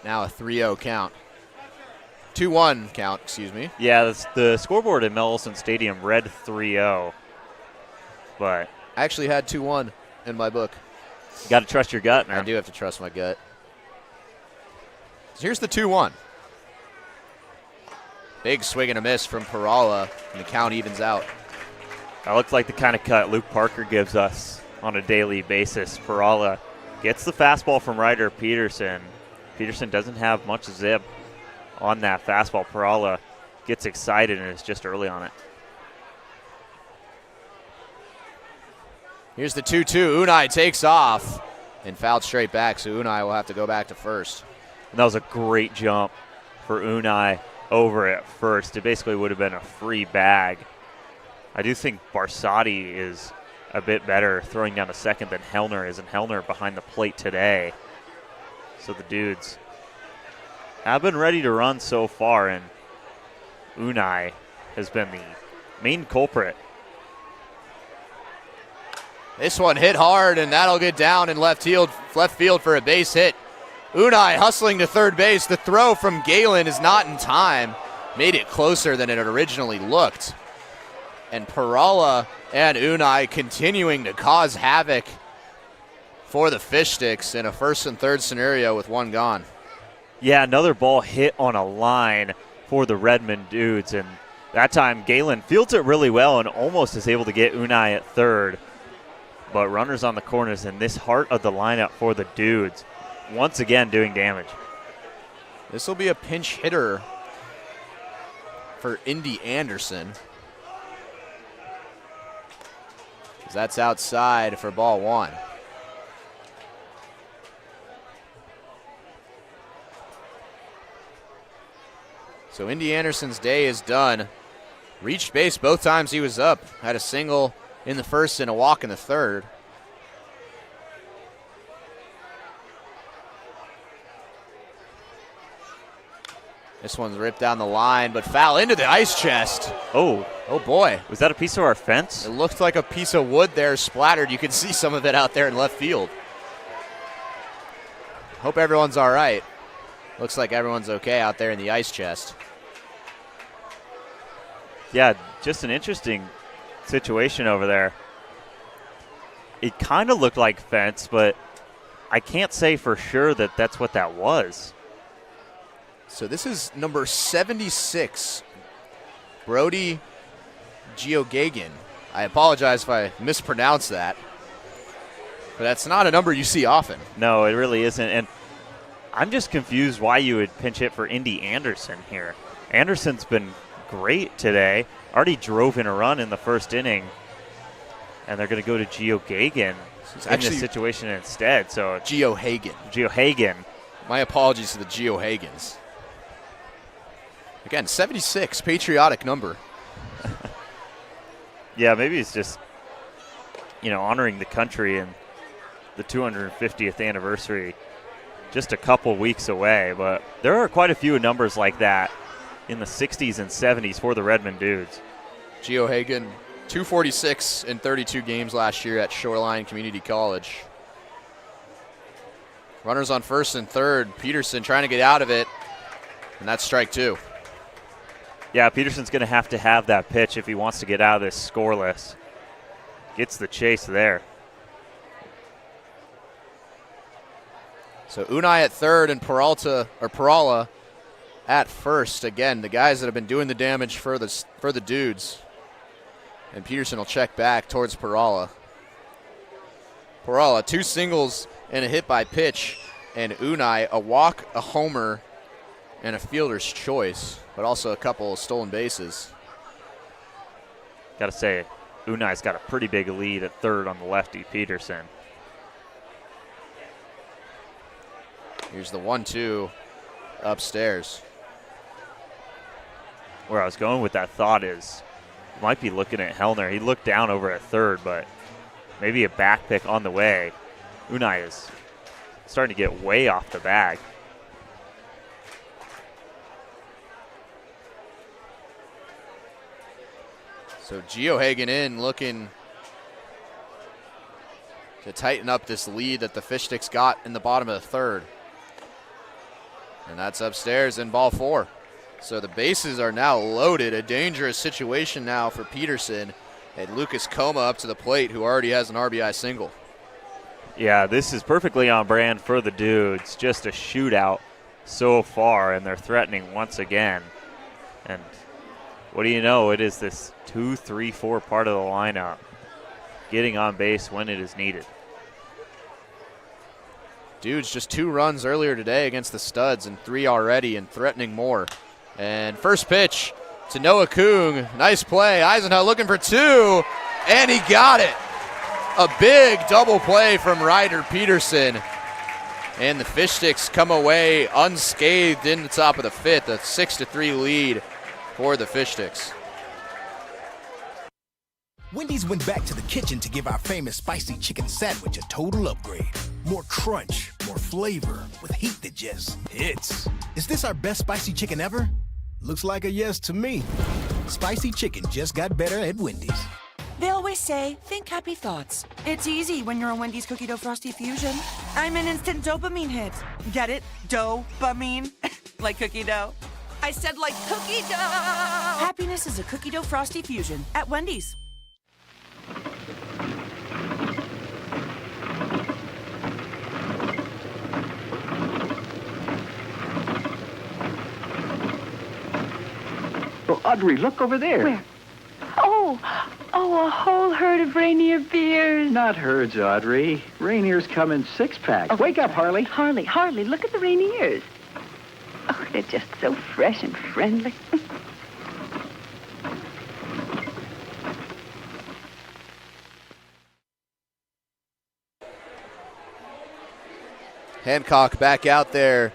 Now a 3-0 count. 2-1 count, excuse me. Yeah, the scoreboard at Mel Olson Stadium read 3-0, but I actually had 2-1 in my book. You got to trust your gut, man. I do have to trust my gut. So here's the 2-1. Big swing and a miss from Perala, and the count evens out. That looks like the kind of cut Luke Parker gives us on a daily basis. Perala gets the fastball from Ryder Peterson. Peterson doesn't have much zip on that fastball. Perala gets excited and is just early on it. Here's the 2-2. Unai takes off and fouled straight back, so Unai will have to go back to first. And that was a great jump for Unai over at first. It basically would have been a free bag. I do think Barsotti is a bit better throwing down to second than Hellner is, and Hellner behind the plate today. So the Dudes have been ready to run so far, and Unai has been the main culprit. This one hit hard, and that'll get down in left field for a base hit. Unai hustling to third base. The throw from Galen is not in time. Made it closer than it had originally looked. And Perala and Unai continuing to cause havoc for the Fish Sticks in a first and third scenario with one gone. Yeah, another ball hit on a line for the Redmond Dudes, and that time Galen fields it really well and almost is able to get Unai at third. But runners on the corners in this heart of the lineup for the Dudes, once again doing damage. This will be a pinch hitter for Indy Anderson. That's outside for ball one. So Indy Anderson's day is done. Reached base both times he was up. Had a single in the first and a walk in the third. This one's ripped down the line, but foul into the ice chest. Oh boy. Was that a piece of our fence? It looked like a piece of wood there splattered. You can see some of it out there in left field. Hope everyone's all right. Looks like everyone's okay out there in the ice chest. Yeah, just an interesting situation over there. It kind of looked like fence, but I can't say for sure that that's what that was. So this is number 76, Brody Geoghagan. I apologize if I mispronounced that, but that's not a number you see often. No, it really isn't, and I'm just confused why you would pinch hit for Indy Anderson here. Anderson's been great today. Already drove in a run in the first inning, and they're going to go to Geoghagan in this situation instead. So Geoghagan. My apologies to the Geoghagans. Again, 76, patriotic number. Yeah, maybe it's just, honoring the country and the 250th anniversary just a couple weeks away. But there are quite a few numbers like that in the 60s and 70s for the Redmond Dudes. Geoghagan, 246 in 32 games last year at Shoreline Community College. Runners on first and third. Peterson trying to get out of it, and that's strike two. Yeah, Peterson's going to have that pitch if he wants to get out of this scoreless. Gets the chase there. So Unai at third and Perala at first. Again, the guys that have been doing the damage for the Dudes. And Peterson will check back towards Perala. Perala, 2 singles and a hit by pitch. And Unai, a walk, a homer, and a fielder's choice, but also a couple of stolen bases. Got to say, Unai's got a pretty big lead at third on the lefty, Peterson. Here's the 1-2 upstairs. Where I was going with that thought is, you might be looking at Hellner. He looked down over at third, but maybe a back pick on the way. Unai is starting to get way off the bag. So Geoghagan in, looking to tighten up this lead that the Fish Sticks got in the bottom of the third. And that's upstairs in ball 4. So the bases are now loaded. A dangerous situation now for Peterson. And Lucas Coma up to the plate, who already has an RBI single. Yeah, this is perfectly on brand for the Dudes. Just a shootout so far, and they're threatening once again. And what do you know? It is this 2, 3, 4 part of the lineup getting on base when it is needed. Dudes just 2 runs earlier today against the Studs and 3 already and threatening more. And first pitch to Noah Kung. Nice play. Eisenhower looking for 2, and he got it. A big double play from Ryder Peterson. And the Fish Sticks come away unscathed in the top of the 5th, a 6-3 lead for the Fish Sticks. Wendy's went back to the kitchen to give our famous spicy chicken sandwich a total upgrade. More crunch, more flavor, with heat that just hits. Is this our best spicy chicken ever? Looks like a yes to me. Spicy chicken just got better at Wendy's. They always say, think happy thoughts. It's easy when you're a Wendy's cookie dough frosty fusion. I'm an instant dopamine hit. Get it? Dope-amine? Like cookie dough. I said like cookie dough. Happiness is a cookie dough frosty fusion at Wendy's. Oh, Audrey, look over there. Where? Oh, a whole herd of reindeer beers. Not herds, Audrey. Rainier's come in 6-packs. Oh, Wake up, Harley. Harley, look at the reindeers. Oh, they're just so fresh and friendly. Hancock back out there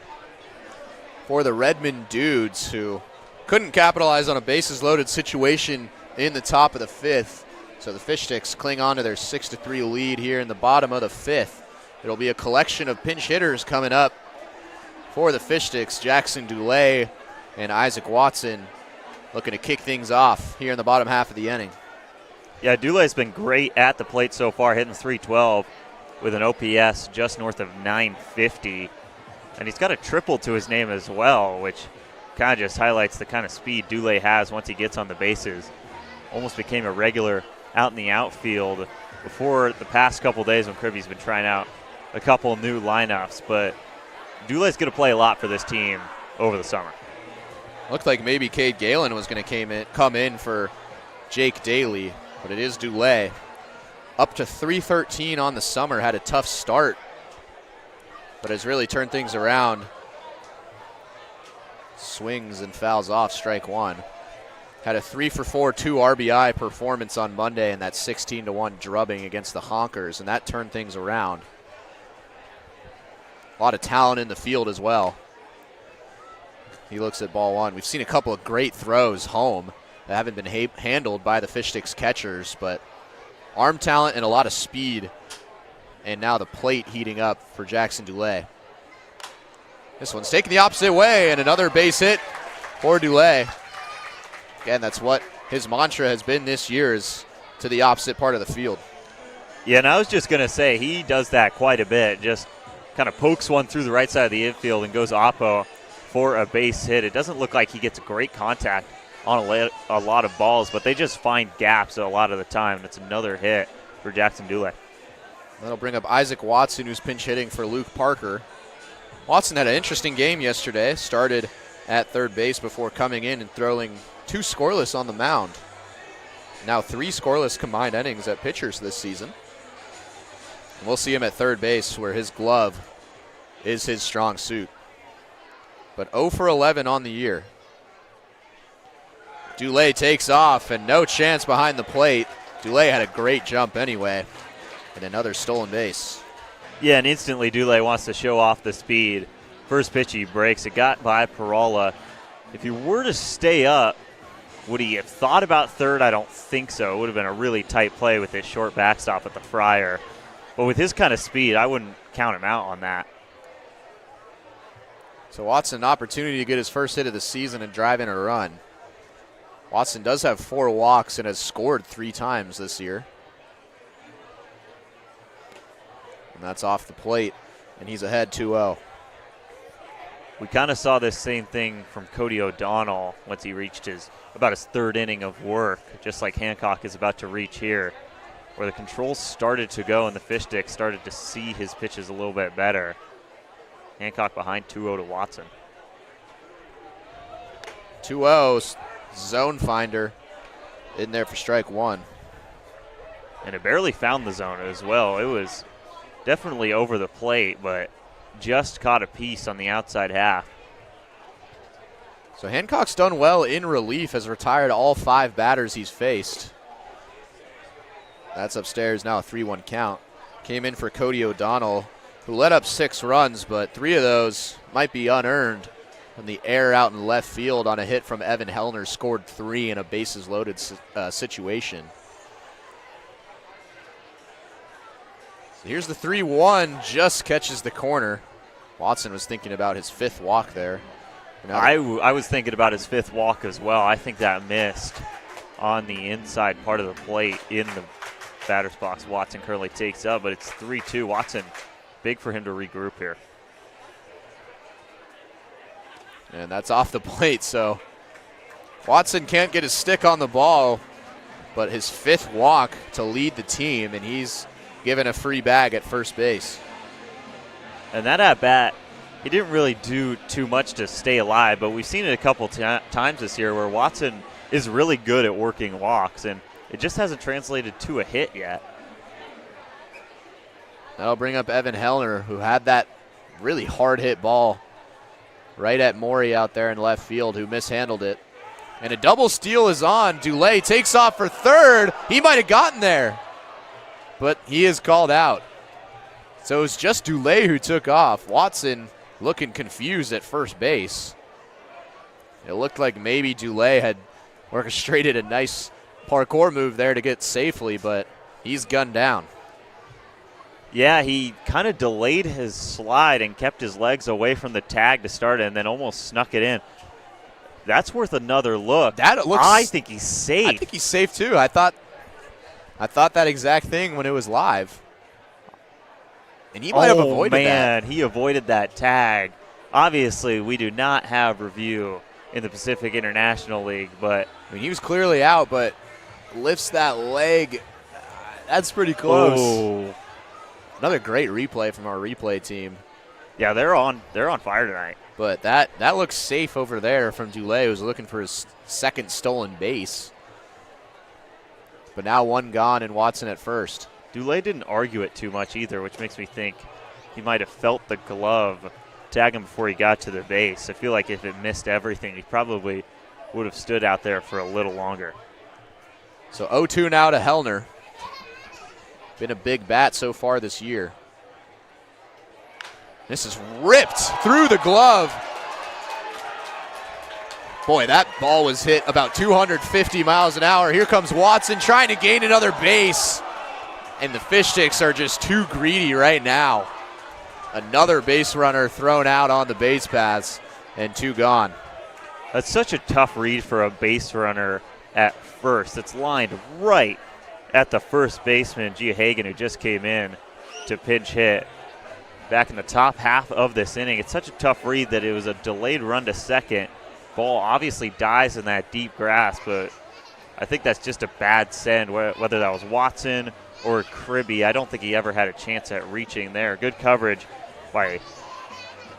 for the Redmond Dudes, who couldn't capitalize on a bases-loaded situation in the top of the 5th. So the Fish Sticks cling on to their 6-3 lead here in the bottom of the 5th. It'll be a collection of pinch hitters coming up for the Fish Sticks. Jackson Dulé and Isaac Watson looking to kick things off here in the bottom half of the inning. Yeah, Dulé's been great at the plate so far, hitting .312 with an OPS just north of 950. And he's got a triple to his name as well, which kind of just highlights the kind of speed Dulé has once he gets on the bases. Almost became a regular out in the outfield before the past couple days when Kirby's been trying out a couple new lineups. But Dulé's going to play a lot for this team over the summer. Looked like maybe Cade Galen was going to come in for Jake Daly, but it is Dulé. Up to .313 on the summer, had a tough start, but has really turned things around. Swings and fouls off, strike 1. Had a 3-for-4, 2 RBI performance on Monday in that 16-1 drubbing against the Honkers, and that turned things around. A lot of talent in the field as well. He looks at ball 1. We've seen a couple of great throws home that haven't been handled by the Fish Sticks catchers, but arm talent and a lot of speed. And now the plate heating up for Jackson Dulé. This one's taking the opposite way, and another base hit for Dulé. Again, that's what his mantra has been this year, is to the opposite part of the field. Yeah, and I was just going to say, he does that quite a bit. Just kind of pokes one through the right side of the infield and goes oppo for a base hit. It doesn't look like he gets great contact on a lot of balls, but they just find gaps a lot of the time. That's another hit for Jackson Dulé. That'll bring up Isaac Watson, who's pinch hitting for Luke Parker. Watson had an interesting game yesterday. Started at third base before coming in and throwing 2 scoreless on the mound. Now 3 scoreless combined innings at pitchers this season. And we'll see him at third base, where his glove is his strong suit. But 0 for 11 on the year. Dulé takes off, and no chance behind the plate. Dulé had a great jump anyway, and another stolen base. Yeah, and instantly Dulé wants to show off the speed. First pitch he breaks. It got by Perala. If he were to stay up, would he have thought about third? I don't think so. It would have been a really tight play with his short backstop at the Friar. But with his kind of speed, I wouldn't count him out on that. So Watson, an opportunity to get his first hit of the season and drive in a run. Watson does have 4 walks and has scored 3 times this year. And that's off the plate, and he's ahead 2-0. We kind of saw this same thing from Cody O'Donnell once he reached about his 3rd inning of work, just like Hancock is about to reach here, where the controls started to go and the Fish Sticks started to see his pitches a little bit better. Hancock behind 2-0 to Watson. 2-0, zone finder in there for strike one. And it barely found the zone as well. It was definitely over the plate, but just caught a piece on the outside half. So Hancock's done well in relief, has retired all 5 batters he's faced. That's upstairs, now a 3-1 count. Came in for Cody O'Donnell, who let up 6 runs, but 3 of those might be unearned. When the air out in left field on a hit from Evan Hellner scored 3 in a bases loaded situation. So here's the 3-1, just catches the corner. Watson was thinking about his 5th walk there. I was thinking about his 5th walk as well. I think that missed on the inside part of the plate in the batter's box. Watson currently takes up, but it's 3-2. Watson, big for him to regroup here. And that's off the plate, so Watson can't get his stick on the ball, but his 5th walk to lead the team, and he's given a free bag at first base. And that at-bat, he didn't really do too much to stay alive, but we've seen it a couple times this year where Watson is really good at working walks, and it just hasn't translated to a hit yet. That'll bring up Evan Hellner, who had that really hard hit ball right at Morey out there in left field, who mishandled it. And a double steal is on. Dulé takes off for third. He might have gotten there, but he is called out. So it's just Dulé who took off. Watson looking confused at first base. It looked like maybe Dulé had orchestrated a nice parkour move there to get safely, but he's gunned down. Yeah, he kind of delayed his slide and kept his legs away from the tag to start it and then almost snuck it in. That's worth another look. I think he's safe. I think he's safe too. I thought that exact thing when it was live. And he might have avoided that. Oh, man, he avoided that tag. Obviously, we do not have review in the Pacific International League, but I mean, he was clearly out, but lifts that leg. That's pretty close. Oh. Another great replay from our replay team. Yeah, they're on fire tonight. But that looks safe over there from Dulé, who's looking for his 2nd stolen base. But now 1 gone and Watson at first. Dulé didn't argue it too much either, which makes me think he might have felt the glove tag him before he got to the base. I feel like if it missed everything, he probably would have stood out there for a little longer. So 0-2 now to Hellner. Been a big bat so far this year. This is ripped through the glove. Boy, that ball was hit about 250 miles an hour. Here comes Watson trying to gain another base. And the Fish Sticks are just too greedy right now. Another base runner thrown out on the base paths and 2 gone. That's such a tough read for a base runner at first. It's lined right at the first baseman, Gia Hagen, who just came in to pinch hit back in the top half of this inning. It's such a tough read that it was a delayed run to second. Ball obviously dies in that deep grass, but I think that's just a bad send, whether that was Watson or Kribbe. I don't think he ever had a chance at reaching there. Good coverage by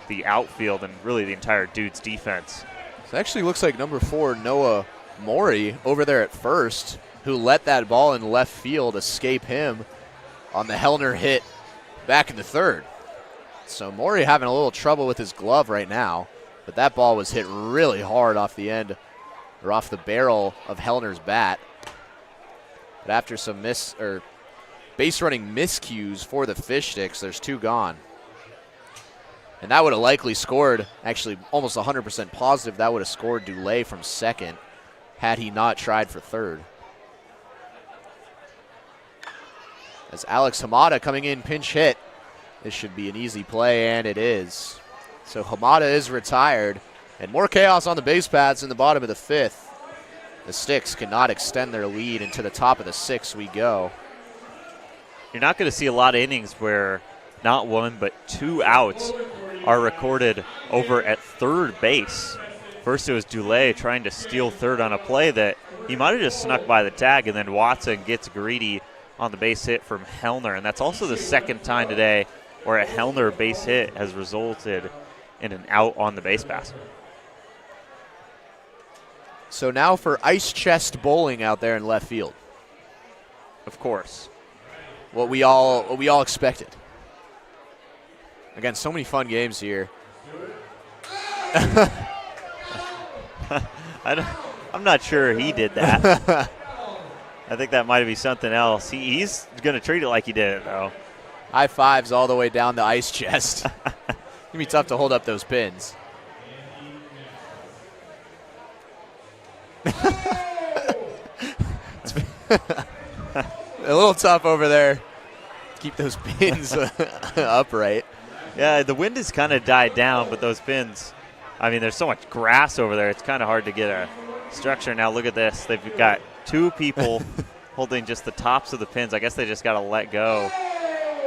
the outfield and really the entire Dudes defense. It actually looks like number 4, Noah Morey, over there at first, who let that ball in left field escape him on the Hellner hit back in the 3rd. So Morey having a little trouble with his glove right now, but that ball was hit really hard off the end, or off the barrel of Hellner's bat. But after some base running miscues for the Fish Sticks, there's 2 gone. And that would have likely scored, actually almost 100% positive, that would have scored Dulé from second had he not tried for third. As Alex Hamada coming in pinch hit. This should be an easy play, and it is. So Hamada is retired, and more chaos on the base paths in the bottom of the 5th. The Sticks cannot extend their lead into the top of the 6th we go. You're not going to see a lot of innings where not 1 but 2 outs are recorded over at third base. First it was Dulé trying to steal third on a play that he might have just snuck by the tag, and then Watson gets greedy on the base hit from Hellner. And that's also the 2nd time today where a Hellner base hit has resulted in an out on the base pass. So now for ice chest bowling out there in left field. Of course. What we all expected. Again, so many fun games here. I'm not sure he did that. I think that might be something else. He's going to treat it like he did it, though. High fives all the way down the ice chest. It's going to be tough to hold up those pins. A little tough over there. Keep those pins upright. Yeah, the wind has kind of died down, but those pins, I mean, there's so much grass over there. It's kind of hard to get a structure. Now look at this. They've got two people holding just the tops of the pins. I guess they just got to let go.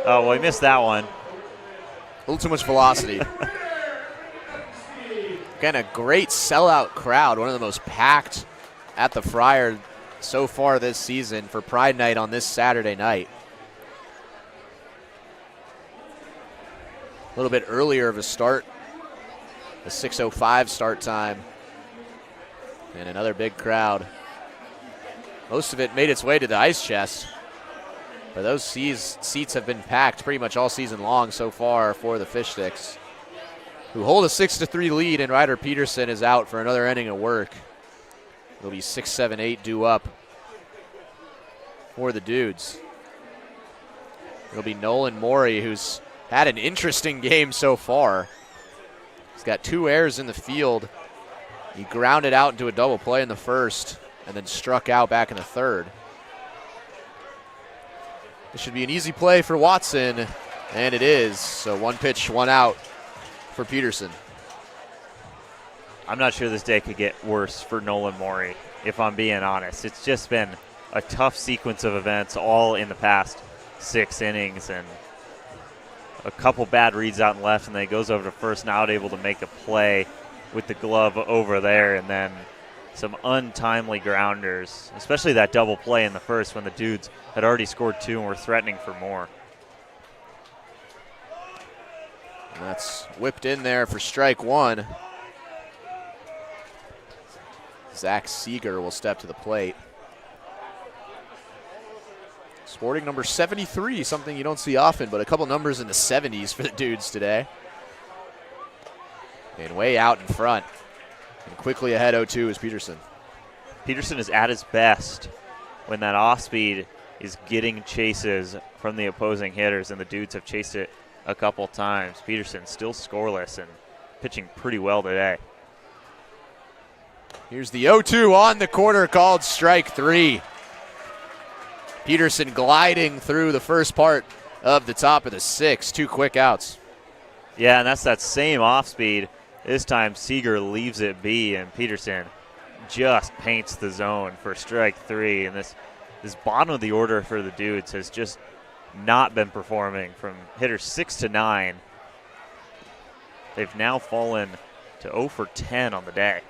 Oh, well, he missed that one. A little too much velocity. Again, a great sellout crowd. One of the most packed at the Friar so far this season for Pride Night on this Saturday night. A little bit earlier of a start. The 6:05 start time. And another big crowd. Most of it made its way to the ice chest. But those seats have been packed pretty much all season long so far for the Fish Sticks, who hold a 6-3 lead, and Ryder Peterson is out for another inning of work. It'll be 6, 7, 8 due up for the Dudes. It'll be Nolan Morey, who's had an interesting game so far. He's got 2 errors in the field. He grounded out into a double play in the first and then struck out back in the third. This should be an easy play for Watson, and it is. So 1 pitch, 1 out for Peterson. I'm not sure this day could get worse for Nolan Morey, if I'm being honest. It's just been a tough sequence of events all in the past 6 innings, and a couple bad reads out and left, and then he goes over to first, not able to make a play with the glove over there, and then some untimely grounders, especially that double play in the first when the Dudes had already scored 2 and were threatening for more. And that's whipped in there for strike 1. Zach Seeger will step to the plate. Sporting number 73, something you don't see often, but a couple numbers in the 70s for the Dudes today. And way out in front. And quickly ahead 0-2 is Peterson. Peterson is at his best when that off-speed is getting chases from the opposing hitters, and the Dudes have chased it a couple times. Peterson still scoreless and pitching pretty well today. Here's the 0-2 on the corner, called strike 3. Peterson gliding through the first part of the top of the 6. 2 quick outs. Yeah, and that's that same off-speed. This time Seeger leaves it be, and Peterson just paints the zone for strike 3. And this bottom of the order for the Dudes has just not been performing from hitters 6 to 9. They've now fallen to 0 for 10 on the day.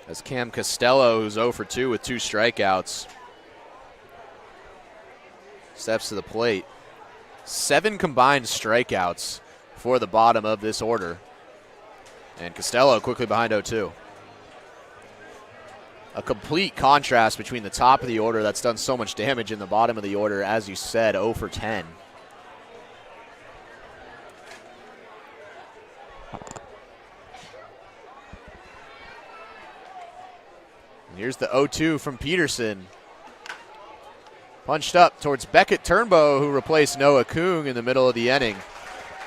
As Cam Costello, who's 0 for 2 with 2 strikeouts, steps to the plate. 7 combined strikeouts for the bottom of this order. And Costello quickly behind 0-2. A complete contrast between the top of the order that's done so much damage in the bottom of the order, as you said, 0 for 10. And here's the 0-2 from Peterson. Punched up towards Beckett Turnbow, who replaced Noah Kung in the middle of the inning.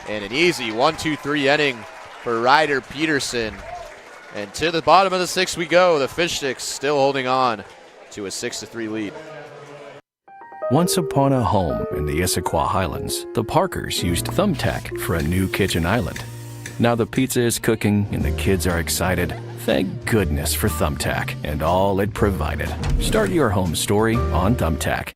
And an easy 1-2-3 inning for Ryder Peterson. And to the bottom of the 6th we go. The Fish Sticks still holding on to a 6-3 lead. Once upon a home in the Issaquah Highlands, the Parkers used Thumbtack for a new kitchen island. Now the pizza is cooking and the kids are excited. Thank goodness for Thumbtack and all it provided. Start your home story on Thumbtack.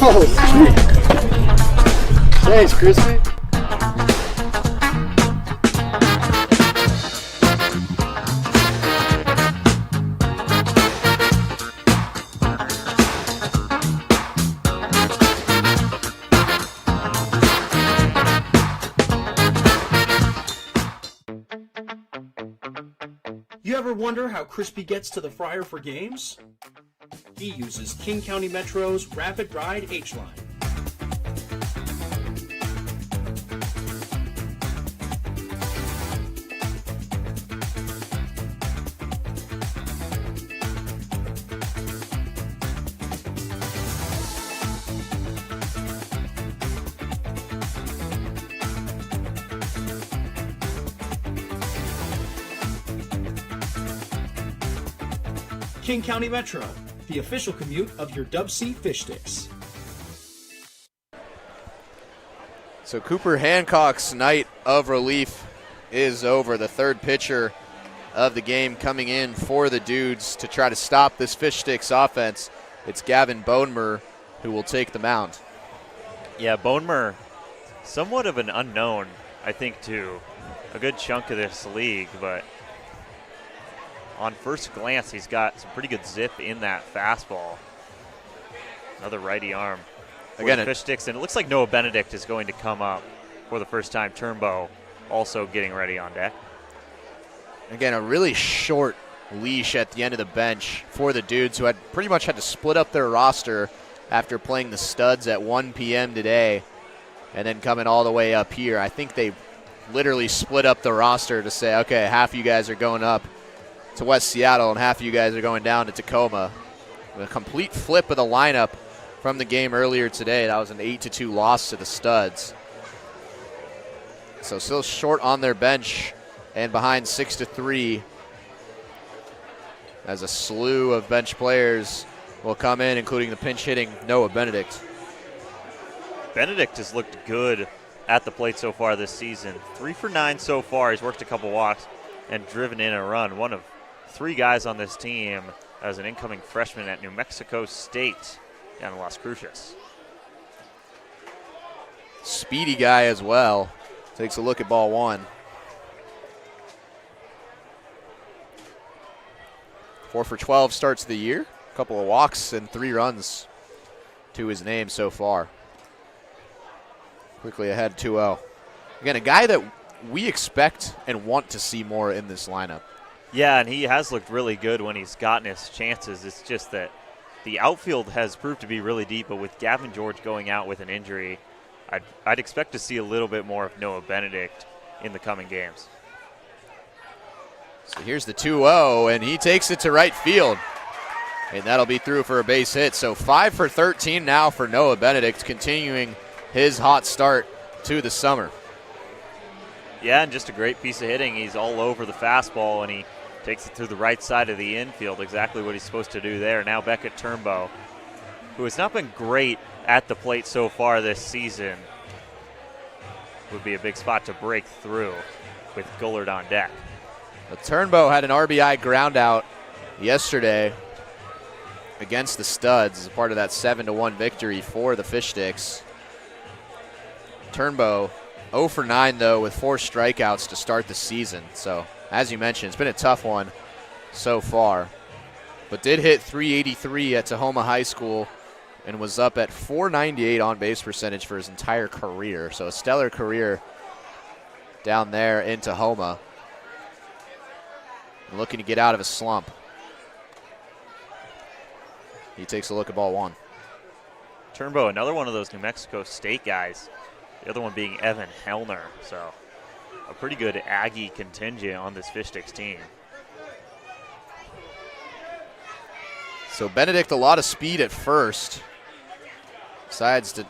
Oh, sweet. Thanks, Crispy. ever wonder how Crispy gets to the fryer for games? He uses King County Metro's Rapid Ride H-Line. King County Metro, the official commute of your DubSea Fish Sticks. So Cooper Hancock's night of relief is over. The third pitcher of the game coming in for the Dudes to try to stop this Fish Sticks offense. It's Gavin Bonemer who will take the mound. Yeah, Bonemer, somewhat of an unknown, I think, to a good chunk of this league, but on first glance, he's got some pretty good zip in that fastball. Another righty arm. Again, the Fish Sticks, and it looks like Noah Benedict is going to come up for the first time. Turnbow also getting ready on deck. Again, a really short leash at the end of the bench for the Dudes, who had pretty much had to split up their roster after playing the Studs at 1 p.m. today and then coming all the way up here. I think they literally split up the roster to say, okay, half you guys are going up to West Seattle and half of you guys are going down to Tacoma. A complete flip of the lineup from the game earlier today. That was an 8-2 loss to the Studs. So still short on their bench and behind 6-3 as a slew of bench players will come in, including the pinch hitting Noah Benedict. Benedict has looked good at the plate so far this season. 3 for 9 so far. He's worked a couple walks and driven in a run. One of 3 guys on this team as an incoming freshman at New Mexico State down in Las Cruces. Speedy guy as well. Takes a look at ball one. 4 for 12 starts the year. A couple of walks and 3 runs to his name so far. Quickly ahead 2-0. Again, a guy that we expect and want to see more in this lineup. Yeah, and he has looked really good when he's gotten his chances. It's just that the outfield has proved to be really deep, but with Gavin George going out with an injury, I'd expect to see a little bit more of Noah Benedict in the coming games. So here's the 2-0, and he takes it to right field. And that'll be through for a base hit. So 5 for 13 now for Noah Benedict, continuing his hot start to the summer. Yeah, and just a great piece of hitting. He's all over the fastball, and he takes it through the right side of the infield, exactly what he's supposed to do there. Now Beckett Turnbow, who has not been great at the plate so far this season, would be a big spot to break through with Gullard on deck. But Turnbow had an RBI ground out yesterday against the Studs as a part of that 7-1 victory for the Fish Sticks. Turnbow 0 for 9, though, with 4 strikeouts to start the season. So, as you mentioned, it's been a tough one so far. But did hit .383 at Tahoma High School and was up at .498 on-base percentage for his entire career. So a stellar career down there in Tahoma. And looking to get out of a slump. He takes a look at ball one. Turnbow, another one of those New Mexico State guys. The other one being Evan Hellner. So a pretty good Aggie contingent on this Fish Sticks team. So Benedict, a lot of speed at first. Decides to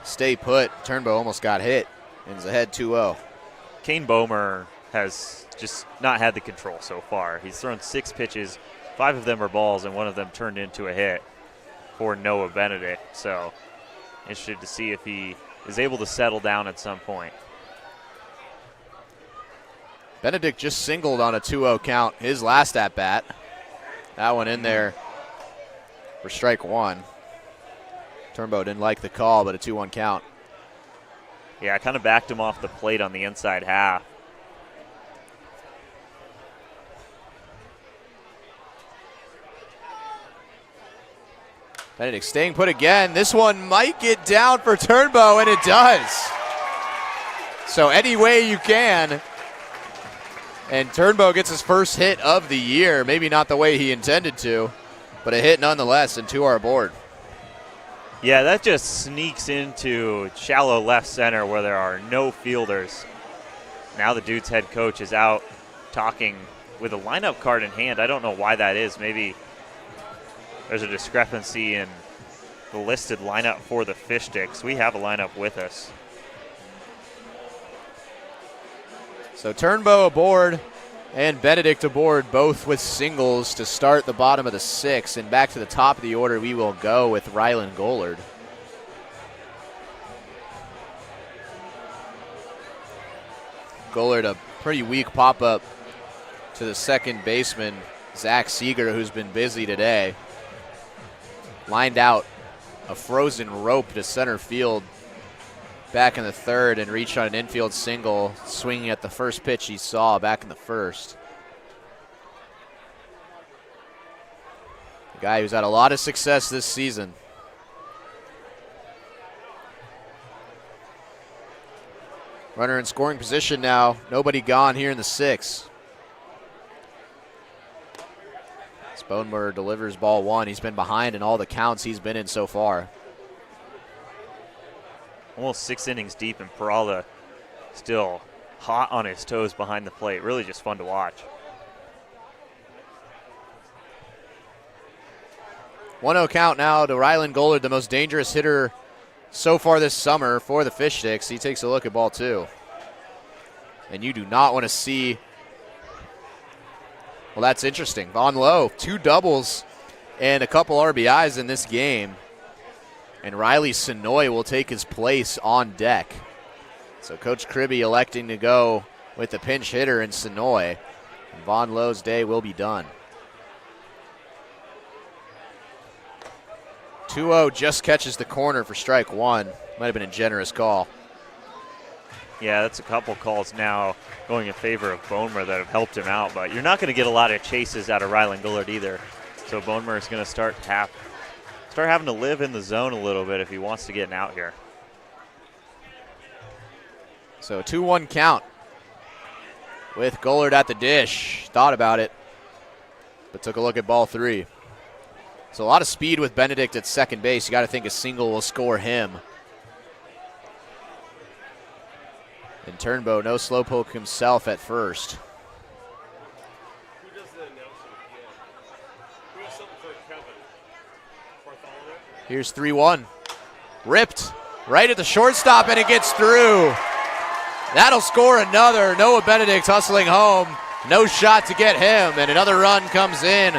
stay put. Turnbow almost got hit and is ahead 2-0. Kane Bomer has just not had the control so far. He's thrown 6 pitches. 5 of them are balls, and 1 of them turned into a hit for Noah Benedict. So interested to see if he is able to settle down at some point. Benedict just singled on a 2-0 count his last at-bat. That one in there for strike one. Turnbow didn't like the call, but a 2-1 count. Yeah, I kind of backed him off the plate on the inside half. Benedict staying put again. This one might get down for Turnbow, and it does. So any way you can, And Turnbow gets his first hit of the year. Maybe not the way he intended to, but a hit nonetheless, and 2 are aboard. Yeah, that just sneaks into shallow left center where there are no fielders. Now the Dudes head coach is out talking with a lineup card in hand. I don't know why that is. Maybe there's a discrepancy in the listed lineup for the Fish Sticks. We have a lineup with us. So Turnbow aboard and Benedict aboard, both with singles to start the bottom of the 6th. And back to the top of the order we will go with Rylan Gollard. Gollard, a pretty weak pop-up to the second baseman, Zach Seeger, who's been busy today. Lined out a frozen rope to center field back in the 3rd and reached on an infield single, swinging at the first pitch he saw back in the 1st. A guy who's had a lot of success this season. Runner in scoring position now. Nobody gone here in the 6th. Sponemer delivers ball 1. He's been behind in all the counts he's been in so far. Almost 6 innings deep, and Peralta still hot on his toes behind the plate. Really just fun to watch. 1-0 count now to Rylan Gollard, the most dangerous hitter so far this summer for the Fish Sticks. He takes a look at ball 2. And you do not want to see. Well, that's interesting. Von Lowe, 2 doubles and a couple RBIs in this game. And Riley Sonoy will take his place on deck. So Coach Kribbe electing to go with the pinch hitter in Sonoy. And Von Lowe's day will be done. 2-0 just catches the corner for strike 1. Might have been a generous call. Yeah, that's a couple calls now going in favor of Bonemer that have helped him out, but you're not going to get a lot of chases out of Rylan Gollard either. So Bonemer is going to start having to live in the zone a little bit if he wants to get an out here. So 2-1 count with Gollard at the dish. Thought about it, but took a look at ball 3. So a lot of speed with Benedict at second base. You got to think a single will score him. And Turnbow, no slowpoke himself at first. Here's 3-1. Ripped right at the shortstop, and it gets through. That'll score another. Noah Benedict hustling home. No shot to get him, and another run comes in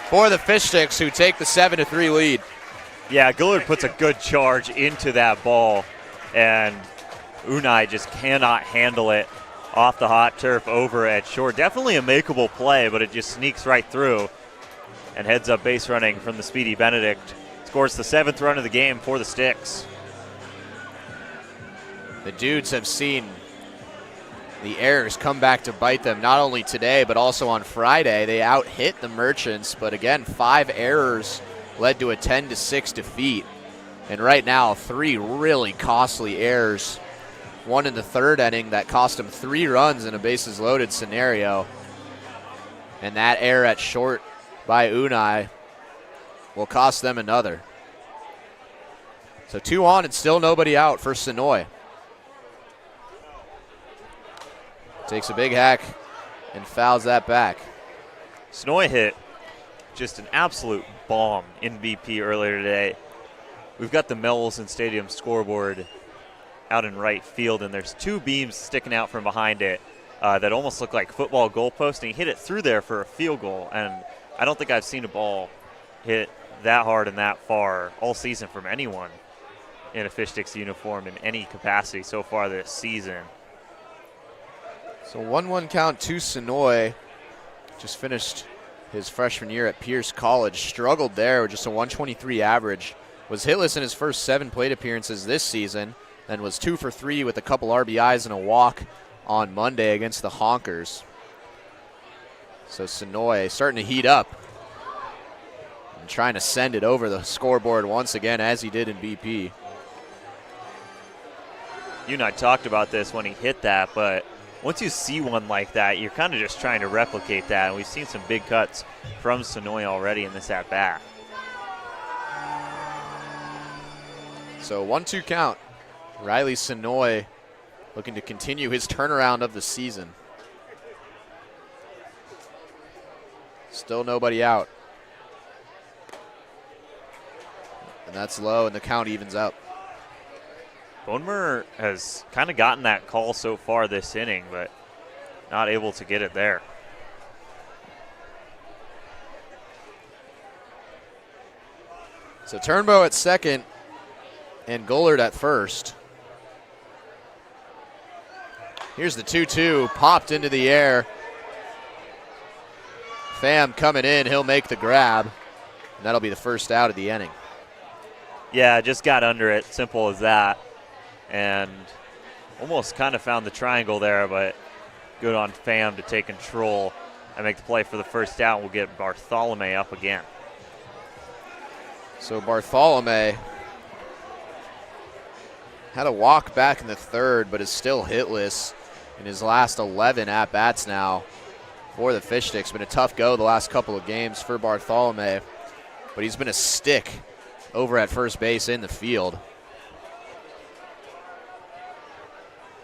for the Fish Sticks, who take the 7-3 lead. Yeah, Gollard puts a good charge into that ball, and Unai just cannot handle it off the hot turf over at short. Definitely a makeable play, but it just sneaks right through and heads up base running from the speedy Benedict. Scores the 7th run of the game for the Sticks. The Dudes have seen the errors come back to bite them, not only today, but also on Friday. They out-hit the Merchants, but again, 5 errors led to a 10-6 defeat. And right now, 3 really costly errors. One in the 3rd inning that cost them 3 runs in a bases-loaded scenario. And that error at short by Unai will cost them another. So 2 on and still nobody out for Sonoy. Takes a big hack and fouls that back. Sonoy hit just an absolute bomb in BP earlier today. We've got the Mel Olson Stadium scoreboard out in right field, and there's 2 beams sticking out from behind it that almost look like football goalposts, and he hit it through there for a field goal. And I don't think I've seen a ball hit that hard and that far all season from anyone in a Fish Sticks uniform in any capacity so far this season. So 1-1 count to Sonoy. Just finished his freshman year at Pierce College. Struggled there with just a 123 average. Was hitless in his first 7 plate appearances this season, and was 2 for 3 with a couple RBIs and a walk on Monday against the Honkers. So Sonoy starting to heat up and trying to send it over the scoreboard once again, as he did in BP. You and I talked about this when he hit that, but once you see one like that, you're kind of just trying to replicate that. And we've seen some big cuts from Sonoy already in this at-bat. So 1-2 count. Riley Sonoy looking to continue his turnaround of the season. Still nobody out. And that's low, and the count evens up. Bonemer has kind of gotten that call so far this inning, but not able to get it there. So Turnbow at second and Gullard at first. Here's the 2-2, popped into the air. Pham coming in, he'll make the grab. And that'll be the first out of the inning. Yeah, just got under it, simple as that. And almost kind of found the triangle there, but good on Pham to take control and make the play for the first out. We'll get Bartholomew up again. So Bartholomew had a walk back in the third, but is still hitless in his last 11 at-bats now for the Fish Sticks. Been a tough go the last couple of games for Bartholomew, but he's been a stick over at first base in the field.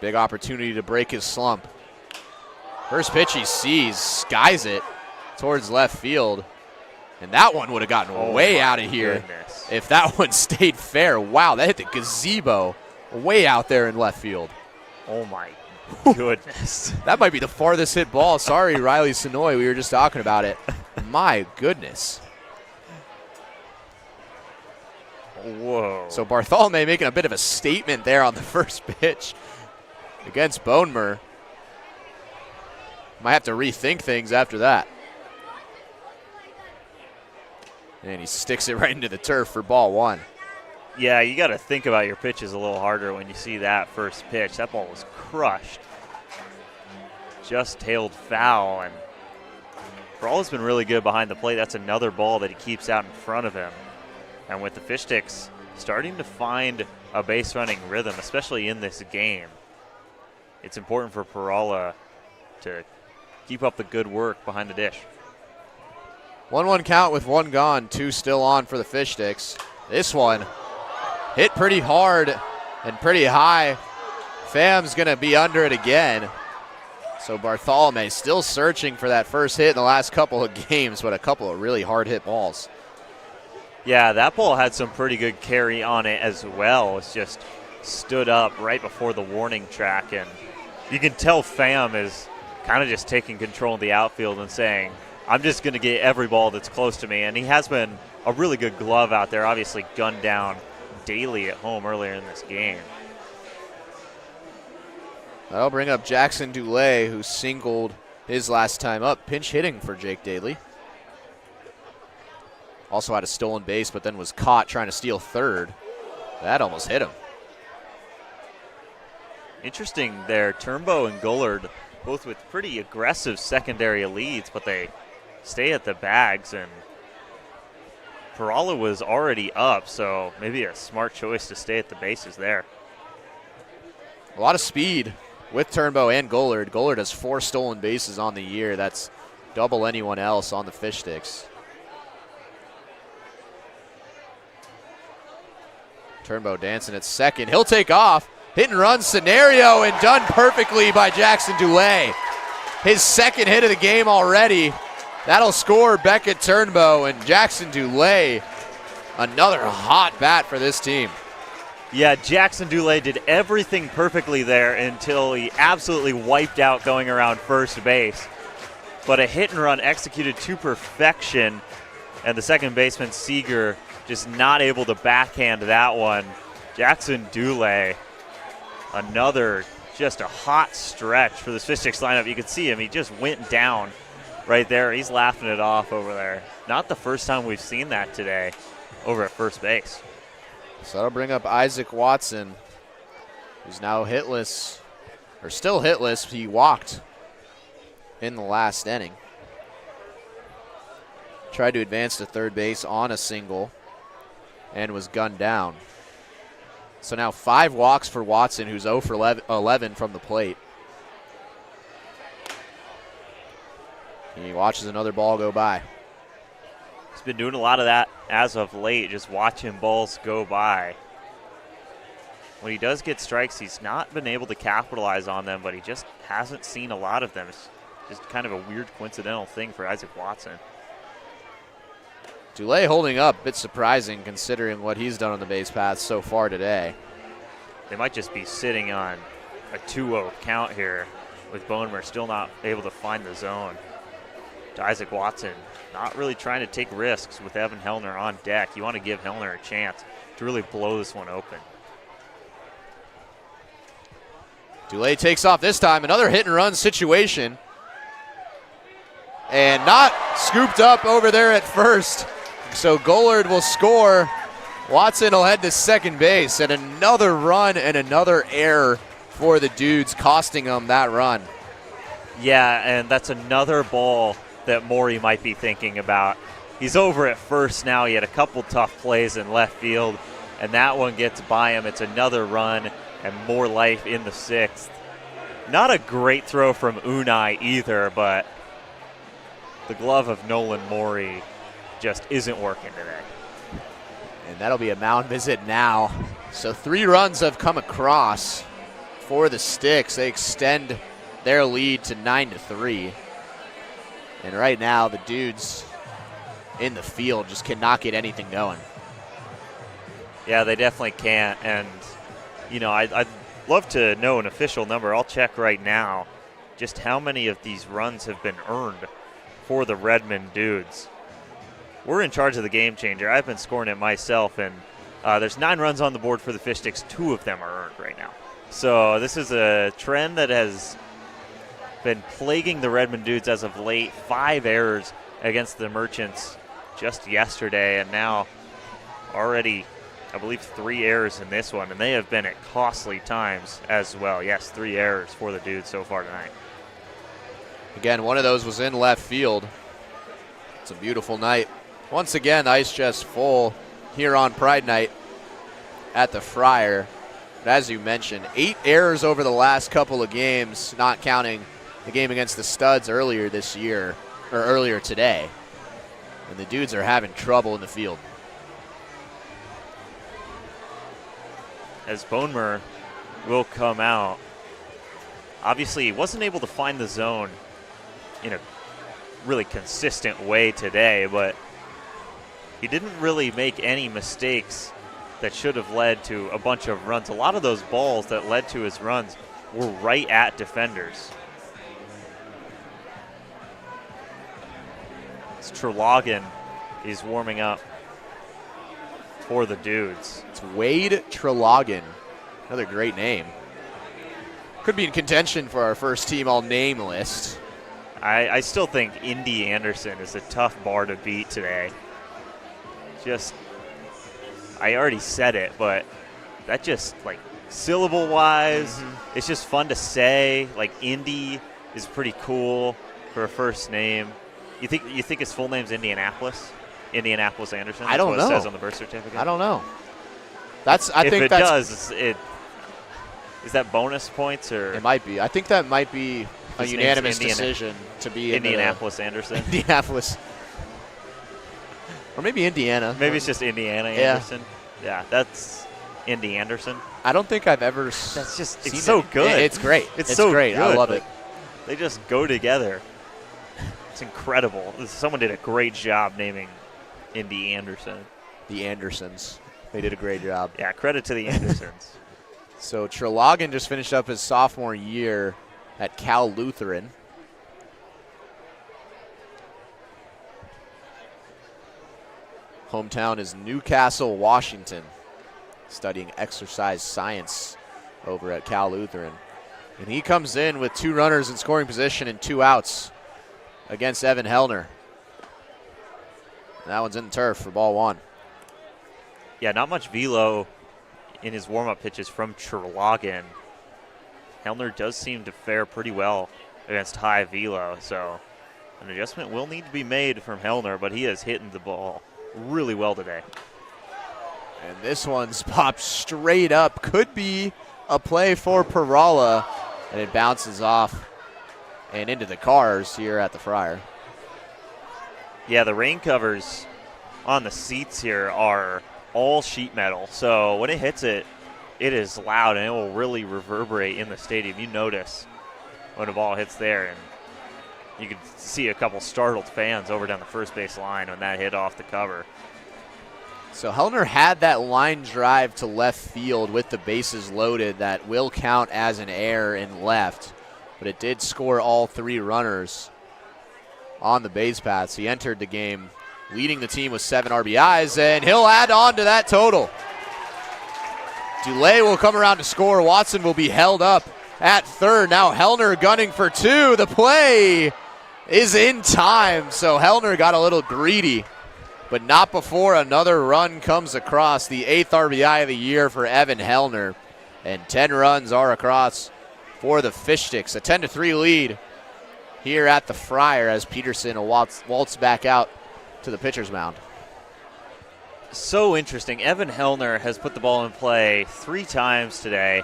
Big opportunity to break his slump. First pitch he sees, skies it towards left field. And that one would have gotten way out of here if that one stayed fair. Wow, that hit the gazebo way out there in left field. Oh, my goodness. That might be the farthest hit ball. Sorry, Riley Sonoy. We were just talking about it. My goodness. Whoa. So Bartholomew making a bit of a statement there on the first pitch against Bonemer. Might have to rethink things after that. And he sticks it right into the turf for ball one. Yeah, you got to think about your pitches a little harder when you see that first pitch. That ball was crushed. Just tailed foul. And Brawl has been really good behind the plate. That's another ball that he keeps out in front of him. And with the Fish Sticks starting to find a base running rhythm, especially in this game, it's important for Perala to keep up the good work behind the dish. 1-1 count with one gone, two still on for the Fish Sticks. This one hit pretty hard and pretty high. Pham's going to be under it again. So Bartholomew still searching for that first hit in the last couple of games, but a couple of really hard hit balls. Yeah, that ball had some pretty good carry on it as well. It's just stood up right before the warning track, and you can tell Pham is kind of just taking control of the outfield and saying, I'm just going to get every ball that's close to me. And he has been a really good glove out there, obviously gunned down daily at home earlier in this game. That'll bring up Jackson Dulé, who singled his last time up. Pinch hitting for Jake Daly. Also had a stolen base, but then was caught trying to steal third. That almost hit him. Interesting there, Turnbow and Gullard, both with pretty aggressive secondary leads, but they stay at the bags, and Perala was already up, so maybe a smart choice to stay at the bases there. A lot of speed with Turnbow and Gullard. Gullard has 4 stolen bases on the year. That's double anyone else on the Fish Sticks. Turnbow dancing at second. He'll take off. Hit and run scenario, and done perfectly by Jackson Dulé. His second hit of the game already. That'll score Beckett Turnbow, and Jackson Dulé, another hot bat for this team. Yeah, Jackson Dulé did everything perfectly there until he absolutely wiped out going around first base. But a hit and run executed to perfection, and the second baseman, Seeger, just not able to backhand that one. Jackson Dulé, another just a hot stretch for the Fish Sticks lineup. You can see him. He just went down right there. He's laughing it off over there. Not the first time we've seen that today over at first base. So that'll bring up Isaac Watson, who's now hitless, or still hitless. He walked in the last inning. Tried to advance to third base on a single and was gunned down. So now 5 walks for Watson, who's 0 for 11 from the plate. watches another ball go by. He's been doing a lot of that as of late, just watching balls go by. When he does get strikes, he's not been able to capitalize on them, but he just hasn't seen a lot of them. It's just kind of a weird coincidental thing for Isaac Watson. Dulé holding up, a bit surprising considering what he's done on the base paths so far today. They might just be sitting on a 2-0 count here with Bonemer still not able to find the zone. To Isaac Watson, not really trying to take risks with Evan Hellner on deck. You want to give Hellner a chance to really blow this one open. Dulé takes off this time. Another hit and run situation. And not scooped up over there at first. So Gollard will score. Watson will head to second base. And another run and another error for the Dudes, costing them that run. Yeah, and that's another ball that Morey might be thinking about. He's over at first now. He had a couple tough plays in left field, and that one gets by him. It's another run and more life in the sixth. Not a great throw from Unai either, but the glove of Nolan Morey just isn't working today. And that'll be a mound visit now. So 3 runs have come across for the Sticks. They extend their lead to 9-3. And right now the Dudes in the field just cannot get anything going. Yeah, they definitely can't. And, you know, I'd love to know an official number. I'll check right now just how many of these runs have been earned for the Redmond Dudes. We're in charge of the game changer. I've been scoring it myself, and there's 9 runs on the board for the Fish Sticks. 2 of them are earned right now. So this is a trend that has been plaguing the Redmond Dudes as of late. 5 errors against the Merchants just yesterday, and now already, I believe, 3 errors in this one, and they have been at costly times as well. Yes, 3 errors for the Dudes so far tonight. Again, one of those was in left field. It's a beautiful night. Once again, the ice just full here on Pride Night at the Friar. But as you mentioned, 8 errors over the last couple of games, not counting the game against the Studs earlier this year, or earlier today. And the Dudes are having trouble in the field. As Bonemer will come out. Obviously, he wasn't able to find the zone in a really consistent way today, but he didn't really make any mistakes that should have led to a bunch of runs. A lot of those balls that led to his runs were right at defenders. As Trelogin is warming up for the Dudes. It's Wade Trelogin, another great name. Could be in contention for our first team all name list. I still think Indy Anderson is a tough bar to beat today. Just, I already said it, but that just, like, syllable-wise, it's just fun to say. Like, Indy is pretty cool for a first name. You think his full name's Indianapolis? Indianapolis Anderson? I don't know. That's what it says on the birth certificate? I don't know. Is that bonus points or? It might be. I think that might be a unanimous decision to be Indianapolis Anderson. Indianapolis. Or maybe Indiana. Maybe it's just Indiana Anderson. Yeah, that's Indy Anderson. I don't think I've ever That's just, seen it's so good. It's great. It's so great. good. I love it. They just go together. It's incredible. Someone did a great job naming Indy Anderson. The Andersons. They did a great job. Yeah, credit to the Andersons. So Trelogin just finished up his sophomore year at Cal Lutheran. Hometown is Newcastle, Washington. Studying exercise science over at Cal Lutheran. And he comes in with 2 runners in scoring position and 2 outs against Evan Hellner. And that one's in the turf for ball 1. Yeah, not much velo in his warm-up pitches from Trelogin. Hellner does seem to fare pretty well against high velo, so an adjustment will need to be made from Hellner, but he has hit the ball really well today. And this one's popped straight up. Could be a play for Perala, and it bounces off and into the cars here at the Friar. Yeah, the rain covers on the seats here are all sheet metal. So when it hits it, it is loud and it will really reverberate in the stadium. You notice when a ball hits there, and you can see a couple startled fans over down the first base line when that hit off the cover. So Hellner had that line drive to left field with the bases loaded that will count as an error in left, but it did score all 3 runners on the base paths. He entered the game leading the team with 7 RBIs, and he'll add on to that total. Dulé will come around to score. Watson will be held up at third. Now Hellner gunning for 2. The play is in time, so Hellner got a little greedy, but not before another run comes across. The 8th RBI of the year for Evan Hellner, and 10 runs are across for the Fish Sticks. A 10-3 lead here at the Friar as Peterson will waltz back out to the pitcher's mound. So interesting. Evan Hellner has put the ball in play 3 times today,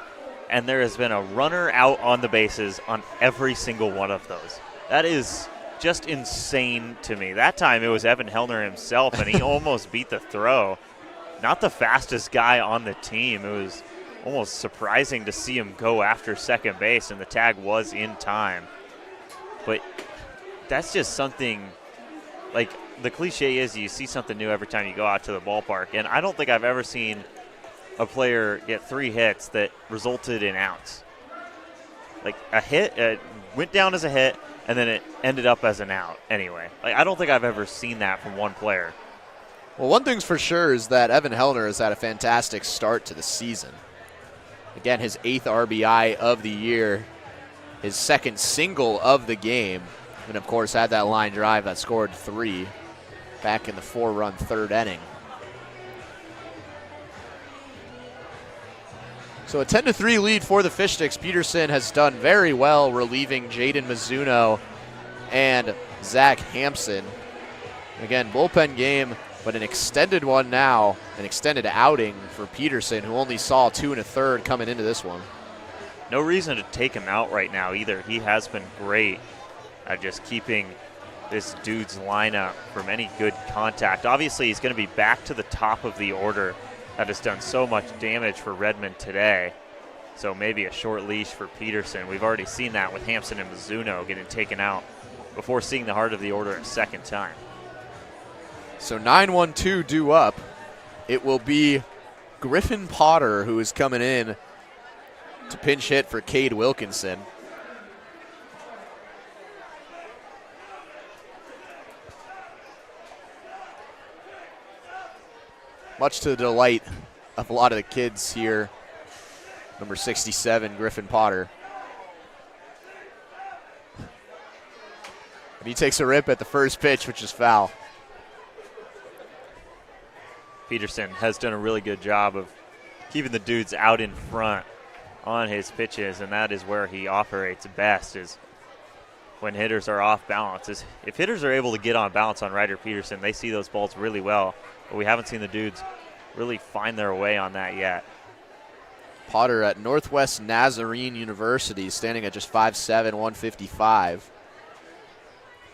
and there has been a runner out on the bases on every single one of those. That is just insane to me. That time it was Evan Hellner himself, and he almost beat the throw. Not the fastest guy on the team. It was almost surprising to see him go after second base, and the tag was in time. But that's just something, like, the cliche is you see something new every time you go out to the ballpark, and I don't think I've ever seen a player get 3 hits that resulted in outs. Like, a hit went down as a hit, and then it ended up as an out anyway. Like, I don't think I've ever seen that from one player. Well, one thing's for sure is that Evan Hellner has had a fantastic start to the season. Again, his 8th RBI of the year, his 2nd single of the game, and of course had that line drive that scored 3 back in the 4-run 3rd inning. So a 10-3 lead for the Fish Sticks. Peterson has done very well relieving Jaden Mizuno and Zach Hampson. Again, bullpen game, but an extended one now, an extended outing for Peterson, who only saw 2 1/3 coming into this one. No reason to take him out right now either. He has been great at just keeping this Dudes lineup from any good contact. Obviously, he's going to be back to the top of the order that has done so much damage for Redmond today. So maybe a short leash for Peterson. We've already seen that with Hampson and Mizuno getting taken out before seeing the heart of the order a second time. So 9-1-2 due up. It will be Griffin Potter who is coming in to pinch hit for Cade Wilkinson. Much to the delight of a lot of the kids here. Number 67, Griffin Potter. And he takes a rip at the first pitch, which is foul. Peterson has done a really good job of keeping the Dudes out in front on his pitches, and that is where he operates best, is when hitters are off balance. If hitters are able to get on balance on Ryder Peterson, they see those balls really well, but we haven't seen the Dudes really find their way on that yet. Potter at Northwest Nazarene University, standing at just 5'7", 155.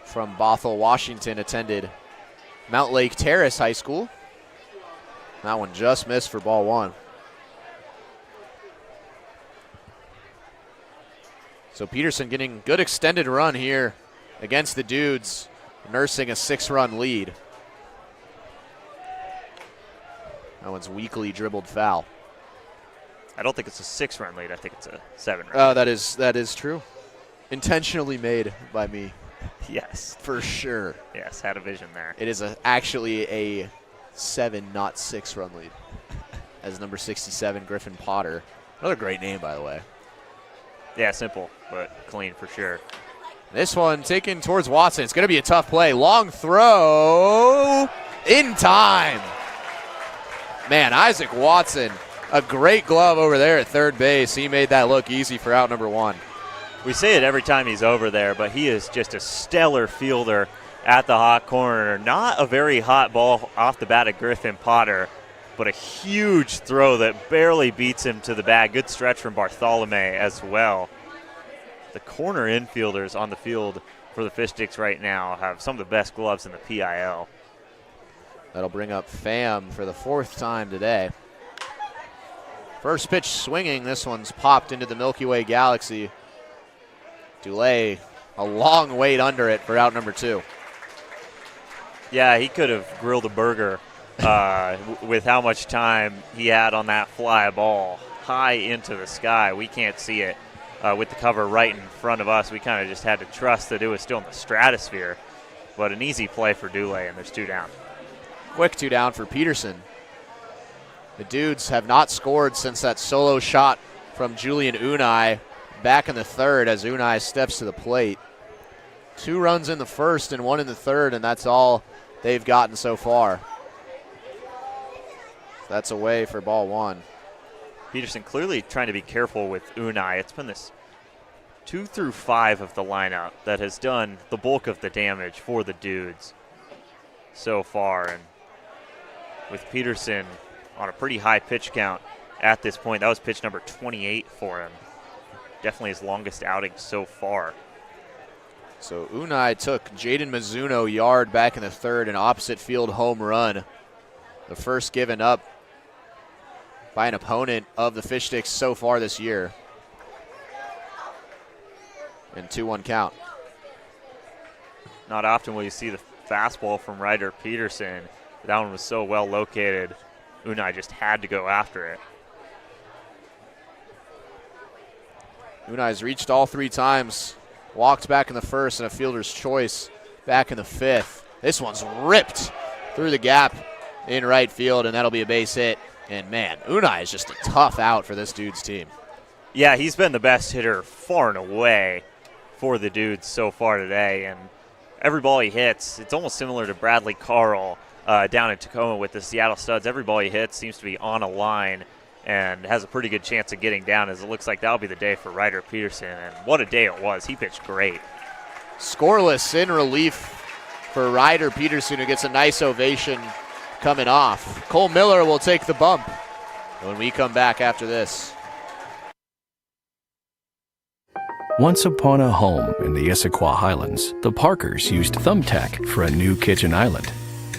From Bothell, Washington, attended Mount Lake Terrace High School. That one just missed for ball 1. So Peterson getting good extended run here against the Dudes, nursing a 6-run lead. That one's weakly dribbled foul. I don't think it's a 6-run lead. I think it's a 7-run. Oh, that is true. Intentionally made by me. Yes. For sure. Yes, had a vision there. It is actually a 7, not 6-run lead. As number 67, Griffin Potter. Another great name, by the way. Yeah, simple, but clean for sure. This one taken towards Watson. It's going to be a tough play. Long throw in time. Man, Isaac Watson, a great glove over there at third base. He made that look easy for out number 1. We say it every time he's over there, but he is just a stellar fielder at the hot corner. Not a very hot ball off the bat of Griffin Potter, but a huge throw that barely beats him to the bag. Good stretch from Bartholomew as well. The corner infielders on the field for the Fish Sticks right now have some of the best gloves in the PIL. That'll bring up Pham for the 4th time today. First pitch swinging. This one's popped into the Milky Way galaxy. Dulé a long wait under it for out number 2. Yeah, he could have grilled a burger with how much time he had on that fly ball high into the sky. We can't see it with the cover right in front of us. We kind of just had to trust that it was still in the stratosphere. But an easy play for Dulé, and there's 2 down. Quick 2 down for Peterson. The Dudes have not scored since that solo shot from Julian Unai back in the 3rd as Unai steps to the plate. 2 runs in the 1st and 1 in the 3rd, and that's all they've gotten so far. That's away for ball 1. Peterson clearly trying to be careful with Unai. It's been this 2 through 5 of the lineup that has done the bulk of the damage for the Dudes so far. And with Peterson on a pretty high pitch count at this point, that was pitch number 28 for him. Definitely his longest outing so far. So Unai took Jaden Mizuno yard back in the 3rd, an opposite field home run. The first given up by an opponent of the Fish Sticks so far this year. And 2-1 count. Not often will you see the fastball from Ryder Peterson. That one was so well located. Unai just had to go after it. Unai's reached all 3 times. Walked back in the 1st and a fielder's choice back in the 5th. This one's ripped through the gap in right field, and that'll be a base hit. And, man, Unai is just a tough out for this Dudes team. Yeah, he's been the best hitter far and away for the Dudes so far today. And every ball he hits, it's almost similar to Bradley Carl down in Tacoma with the Seattle Studs. Every ball he hits seems to be on a line and has a pretty good chance of getting down, as it looks like that'll be the day for Ryder Peterson. And what a day it was. He pitched great. Scoreless in relief for Ryder Peterson, who gets a nice ovation coming off. Cole Miller will take the bump when we come back after this. Once upon a home in the Issaquah Highlands, the Parkers used Thumbtack for a new kitchen island.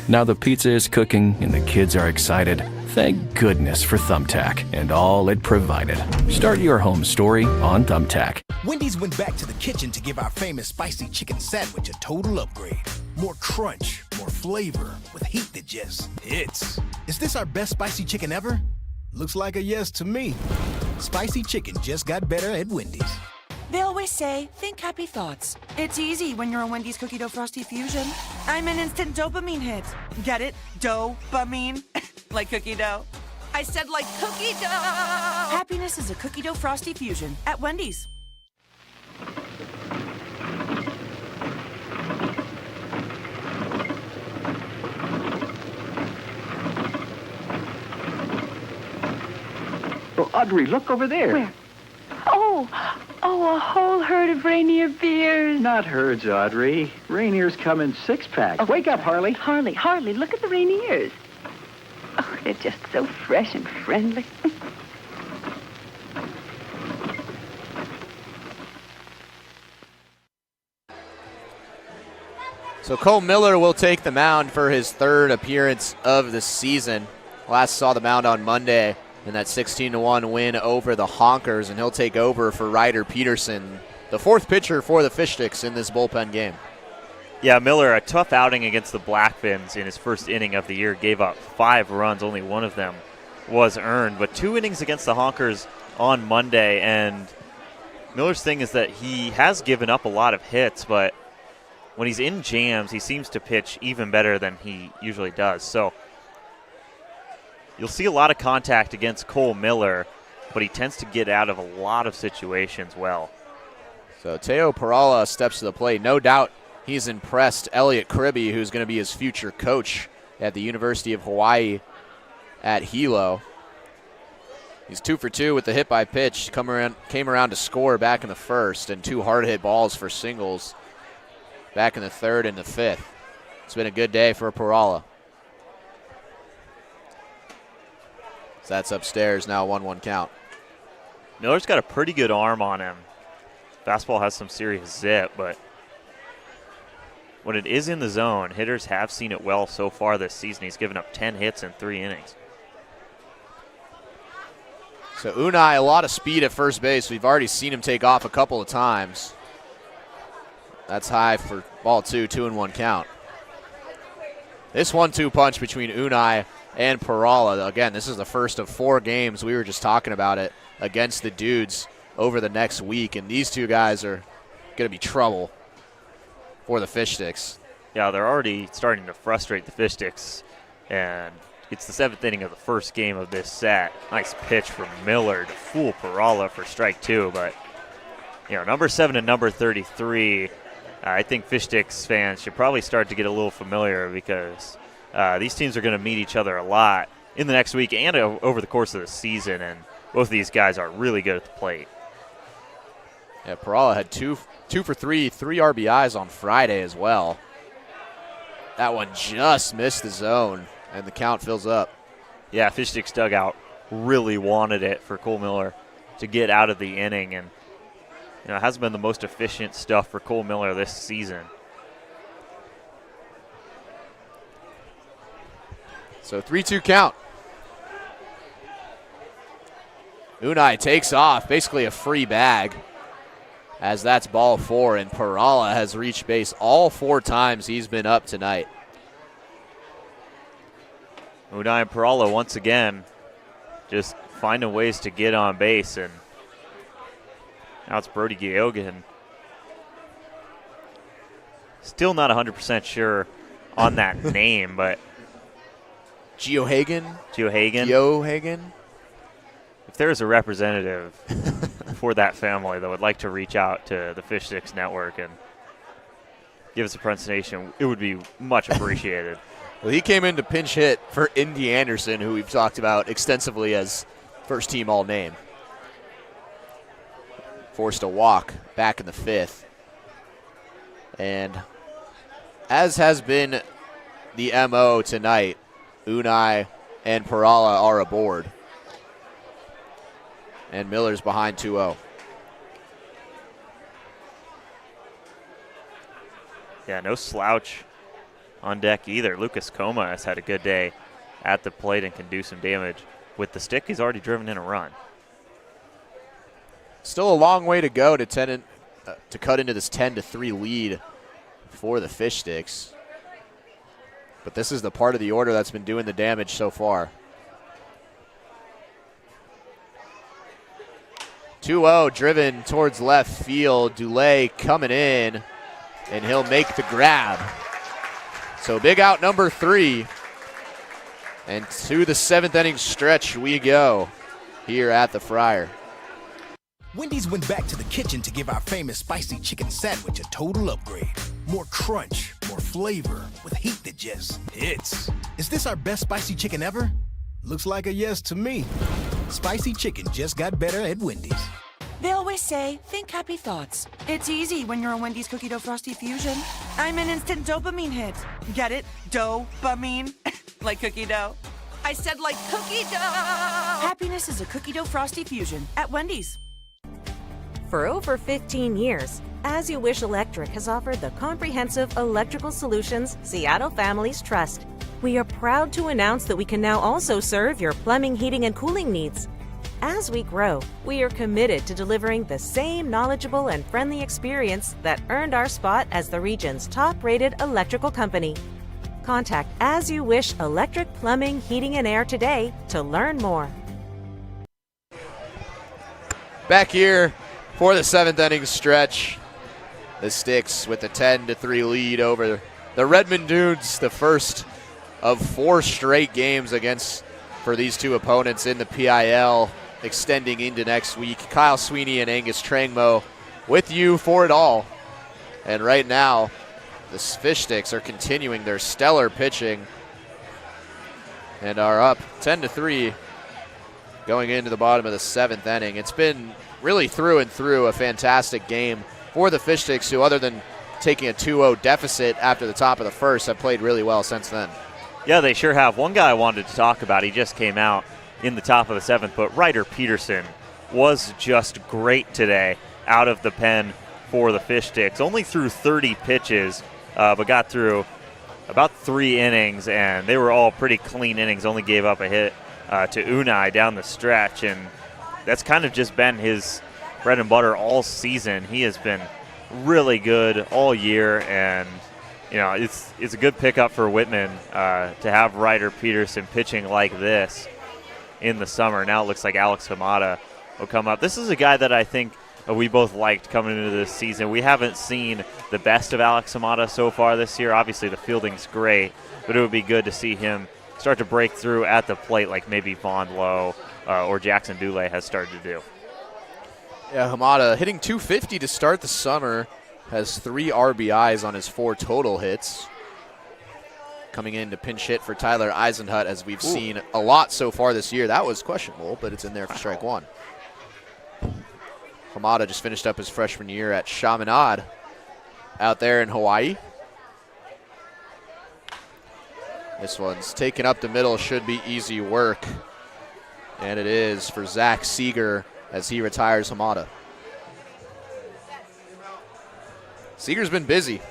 Now the pizza is cooking and the kids are excited. Thank goodness for Thumbtack and all it provided. Start your home story on Thumbtack. Wendy's went back to the kitchen to give our famous spicy chicken sandwich a total upgrade. More crunch, more flavor, with heat that just hits. Is this our best spicy chicken ever? Looks like a yes to me. Spicy chicken just got better at Wendy's. They always say, think happy thoughts. It's easy when you're a Wendy's Cookie Dough Frosty Fusion. I'm an instant dopamine hit. Get it? Dope-amine? Like cookie dough. I said like cookie dough! Happiness is a Cookie Dough Frosty Fusion at Wendy's. Oh, Audrey, look over there. Where? Oh, a whole herd of reindeer beers. Not herds, Audrey. Rainier's come in 6-packs. Oh, Wake up, Harley. Harley, look at the reindeers. Oh, they're just so fresh and friendly. So Cole Miller will take the mound for his 3rd appearance of the season. Last saw the mound on Monday in that 16-1 win over the Honkers, and he'll take over for Ryder Peterson, the 4th pitcher for the Fish Sticks in this bullpen game. Yeah, Miller, a tough outing against the Blackfins in his first inning of the year. Gave up 5 runs. Only one of them was earned. But 2 innings against the Honkers on Monday. And Miller's thing is that he has given up a lot of hits, but when he's in jams, he seems to pitch even better than he usually does. So you'll see a lot of contact against Cole Miller, but he tends to get out of a lot of situations well. So Teo Perala steps to the plate. No doubt he's impressed Elliot Kribbe, who's going to be his future coach at the University of Hawaii at Hilo. He's 2 for 2 with the hit by pitch. Came around to score back in the 1st, and 2 hard hit balls for singles back in the 3rd and the 5th. It's been a good day for Perala. So that's upstairs now, 1-1 count. Miller's got a pretty good arm on him. Fastball has some serious zip, but when it is in the zone, hitters have seen it well so far this season. He's given up 10 hits in 3 innings. So Unai, a lot of speed at first base. We've already seen him take off a couple of times. That's high for ball 2, 2-1 count. This 1-2 punch between Unai and Perala. Again, this is the first of 4 games. We were just talking about it against the Dudes over the next week, and these two guys are going to be trouble for the Fish Sticks. Yeah, they're already starting to frustrate the Fish Sticks, and it's the 7th inning of the first game of this set. Nice pitch from Miller to fool Perala for strike 2, but number 7 and number 33, I think Fish Sticks fans should probably start to get a little familiar because these teams are going to meet each other a lot in the next week and over the course of the season, and both of these guys are really good at the plate. Yeah, Perala had 2 for 3 RBIs on Friday as well. That one just missed the zone, and the count fills up. Yeah, Fish Sticks dugout really wanted it for Cole Miller to get out of the inning, and it hasn't been the most efficient stuff for Cole Miller this season. So 3-2 count. Unai takes off, basically a free bag, as that's ball 4, and Perala has reached base all 4 times he's been up tonight. Unai and Perala once again just finding ways to get on base, and now it's Brody Geoghegan. Still not 100% sure on that name, but Geoghegan? If there's a representative for that family that would like to reach out to the Fish Sticks Network and give us a pronunciation, it would be much appreciated. Well, he came in to pinch hit for Indy Anderson, who we've talked about extensively as first team all-name. Forced a walk back in the 5th. And as has been the MO tonight, Unai and Perala are aboard. And Miller's behind 2-0. Yeah, no slouch on deck either. Lucas Coma has had a good day at the plate and can do some damage. With the stick, he's already driven in a run. Still a long way to go to cut into this 10-3 lead for the Fish Sticks. But this is the part of the order that's been doing the damage so far. 2-0 driven towards left field. Dulé coming in, and he'll make the grab. So big out number 3. And to the 7th inning stretch we go here at the Friar. Wendy's went back to the kitchen to give our famous spicy chicken sandwich a total upgrade. More crunch, more flavor, with heat that just hits. Is this our best spicy chicken ever? Looks like a yes to me. Spicy chicken just got better at Wendy's. They always say, think happy thoughts. It's easy when you're a Wendy's cookie dough frosty fusion. I'm an instant dopamine hit. Get it? Dopamine? Like cookie dough. I said like cookie dough. Happiness is a cookie dough frosty fusion at Wendy's. For over 15 years, As You Wish Electric has offered the comprehensive electrical solutions Seattle families trust. We are proud to announce that we can now also serve your plumbing, heating, and cooling needs. As we grow, we are committed to delivering the same knowledgeable and friendly experience that earned our spot as the region's top-rated electrical company. Contact As You Wish Electric Plumbing, Heating, and Air today to learn more. Back here for the 7th inning stretch. The Sticks with a 10-3 lead over the Redmond Dudes, the first of 4 straight games for these two opponents in the PIL, extending into next week. Kyle Sweeney and Angus Trangmo with you for it all. And right now, the Fish Sticks are continuing their stellar pitching and are up 10-3 going into the bottom of the 7th inning. It's been really through and through a fantastic game for the Fish Sticks, who other than taking a 2-0 deficit after the top of the first, have played really well since then. Yeah, they sure have. One guy I wanted to talk about, he just came out in the top of the 7th, but Ryder Peterson was just great today out of the pen for the Fish Sticks. Only threw 30 pitches, but got through about 3 innings, and they were all pretty clean innings. Only gave up a hit to Unai down the stretch, and that's kind of just been his bread and butter all season. He has been really good all year, and it's a good pickup for Whitman to have Ryder Peterson pitching like this in the summer. Now it looks like Alex Hamada will come up. This is a guy that I think we both liked coming into this season. We haven't seen the best of Alex Hamada so far this year. Obviously, the fielding's great, but it would be good to see him start to break through at the plate like maybe Vaughn Lowe or Jackson Dule has started to do. Yeah, Hamada hitting .250 to start the summer, has 3 RBIs on his 4 total hits. Coming in to pinch hit for Tyler Eisenhut, as we've seen a lot so far this year. That was questionable, but it's in there for strike 1. Hamada just finished up his freshman year at Chaminade out there in Hawaii. This one's taken up the middle, should be easy work. And it is for Zach Seeger as he retires Hamada. Seeger's been busy.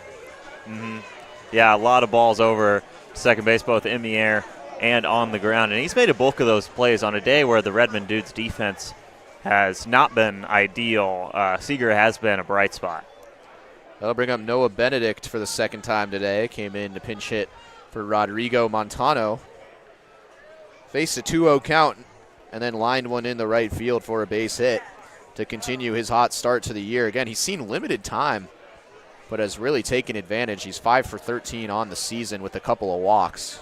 Yeah, a lot of balls over second base, both in the air and on the ground. And he's made a bulk of those plays on a day where the Redmond Dudes defense has not been ideal. Seeger has been a bright spot. That'll bring up Noah Benedict for the second time today. Came in to pinch hit for Rodrigo Montano. Faced a 2-0 count and then lined one in the right field for a base hit to continue his hot start to the year. Again, he's seen limited time, but has really taken advantage. He's 5 for 13 on the season with a couple of walks.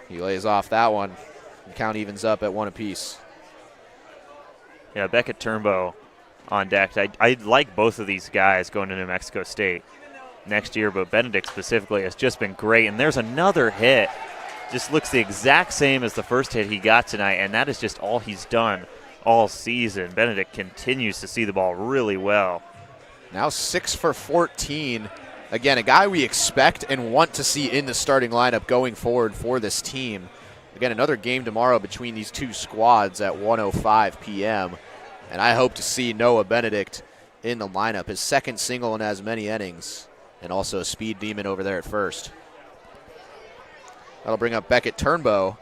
He lays off that one. And count evens up at 1 apiece. Yeah, Beckett Turnbow on deck. I like both of these guys going to New Mexico State next year, but Benedict specifically has just been great. And there's another hit. Just looks the exact same as the first hit he got tonight, and that is just all he's done all season. Benedict continues to see the ball really well. Now 6 for 14. Again, a guy we expect and want to see in the starting lineup going forward for this team. Again, another game tomorrow between these two squads at 1:05 p.m. And I hope to see Noah Benedict in the lineup. His second single in as many innings, and also a speed demon over there at first. That'll bring up Beckett Turnbow,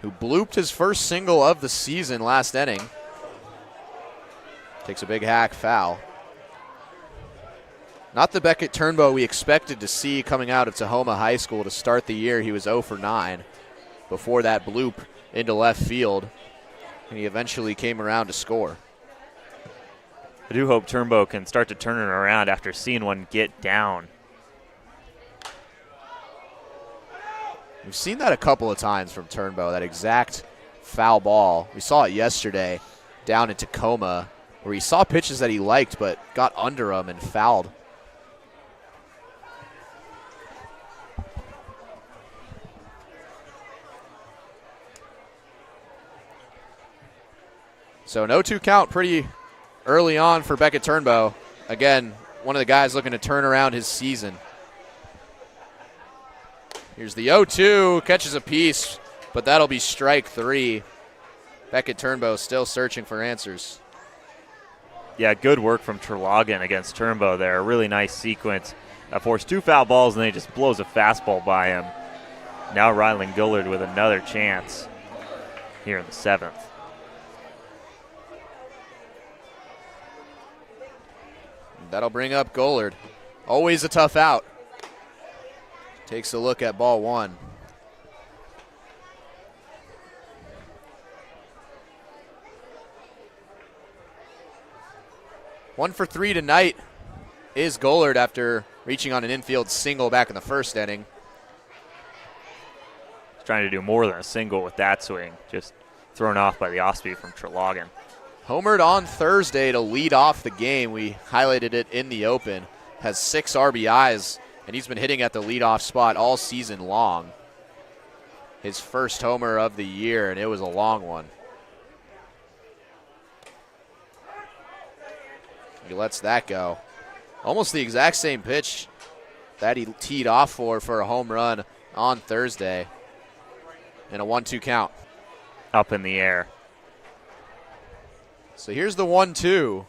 who blooped his first single of the season last inning. Takes a big hack foul. Not the Beckett Turnbow we expected to see coming out of Tahoma High School to start the year. He was 0 for 9 before that bloop into left field, and he eventually came around to score. I do hope Turnbow can start to turn it around after seeing one get down. We've seen that a couple of times from Turnbow, that exact foul ball. We saw it yesterday down in Tacoma, where he saw pitches that he liked but got under them and fouled. So no 2 count pretty early on for Beckett Turnbow. Again, one of the guys looking to turn around his season. Here's the 0-2, catches a piece, but that'll be strike 3. Beckett Turnbow still searching for answers. Yeah, good work from Terlagan against Turnbow there. A really nice sequence. Forced 2 foul balls, and then he just blows a fastball by him. Now Rylan Gullard with another chance here in the 7th. That'll bring up Gullard. Always a tough out. Takes a look at ball 1. One for 3 tonight is Gullard after reaching on an infield single back in the first inning. He's trying to do more than a single with that swing. Just thrown off by the off-speed from Terlagan. Homered on Thursday to lead off the game. We highlighted it in the open. Has 6 RBIs, and he's been hitting at the leadoff spot all season long. His first homer of the year, and it was a long one. He lets that go. Almost the exact same pitch that he teed off for a home run on Thursday. And a 1-2 count. Up in the air. So here's the 1-2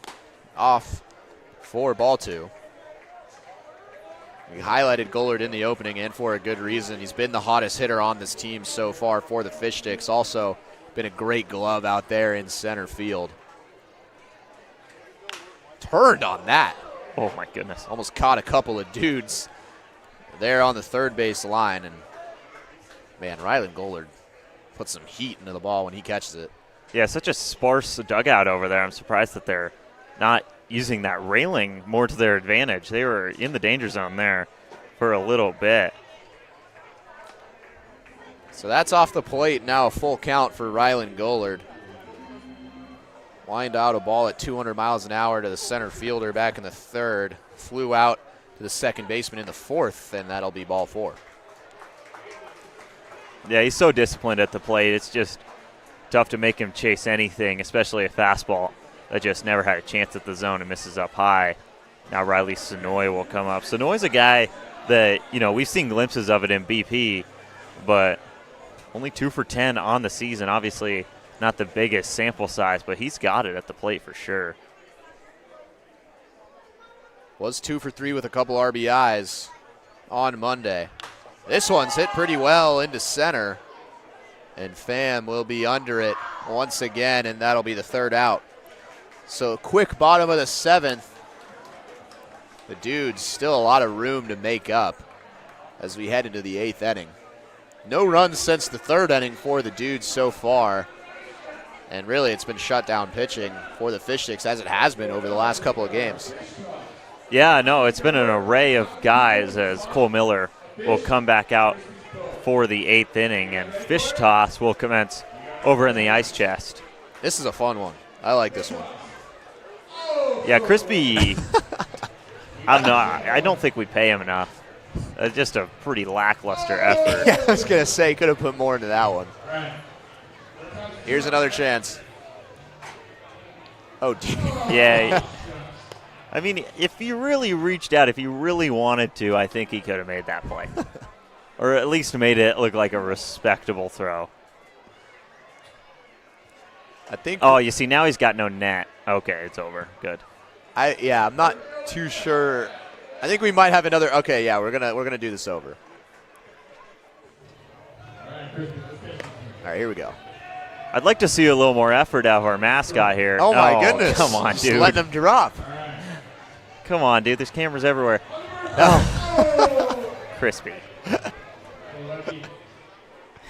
off for ball 2. We highlighted Gullard in the opening, and for a good reason. He's been the hottest hitter on this team so far for the Fish Sticks. Also been a great glove out there in center field. Turned on that. Oh, my goodness. Almost caught a couple of dudes there on the third base line. And, man, Rylan Gullard puts some heat into the ball when he catches it. Yeah, such a sparse dugout over there. I'm surprised that they're not using that railing more to their advantage. They were in the danger zone there for a little bit. So that's off the plate. Now a full count for Rylan Gullard. Lined out a ball at 200 miles an hour to the center fielder back in the third. Flew out to the second baseman in the fourth, and that'll be ball 4. Yeah, he's so disciplined at the plate. It's just tough to make him chase anything, especially a fastball that just never had a chance at the zone and misses up high. Now Riley Sonoy will come up. Sonoy's a guy that, we've seen glimpses of it in BP, but only 2 for 10 on the season. Obviously not the biggest sample size, but he's got it at the plate for sure. Was 2 for 3 with a couple RBIs on Monday. This one's hit pretty well into center, and Pham will be under it once again, and that'll be the third out. So quick bottom of the 7th. The Dudes still a lot of room to make up as we head into the 8th inning. No runs since the 3rd inning for the Dudes so far. And really, it's been shutdown pitching for the Fish Sticks, as it has been over the last couple of games. Yeah, no, it's been an array of guys as Cole Miller will come back out for the 8th inning, and Fish Toss will commence over in the ice chest. This is a fun one. I like this one. Yeah, Crispy, I don't know. I don't think we pay him enough. Just a pretty lackluster effort. Yeah, I was going to say, could have put more into that one. Here's another chance. Oh, dear. Yeah. I mean, if he really reached out, if he really wanted to, I think he could have made that play. Or at least made it look like a respectable throw. I think. Oh, you see, now he's got no net. Okay, it's over. Good. I'm not too sure. I think we might have another. Okay, yeah, we're gonna do this over. All right, here we go. I'd like to see a little more effort out of our mascot here. Oh my goodness! Come on, Just dude. letting him drop. Come on, dude. There's cameras everywhere. Oh. Crispy.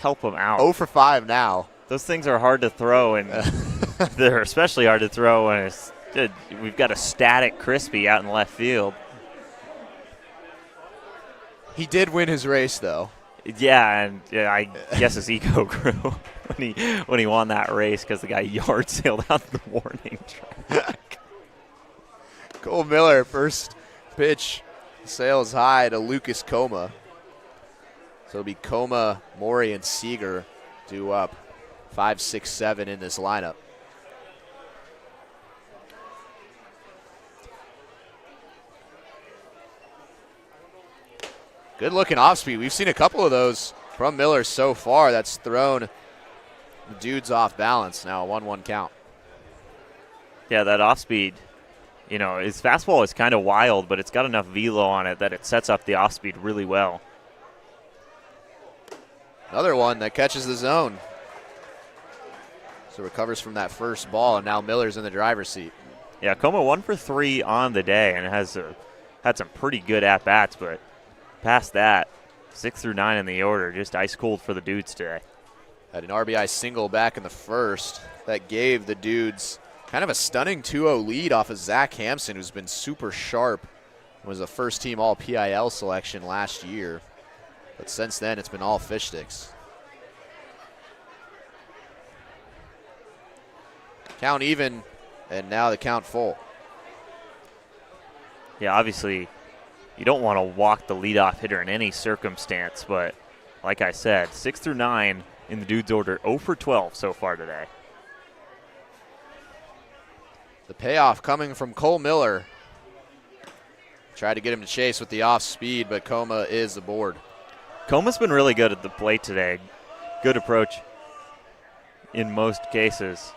Help him out. 0 for 5 now. Those things are hard to throw, and they're especially hard to throw when we've got a static Crispy out in left field. He did win his race, though. Yeah, and I guess his ego grew when he won that race because the guy yard sailed out the warning track. Cole Miller, first pitch, sails high to Lucas Coma. So it'll be Coma, Maury, and Seeger due up 5, 6, 7 in this lineup. Good looking off speed. We've seen a couple of those from Miller so far. That's thrown the Dudes off balance. Now a 1-1 count. Yeah, that off speed. His fastball is kind of wild, but it's got enough velo on it that it sets up the off speed really well. Another one that catches the zone. So recovers from that first ball, and now Miller's in the driver's seat. Yeah, Coma 1 for 3 on the day, and has had some pretty good at-bats, but past that, 6 through 9 in the order, just ice cold for the Dudes today. Had an RBI single back in the first that gave the Dudes kind of a stunning 2-0 lead off of Zach Hampson, who's been super sharp. Was a first-team All-PIL selection last year. But since then, it's been all Fish Sticks. Count even, and now the count full. Yeah, obviously, you don't want to walk the leadoff hitter in any circumstance, but like I said, 6 through 9 in the Dudes order, 0 for 12 so far today. The payoff coming from Cole Miller. Tried to get him to chase with the off speed, but Coma is aboard. Coma's been really good at the plate today. Good approach in most cases.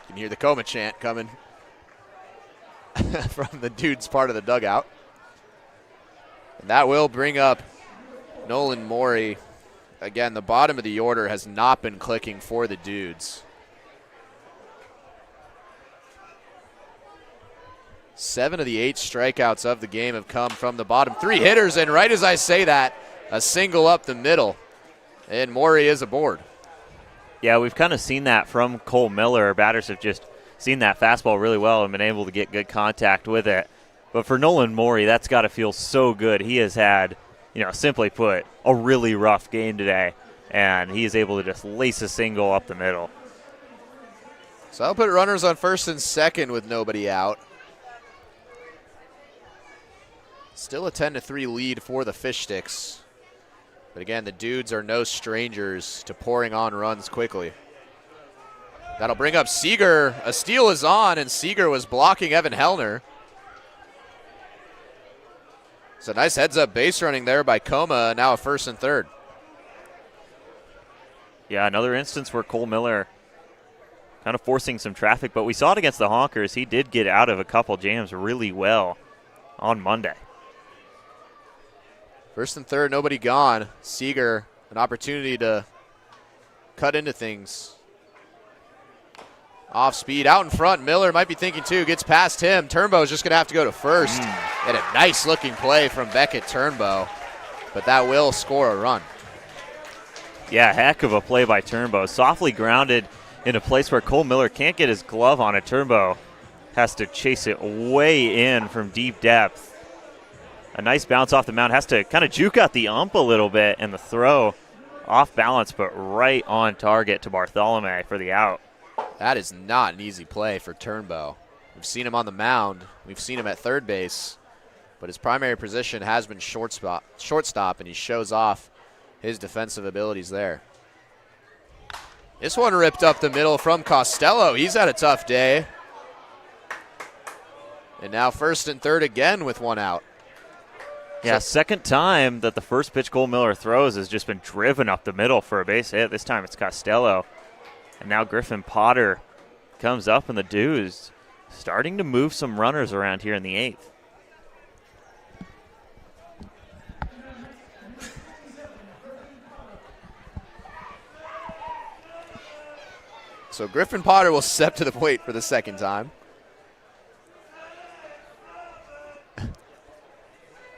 You can hear the Coma chant coming. from the Dudes part of the dugout. And that will bring up Nolan Morey. Again, the bottom of the order has not been clicking for the Dudes. 7 of the 8 strikeouts of the game have come from the bottom 3 hitters, and right as I say that, a single up the middle, and Morey is aboard. Yeah, we've kind of seen that from Cole Miller. Batters have just seen that fastball really well and been able to get good contact with it. But for Nolan Morey, that's got to feel so good. He has had, simply put, a really rough game today, and he is able to just lace a single up the middle. So I'll put runners on first and second with nobody out. Still a 10-3 lead for the Fish Sticks. But again, the Dudes are no strangers to pouring on runs quickly. That'll bring up Seager. A steal is on, and Seager was blocking Evan Hellner. So nice heads-up base running there by Coma, now a first and third. Yeah, another instance where Cole Miller kind of forcing some traffic, but we saw it against the Honkers. He did get out of a couple jams really well on Monday. First and third, nobody gone. Seager, an opportunity to cut into things. Off speed, out in front. Miller might be thinking too, gets past him. Turnbow's just going to have to go to first. And a nice looking play from Beckett Turnbow, but that will score a run. Yeah, heck of a play by Turnbow. Softly grounded in a place where Cole Miller can't get his glove on it. Turnbow has to chase it way in from deep depth. A nice bounce off the mound. Has to kind of juke out the ump a little bit, and the throw off balance, but right on target to Bartholomew for the out. That is not an easy play for Turnbow. We've seen him on the mound. We've seen him at third base, but his primary position has been shortstop, and he shows off his defensive abilities there. This one ripped up the middle from Costello. He's had a tough day. And now first and third again with one out. Yeah, second time that the first pitch Cole Miller throws has just been driven up the middle for a base hit. This time it's Costello. And now Griffin Potter comes up, and the Dudes starting to move some runners around here in the 8th. So Griffin Potter will step to the plate for the second time.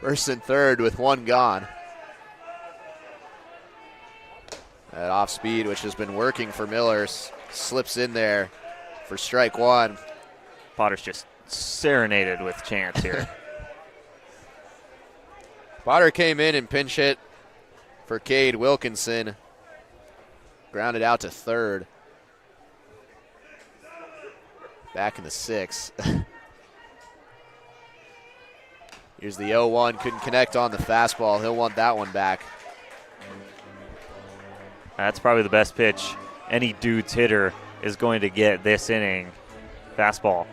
First and third with one gone. That off speed, which has been working for Miller, slips in there for strike one. Potter's just serenaded with chance here. Potter came in and pinch hit for Cade Wilkinson. Grounded out to third. Back in the 6th. Here's the 0-1. Couldn't connect on the fastball. He'll want that one back. That's probably the best pitch any Dudes hitter is going to get this inning. Fastball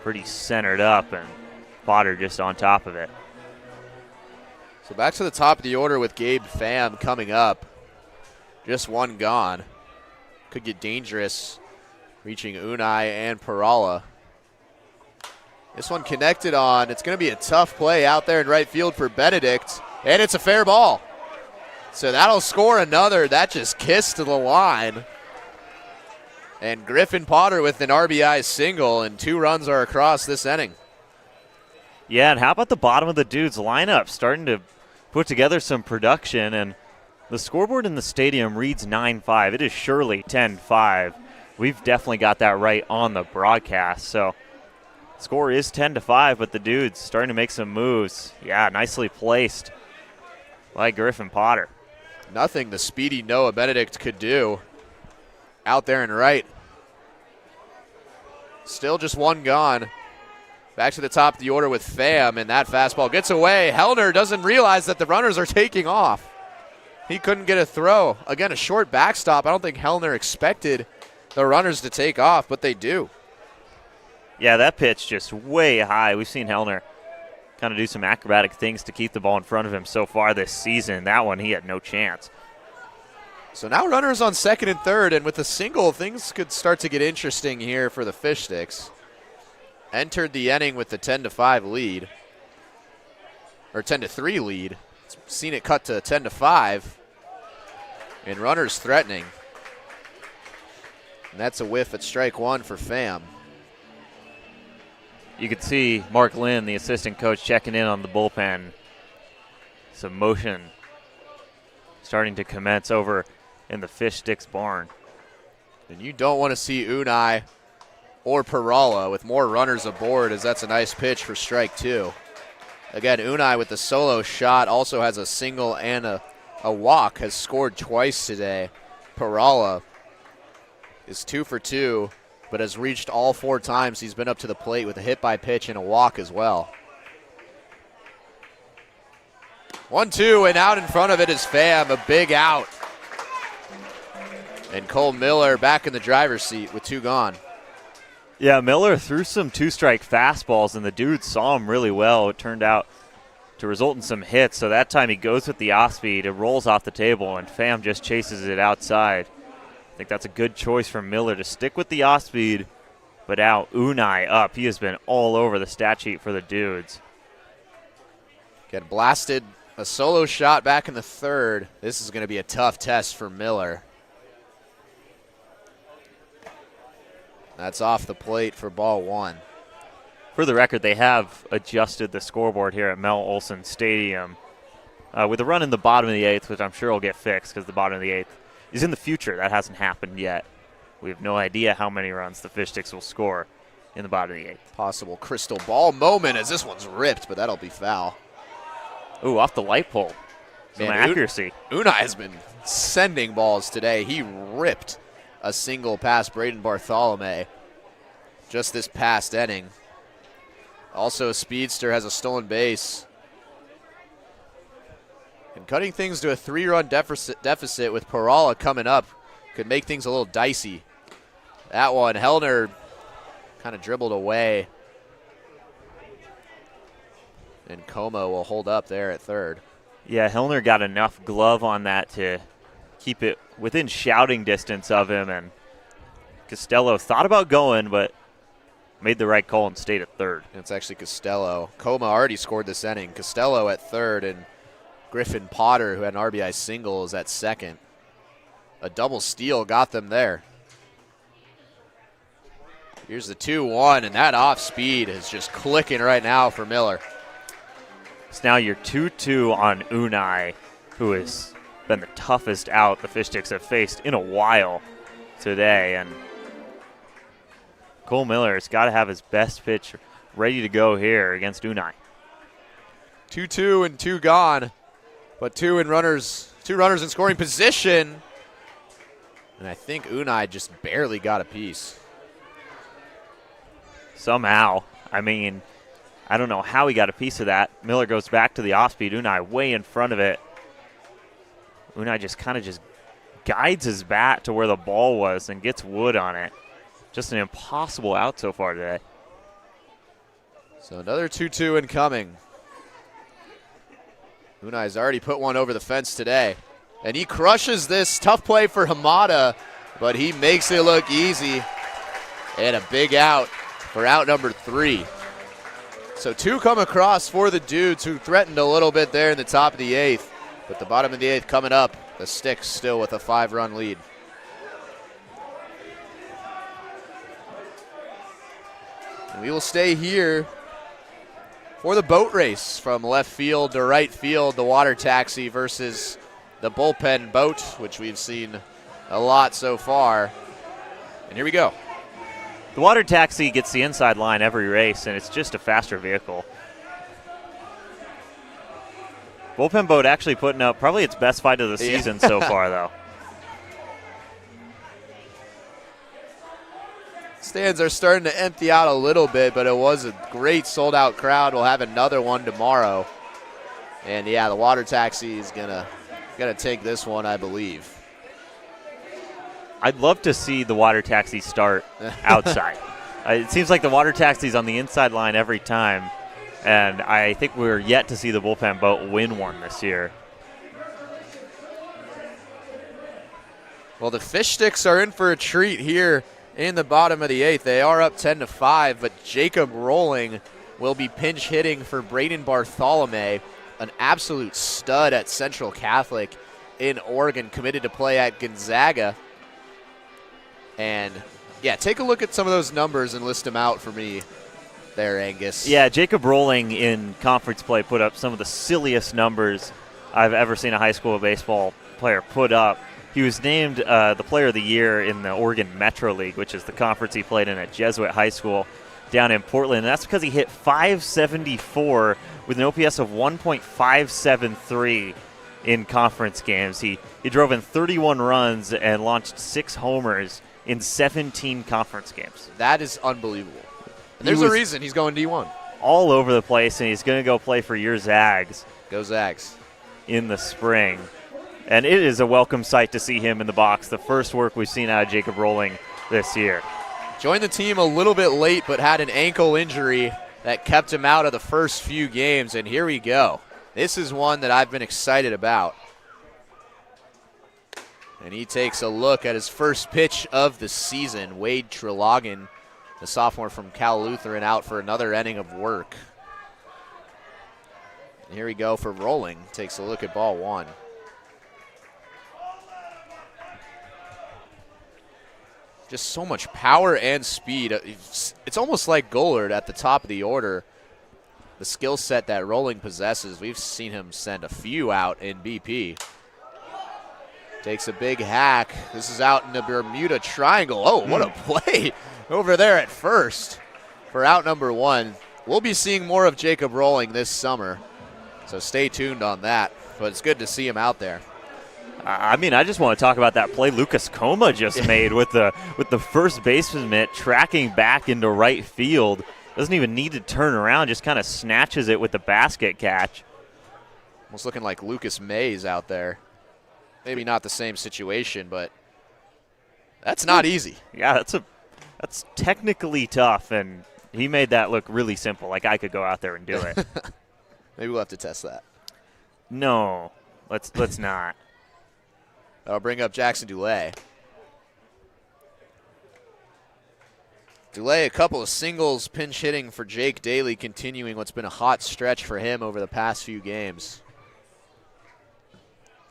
pretty centered up, and Potter just on top of it. So back to the top of the order with Gabe Pham coming up. Just one gone. Could get dangerous, reaching Unai and Perala. This one connected on. It's going to be a tough play out there in right field for Benedict, and it's a fair ball. So that'll score another. That just kissed to the line. And Griffin Potter with an RBI single, and 2 runs are across this inning. Yeah, and how about the bottom of the Dudes lineup starting to put together some production, and the scoreboard in the stadium reads 9-5. It is surely 10-5. We've definitely got that right on the broadcast. So score is 10-5, but the Dudes starting to make some moves. Yeah, nicely placed by Griffin Potter. Nothing the speedy Noah Benedict could do out there and right. Still just one gone. Back to the top of the order with Pham, and that fastball gets away. Hellner doesn't realize that the runners are taking off. He couldn't get a throw. Again, a short backstop. I don't think Hellner expected the runners to take off, but they do. Yeah, that pitch just way high. We've seen Hellner kind of do some acrobatic things to keep the ball in front of him so far this season. That one, he had no chance. So now runners on second and third, and with a single, things could start to get interesting here for the Fish Sticks. entered the inning with the 10-5 lead, or 10-3 lead. Seen it cut to 10-5, and runners threatening. And that's a whiff at strike one for Pham. You could see Mark Lynn, the assistant coach, checking in on the bullpen. Some motion starting to commence over in the Fish Sticks barn. And you don't want to see Unai or Perala with more runners aboard, as that's a nice pitch for strike two. Again, Unai with the solo shot also has a single and a walk, has scored twice today. Perala is 2 for 2, but has reached all 4 times he's been up to the plate with a hit by pitch and a walk as well. 1-2, and out in front of it is Pham, a big out. And Cole Miller back in the driver's seat with 2 gone. Yeah, Miller threw some 2-strike fastballs, and the Dudes saw him really well. It turned out to result in some hits, so that time he goes with the off-speed. It rolls off the table, and Pham just chases it outside. I think that's a good choice for Miller to stick with the off-speed, but out Unai up. He has been all over the stat sheet for the Dudes. Get blasted, a solo shot back in the third. This is going to be a tough test for Miller. That's off the plate for ball 1. For the record, they have adjusted the scoreboard here at Mel Olson Stadium with a run in the bottom of the 8th, which I'm sure will get fixed because the bottom of the 8th is in the future. That hasn't happened yet. We have no idea how many runs the Fish Sticks will score in the bottom of the 8th. Possible crystal ball moment as this one's ripped, but that'll be foul. Ooh, off the light pole. Some accuracy. Unai has been sending balls today. He ripped a single past Braden Bartholomew just this past inning. Also, a speedster has a stolen base. And cutting things to a 3-run deficit with Perala coming up could make things a little dicey. That one, Hellner kind of dribbled away. And Como will hold up there at third. Yeah, Hellner got enough glove on that to keep it within shouting distance of him, and Costello thought about going, but made the right call and stayed at third. It's actually Costello. Coma already scored this inning. Costello at third, and Griffin Potter, who had an RBI single, is at second. A double steal got them there. Here's the 2-1, and that off speed is just clicking right now for Miller. So now you're 2-2 on Unai, who has been the toughest out the Fish Sticks have faced in a while today. And Cole Miller has got to have his best pitch ready to go here against Unai. 2-2 and 2 gone, but two runners in scoring position. And I think Unai just barely got a piece. Somehow. I mean, I don't know how he got a piece of that. Miller goes back to the off-speed. Unai way in front of it. Unai just kind of guides his bat to where the ball was and gets wood on it. Just an impossible out so far today. So another 2-2 incoming. Unai's already put one over the fence today. And he crushes this. Tough play for Hamada, but he makes it look easy. And a big out for out number 3. So 2 come across for the Dudes, who threatened a little bit there in the top of the 8th. But the bottom of the 8th coming up. The Sticks still with a 5-run lead. And we will stay here for the boat race from left field to right field. The water taxi versus the bullpen boat, which we've seen a lot so far. And here we go. The water taxi gets the inside line every race, and it's just a faster vehicle. Bullpen boat actually putting up probably its best fight of the season so far, though. Stands are starting to empty out a little bit, but it was a great sold-out crowd. We'll have another one tomorrow. And, yeah, the water taxi is gonna take this one, I believe. I'd love to see the water taxi start outside. It seems like the water taxi's on the inside line every time, and I think we're yet to see the bullpen boat win one this year. Well, the Fish Sticks are in for a treat here in the bottom of the 8th. They are up 10-5, but Jacob Rolling will be pinch hitting for Braden Bartholomew, an absolute stud at Central Catholic in Oregon, committed to play at Gonzaga. And, yeah, take a look at some of those numbers and list them out for me there, Angus. Yeah, Jacob Rolling in conference play put up some of the silliest numbers I've ever seen a high school baseball player put up. He was named the Player of the Year in the Oregon Metro League, which is the conference he played in at Jesuit High School down in Portland. And that's because he hit .574 with an OPS of 1.573 in conference games. He drove in 31 runs and launched 6 homers in 17 conference games. That is unbelievable. And there's a reason he's going D1. All over the place, and he's going to go play for your Zags. Go Zags. In the spring. And it is a welcome sight to see him in the box. The first work we've seen out of Jacob Rolling this year. Joined the team a little bit late, but had an ankle injury that kept him out of the first few games, and here we go. This is one that I've been excited about. And he takes a look at his first pitch of the season. Wade Trelogin, the sophomore from Cal Lutheran, out for another inning of work. And here we go for Rolling. Takes a look at ball 1. Just so much power and speed. It's almost like Gollard at the top of the order. The skill set that Rolling possesses, we've seen him send a few out in BP. Takes a big hack. This is out in the Bermuda Triangle. Oh, what a play over there at first for out number 1. We'll be seeing more of Jacob Rolling this summer, so stay tuned on that. But it's good to see him out there. I mean, I just want to talk about that play Lucas Coma just made with the first baseman mitt tracking back into right field. Doesn't even need to turn around, just kind of snatches it with the basket catch. Almost looking like Lucas Mays out there. Maybe not the same situation, but that's not easy. Yeah, that's technically tough, and he made that look really simple, like I could go out there and do it. Maybe we'll have to test that. No, let's not. That'll bring up Jackson Dulay. Dulay, a couple of singles, pinch hitting for Jake Daly, continuing what's been a hot stretch for him over the past few games.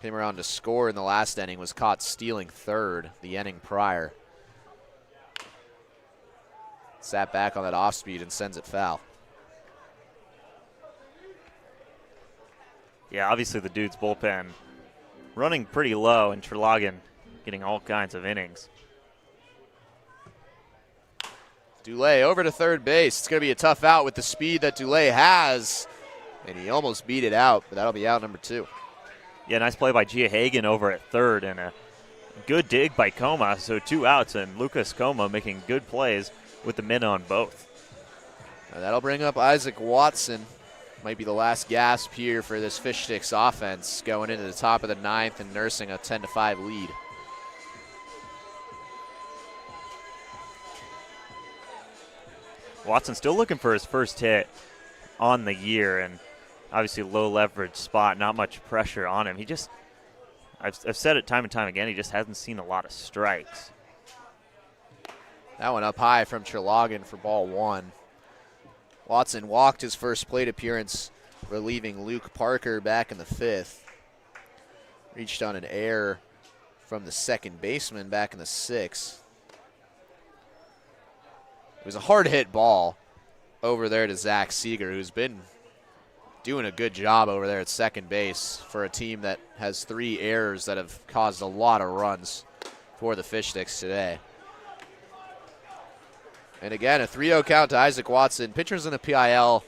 Came around to score in the last inning, was caught stealing third the inning prior. Sat back on that off speed and sends it foul. Yeah, obviously the Dudes bullpen running pretty low, and Trelogin getting all kinds of innings. Dulay over to third base. It's going to be a tough out with the speed that Dulay has, and he almost beat it out, but that'll be out number 2. Yeah, nice play by Gia Hagan over at third, and a good dig by Coma, so 2 outs, and Lucas Coma making good plays with the min on both. Now that'll bring up Isaac Watson. Might be the last gasp here for this Fish Sticks offense, going into the top of the 9th and nursing a 10-5 lead. Watson still looking for his first hit on the year, and obviously low leverage spot, not much pressure on him. He just, I've said it time and time again, he just hasn't seen a lot of strikes. That one up high from Trelogin for ball 1. Watson walked his first plate appearance, relieving Luke Parker back in the 5th. Reached on an error from the second baseman back in the 6th. It was a hard-hit ball over there to Zach Seeger, who's been doing a good job over there at second base for a team that has 3 errors that have caused a lot of runs for the Fish Sticks today. And again, a 3-0 count to Isaac Watson. Pitchers in the PIL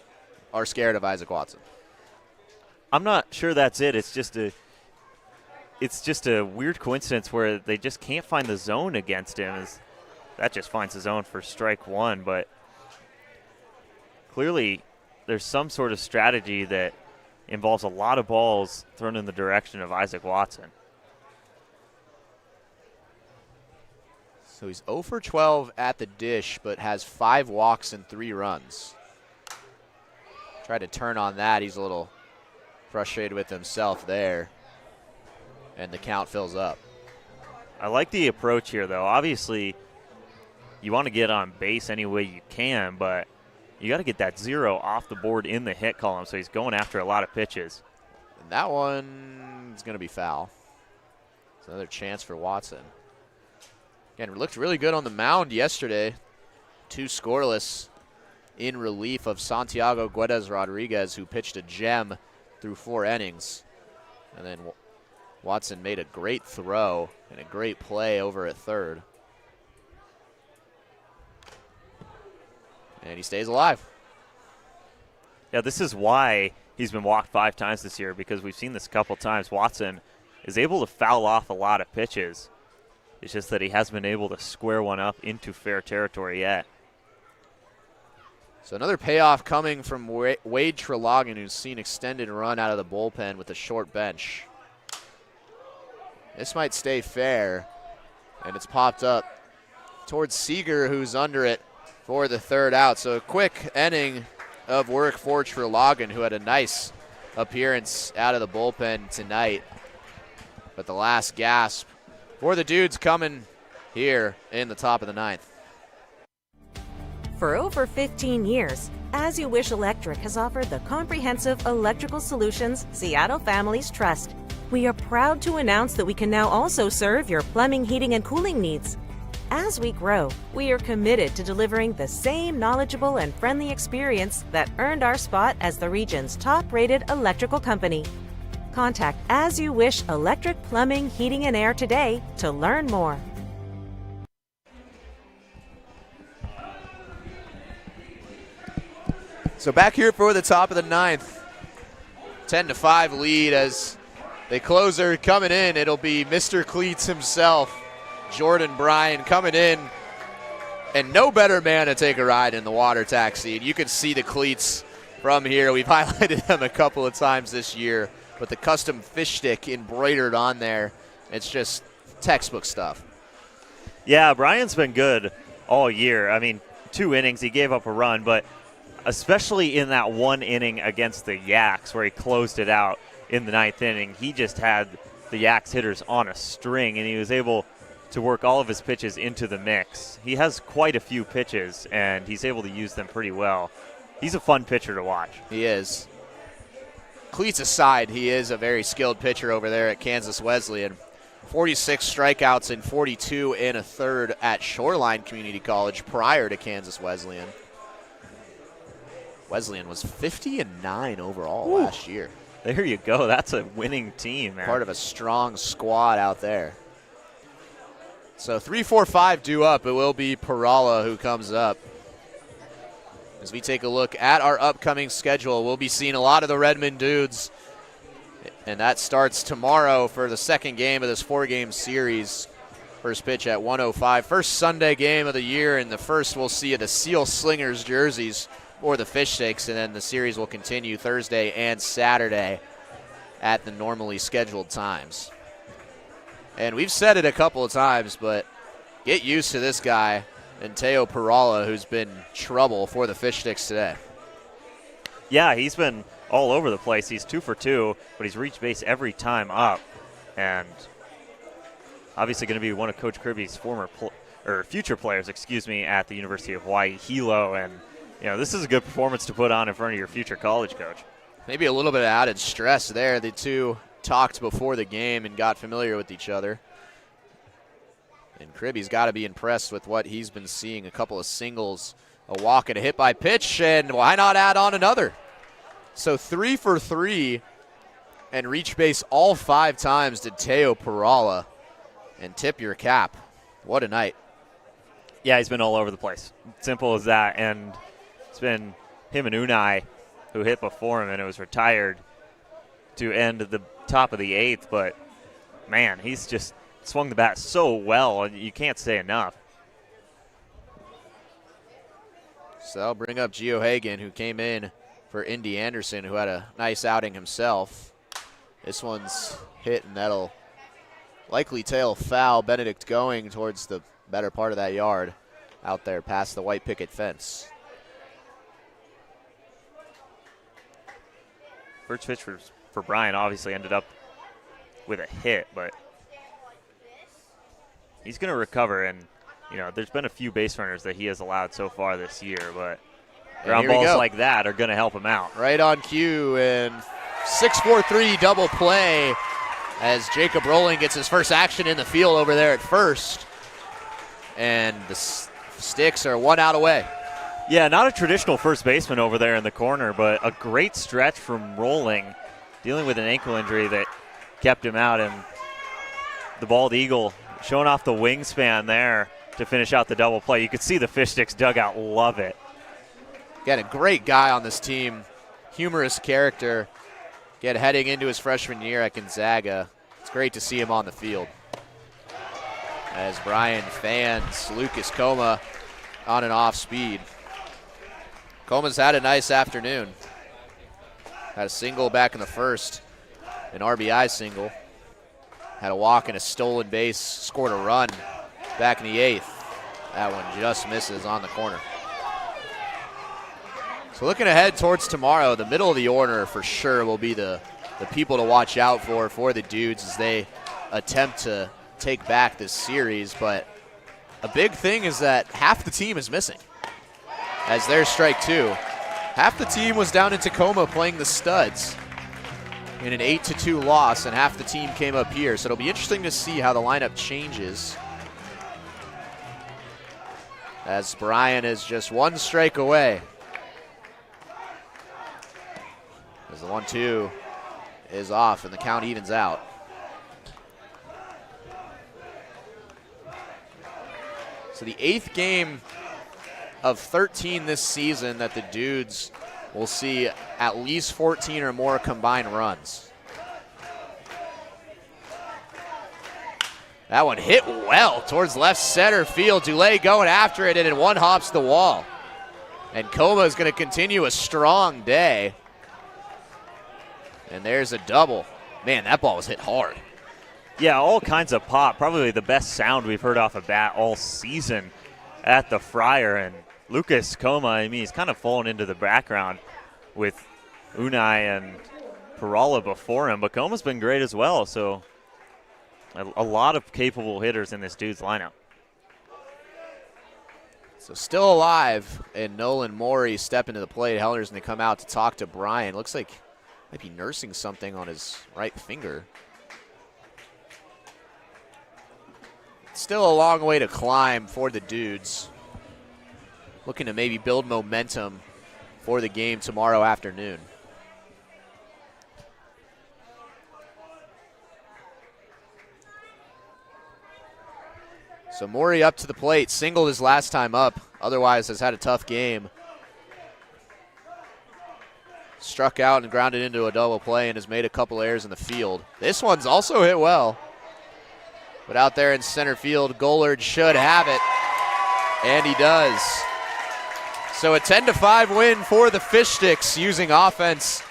are scared of Isaac Watson. I'm not sure that's it. It's just a weird coincidence where they just can't find the zone against him. That just finds the zone for strike 1, but clearly there's some sort of strategy that involves a lot of balls thrown in the direction of Isaac Watson. So he's 0 for 12 at the dish, but has 5 walks and 3 runs. Tried to turn on that. He's a little frustrated with himself there. And the count fills up. I like the approach here, though. Obviously, you want to get on base any way you can, but you got to get that 0 off the board in the hit column, so he's going after a lot of pitches. And that one is going to be foul. It's another chance for Watson. Again, looked really good on the mound yesterday. 2 scoreless in relief of Santiago Guedes Rodriguez, who pitched a gem through 4 innings. And then Watson made a great throw and a great play over at third. And he stays alive. Yeah, this is why he's been walked 5 times this year, because we've seen this a couple times. Watson is able to foul off a lot of pitches. It's just that he hasn't been able to square one up into fair territory yet. So another payoff coming from Wade Trelogin, who's seen extended run out of the bullpen with a short bench. This might stay fair, and it's popped up towards Seager, who's under it for the 3rd out. So a quick inning of work for Trelogin, who had a nice appearance out of the bullpen tonight. But the last gasp for the Dudes coming here in the top of the 9th. For over 15 years, As You Wish Electric has offered the comprehensive electrical solutions Seattle families trust. We are proud to announce that we can now also serve your plumbing, heating, and cooling needs. As we grow, we are committed to delivering the same knowledgeable and friendly experience that earned our spot as the region's top-rated electrical company. Contact As You Wish Electric Plumbing, Heating, and Air today to learn more. So back here for the top of the 9th. 10-5 lead as the closer coming in. It'll be Mr. Cleats himself, Jordan Bryan, coming in. And no better man to take a ride in the water taxi. And you can see the cleats from here. We've highlighted them a couple of times this year, but the custom fish stick embroidered on there. It's just textbook stuff. Yeah, Bryan's been good all year. I mean, 2 innings, he gave up a run, but especially in that 1 inning against the Yaks where he closed it out in the 9th inning, he just had the Yaks hitters on a string, and he was able to work all of his pitches into the mix. He has quite a few pitches, and he's able to use them pretty well. He's a fun pitcher to watch. He is. Cleats aside, he is a very skilled pitcher over there at Kansas Wesleyan. 46 strikeouts and 42 and a third at Shoreline Community College prior to Kansas Wesleyan. Wesleyan was 50-9 overall last year. There you go. That's a winning team, man. Part of a strong squad out there. So 3-4-5 due up. It will be Perala who comes up. As we take a look at our upcoming schedule, we'll be seeing a lot of the Redmond Dudes. And that starts tomorrow for the 2nd game of this 4-game series. First pitch at 1:05. First Sunday game of the year, and the first we'll see the Seal Slingers jerseys or the Fish Sticks, and then the series will continue Thursday and Saturday at the normally scheduled times. And we've said it a couple of times, but get used to this guy, and Teo Perala, who's been trouble for the Fish Sticks today. Yeah, he's been all over the place. He's 2 for 2, but he's reached base every time up, and obviously going to be one of Coach Kirby's future players, at the University of Hawaii, Hilo, and this is a good performance to put on in front of your future college coach. Maybe a little bit of added stress there. The two talked before the game and got familiar with each other. And Kirby's got to be impressed with what he's been seeing. A couple of singles, a walk, and a hit by pitch, and why not add on another? So 3 for 3 and reach base all 5 times to Teo Perala. And tip your cap. What a night. Yeah, he's been all over the place. Simple as that. And it's been him and Unai who hit before him, and it was retired to end the top of the 8th. But, man, he's just swung the bat so well, and you can't say enough. So I'll bring up Gio Hagan, who came in for Indy Anderson, who had a nice outing himself. This one's hit, and that'll likely tail foul. Benedict going towards the better part of that yard out there past the white picket fence. First pitch for Bryan obviously ended up with a hit, but he's going to recover, and there's been a few base runners that he has allowed so far this year, but And ground here we balls go. like that are going to help him out. Right on cue, and 6-4-3 double play as Jacob Rowling gets his first action in the field over there at first. And the Sticks are 1 out away. Yeah, not a traditional first baseman over there in the corner, but a great stretch from Rowling, dealing with an ankle injury that kept him out. And the bald eagle showing off the wingspan there to finish out the double play. You could see the Fish Sticks dugout love it. Got a great guy on this team, humorous character. Again, heading into his freshman year at Gonzaga. It's great to see him on the field. As Brian fans Lucas Coma on and off speed. Coma's had a nice afternoon. Had a single back in the first, an RBI single. Had a walk and a stolen base, scored a run back in the 8th. That one just misses on the corner. So looking ahead towards tomorrow, the middle of the order for sure will be the people to watch out for the Dudes as they attempt to take back this series. But a big thing is that half the team is missing as there's strike 2. Half the team was down in Tacoma playing the Studs in an 8-2 loss, and half the team came up here. So it'll be interesting to see how the lineup changes as Brian is just 1 strike away. As the 1-2 is off and the count evens out. So the 8th game of 13 this season that the Dudes will see at least 14 or more combined runs. That one hit well towards left center field. Dulé going after it, and it one hops the wall. And Coma is going to continue a strong day. And there's a double. Man, that ball was hit hard. Yeah, all kinds of pop. Probably the best sound we've heard off a bat all season at the Friar. And Lucas Coma, I mean, he's kind of fallen into the background with Unai and Perala before him. But Coma's been great as well. So a lot of capable hitters in this Dude's lineup. So still alive, and Nolan Morey stepping to the plate. Hellner's going to come out to talk to Brian. Looks like might be nursing something on his right finger. Still a long way to climb for the Dudes. Looking to maybe build momentum for the game tomorrow afternoon. So Morey up to the plate, singled his last time up, otherwise has had a tough game. Struck out and grounded into a double play and has made a couple errors in the field. This one's also hit well. But out there in center field, Gollard should have it. And he does. So a 10-5 win for the Fish Sticks, using offense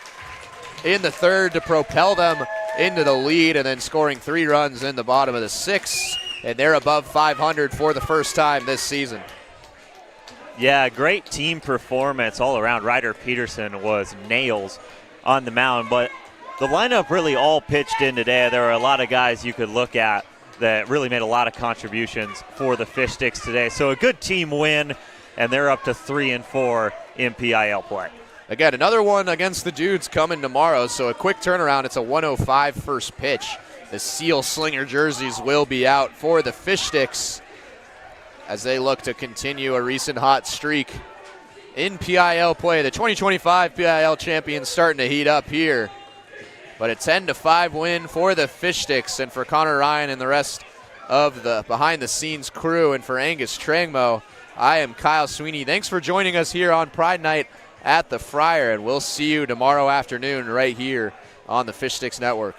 in the 3rd to propel them into the lead, and then scoring 3 runs in the bottom of the 6th. And they're above 500 for the first time this season. Yeah, great team performance all around. Ryder Peterson was nails on the mound, but the lineup really all pitched in today. There were a lot of guys you could look at that really made a lot of contributions for the Fish Sticks today. So a good team win, and they're up to 3-4 in PIL play. Again, another one against the Dudes coming tomorrow, so a quick turnaround. It's a 1:05 first pitch. The Seal Slinger jerseys will be out for the Fish Sticks as they look to continue a recent hot streak in PIL play. The 2025 PIL champions starting to heat up here. But a 10-5 win for the Fish Sticks, and for Connor Ryan and the rest of the behind-the-scenes crew, and for Angus Trangmo, I am Kyle Sweeney. Thanks for joining us here on Pride Night at the Friar, and we'll see you tomorrow afternoon right here on the Fish Sticks Network.